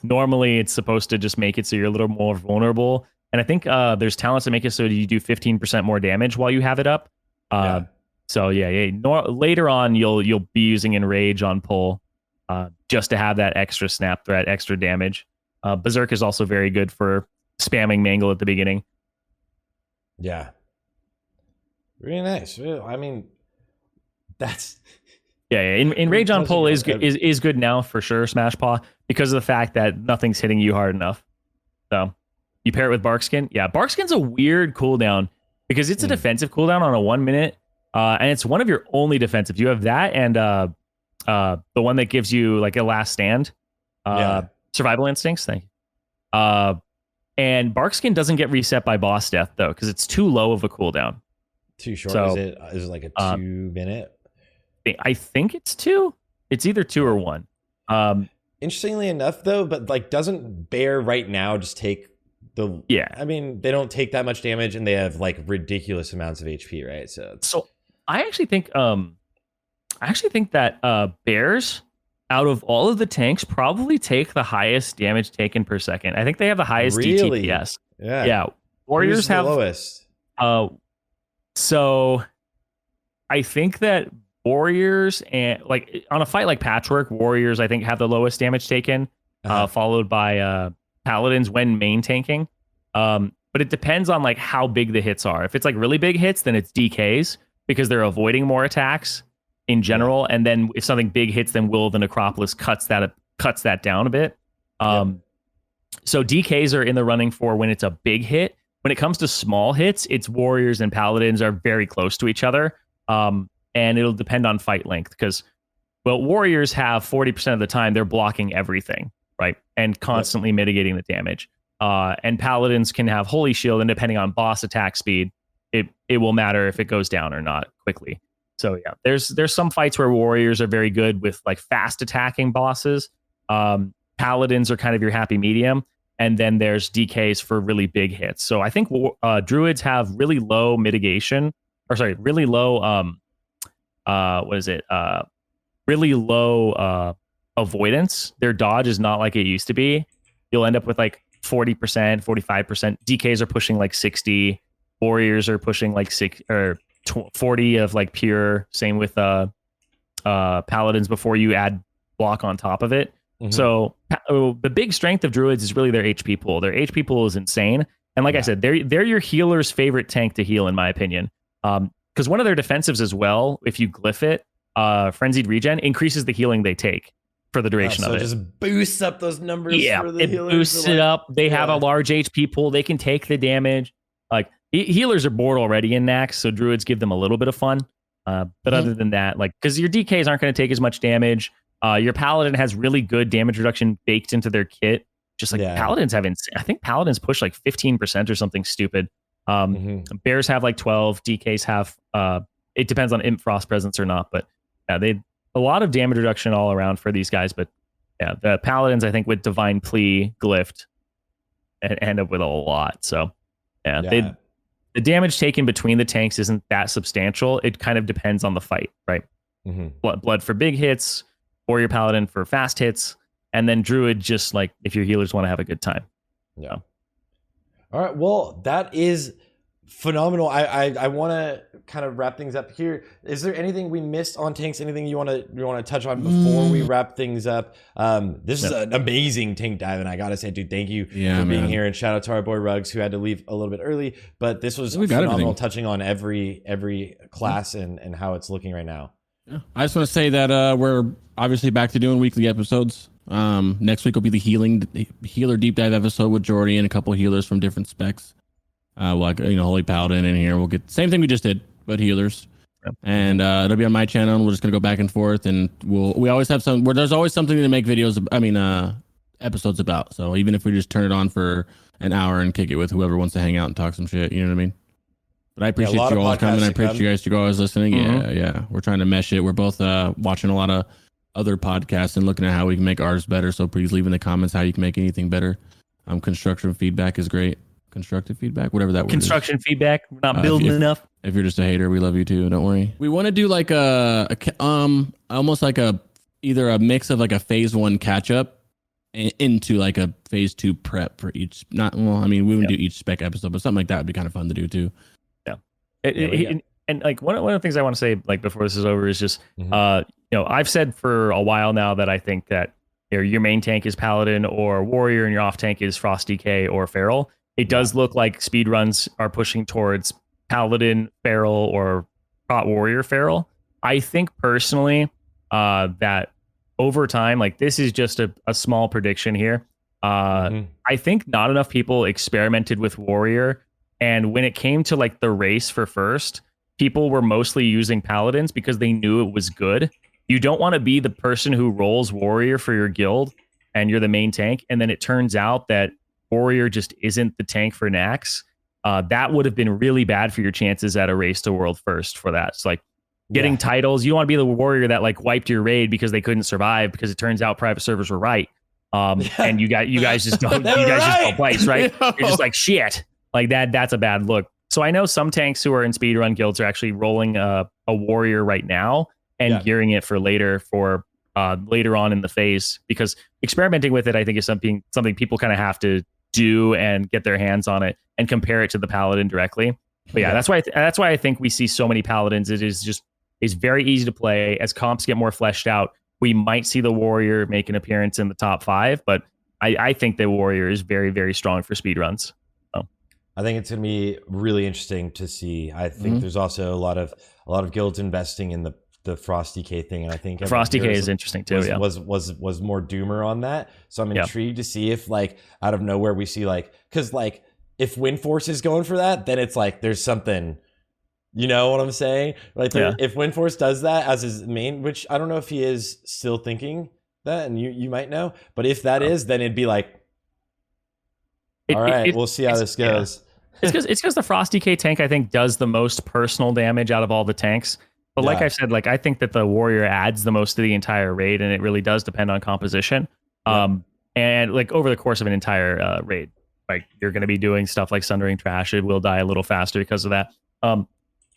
Normally, it's supposed to just make it so you're a little more vulnerable. And I think there's talents that make it so you do 15% more damage while you have it up. So later on, you'll be using Enrage on pull just to have that extra snap threat, extra damage. Berserk is also very good for spamming Mangle at the beginning. Yeah. Really nice. I mean, that's... Enrage on pull is good now for sure, Smash Paw, because of the fact that nothing's hitting you hard enough. So you pair it with Barkskin. Barkskin's a weird cooldown because it's a defensive cooldown on a 1 minute, and it's one of your only defensives. You have that and the one that gives you like a last stand, survival instincts thing. And Barkskin doesn't get reset by boss death though, because it's too low of a cooldown. Too short. So, is it like a 2 minute? I think it's 2. It's either 2 or 1. Interestingly enough, though, but like, doesn't Bear right now just take the? Yeah. I mean, they don't take that much damage, and they have like ridiculous amounts of HP, right? So I actually think that Bears, out of all of the tanks, probably take the highest damage taken per second. I think they have the highest Really? DTPS. Yeah. Yeah. Warriors Who's the have lowest. So I think that Warriors and like on a fight like Patchwork, Warriors I think have the lowest damage taken, followed by Paladins when main tanking. But it depends on like how big the hits are. If it's like really big hits, then it's DKs because they're avoiding more attacks in general. And then if something big hits, then Will of the Necropolis cuts that down a bit. So DKs are in the running for when it's a big hit. When it comes to small hits, it's Warriors and Paladins are very close to each other. And it'll depend on fight length because, well, Warriors have 40% of the time they're blocking everything, right? And constantly mitigating the damage. And Paladins can have Holy Shield, and depending on boss attack speed, it will matter if it goes down or not quickly. So yeah, there's some fights where Warriors are very good with like fast attacking bosses. Paladins are kind of your happy medium. And then there's DKs for really big hits. So I think Druids have really low mitigation, really low really low avoidance. Their dodge is not like it used to be. You'll end up with like 40%, 45%. DKs are pushing like 60. Warriors are pushing like 40 of like pure. Same with Paladins before you add block on top of it. Mm-hmm. So the big strength of Druids is really their HP pool. Their HP pool is insane. And like I said, they're your healer's favorite tank to heal, in my opinion. Because one of their defensives as well, if you glyph it, Frenzied Regen increases the healing they take for the duration of it. So it just boosts up those numbers. Yeah, for the it healers boosts it up. They have a large HP pool. They can take the damage. Like healers are bored already in Nax, so Druids give them a little bit of fun. But other than that, like because your DKs aren't going to take as much damage. Your Paladin has really good damage reduction baked into their kit. Just like Paladins have, I think Paladins push like 15% or something stupid. Bears have like 12. DKs have. It depends on Imp Frost presence or not, but yeah, they a lot of damage reduction all around for these guys. But yeah, the Paladins I think with Divine Plea glyphed and end up with a lot. So yeah. The damage taken between the tanks isn't that substantial. It kind of depends on the fight, right? Blood for big hits, Warrior Paladin for fast hits, and then Druid just like if your healers want to have a good time. Yeah. All right. Well, that is phenomenal. I want to kind of wrap things up here. Is there anything we missed on tanks? Anything you want to touch on before we wrap things up? This is an amazing tank dive, and I gotta say, dude, thank you for being here. And shout out to our boy Ruggs who had to leave a little bit early, but this was phenomenal, touching on every class and how it's looking right now. Yeah. I just want to say that we're obviously back to doing weekly episodes. Next week will be the healer deep dive episode with Jordy and a couple healers from different specs. Like Holy Paladin in here. We'll get the same thing we just did, but healers. Yep. And it'll be on my channel, and we're just gonna go back and forth, and we always have there's always something to make episodes about. So even if we just turn it on for an hour and kick it with whoever wants to hang out and talk some shit, you know what I mean? But I appreciate you all coming. I appreciate you guys always listening. Yeah. We're trying to mesh it. We're both watching a lot of other podcasts and looking at how we can make ours better. So please leave in the comments how you can make anything better. Constructive feedback is great. Constructive feedback, whatever that word Construction is. Feedback. We're not building enough. If you're just a hater, we love you too. Don't worry. We want to do like almost like either a mix of like a phase 1 catch up into like a phase 2 prep for each. We wouldn't do each spec episode, but something like that would be kind of fun to do too. Yeah. And like one of the things I want to say like before this is over is just I've said for a while now that I think that your main tank is Paladin or Warrior and your off tank is Frost DK or Feral. It does look like speedruns are pushing towards Paladin Feral or Prot Warrior Feral. I think personally that over time, like this is just a small prediction here. I think not enough people experimented with Warrior. And when it came to like the race for first, people were mostly using Paladins because they knew it was good. You don't want to be the person who rolls Warrior for your guild and you're the main tank. And then it turns out that Warrior just isn't the tank for Nax. That would have been really bad for your chances at a race to world first for that. It's like getting titles. You want to be the warrior that like wiped your raid because they couldn't survive because it turns out private servers were right. And you guys just don't just don't place, right? You're just like shit. Like that's a bad look. So I know some tanks who are in speedrun guilds are actually rolling a warrior right now and gearing it for later on in the phase, because experimenting with it, I think, is something people kind of have to do and get their hands on it and compare it to the Paladin directly. But that's why I think we see so many Paladins. It's very easy to play. As comps get more fleshed out, we might see the warrior make an appearance in the top 5, but I think the warrior is very, very strong for speedruns. So. I think it's going to be really interesting to see. I think there's also a lot of guilds investing in the Frost DK thing, and I think Frost DK is interesting too. Was more doomer on that, so I'm intrigued to see if like out of nowhere we see like, because like if Windforce is going for that, then it's like there's something. You know what I'm saying? Like if Windforce does that as his main, which I don't know if he is still thinking that, and you might know, but if that is, then it'd be like, all right, we'll see how this goes. Yeah. It's because the Frost DK tank, I think, does the most personal damage out of all the tanks. But like I've said, like I think that the warrior adds the most to the entire raid, and it really does depend on composition. And like over the course of an entire raid, like you're going to be doing stuff like Sundering Trash. It will die a little faster because of that.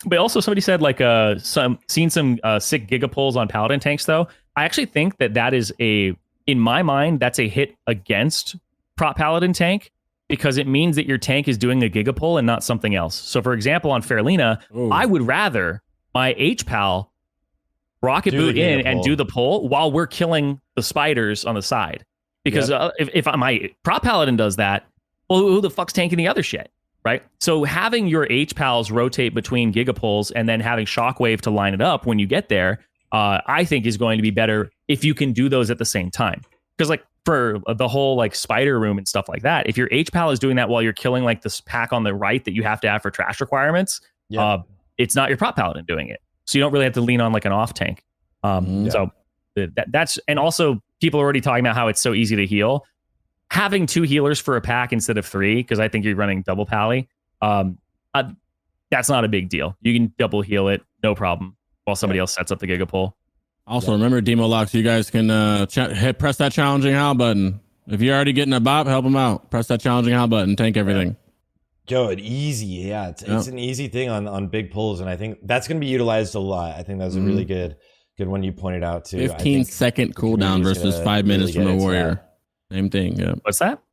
But also somebody said like seen some sick gigapulls on Paladin tanks though. I actually think that is in my mind, that's a hit against Prot Paladin tank, because it means that your tank is doing a gigapull and not something else. So for example, on Fairlina, I would rather my H-Pal rocket boot in and do the pull while we're killing the spiders on the side. Because if my Prot Paladin does that, well, who the fuck's tanking the other shit? Right. So having your H-Pals rotate between gigapulls and then having Shockwave to line it up when you get there, I think is going to be better if you can do those at the same time. Because like for the whole like spider room and stuff like that, if your H-Pal is doing that while you're killing like this pack on the right that you have to have for trash requirements, it's not your Prot Paladin doing it. So you don't really have to lean on like an off tank. So that's, and also people are already talking about how it's so easy to heal. Having 2 healers for a pack instead of 3, because I think you're running double pally, that's not a big deal. You can double heal it, no problem, while somebody else sets up the gigapull. Also, remember, Demo Locks, you guys can press that challenging HAL button. If you're already getting a bop, help them out. Press that challenging HAL button, tank everything. Go it easy. Yeah, it's an easy thing on big pulls, and I think that's going to be utilized a lot. I think that's a really good one you pointed out too. 15-second cooldown versus 5 minutes from a warrior. Same thing. Yeah. What's that?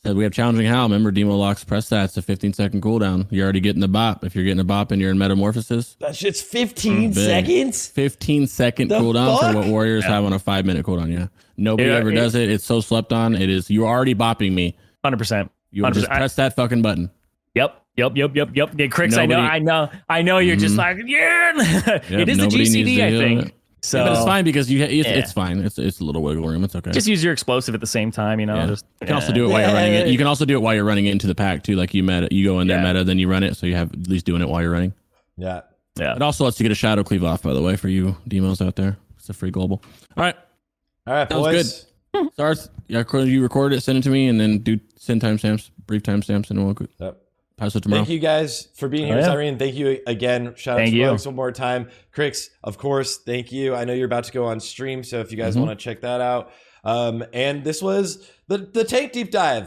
Said we have challenging HAL. Remember, Demo Locks, press that. It's a 15-second cooldown. You're already getting the bop. If you're getting a bop and you're in Metamorphosis, that shit's 15 seconds. 15-second cooldown for what warriors have on a 5-minute cooldown. Yeah, nobody ever does it. It's so slept on. It is. You're already bopping me. 100%. You just press that fucking button. Yep. Yeah, Crix, I know. You're just like, it is the GCD, I think. So, but it's fine because it's fine. It's a little wiggle room. It's okay. Just use your explosive at the same time, you know. You can also do it while you're running it. You can also do it while you're running into the pack too. Like you go in there meta, then you run it, so you have at least doing it while you're running. Yeah. It also lets you get a shadow cleave off, by the way, for you demos out there. It's a free global. All right, that was good. Sarthe, you record it, send it to me, and then send timestamps, brief timestamps, and we'll pass it tomorrow. Thank you guys for being here, Zirene. Thank you again. Shout out to Alex one more time. Crix, of course, thank you. I know you're about to go on stream, so if you guys want to check that out. And this was the tank deep dive.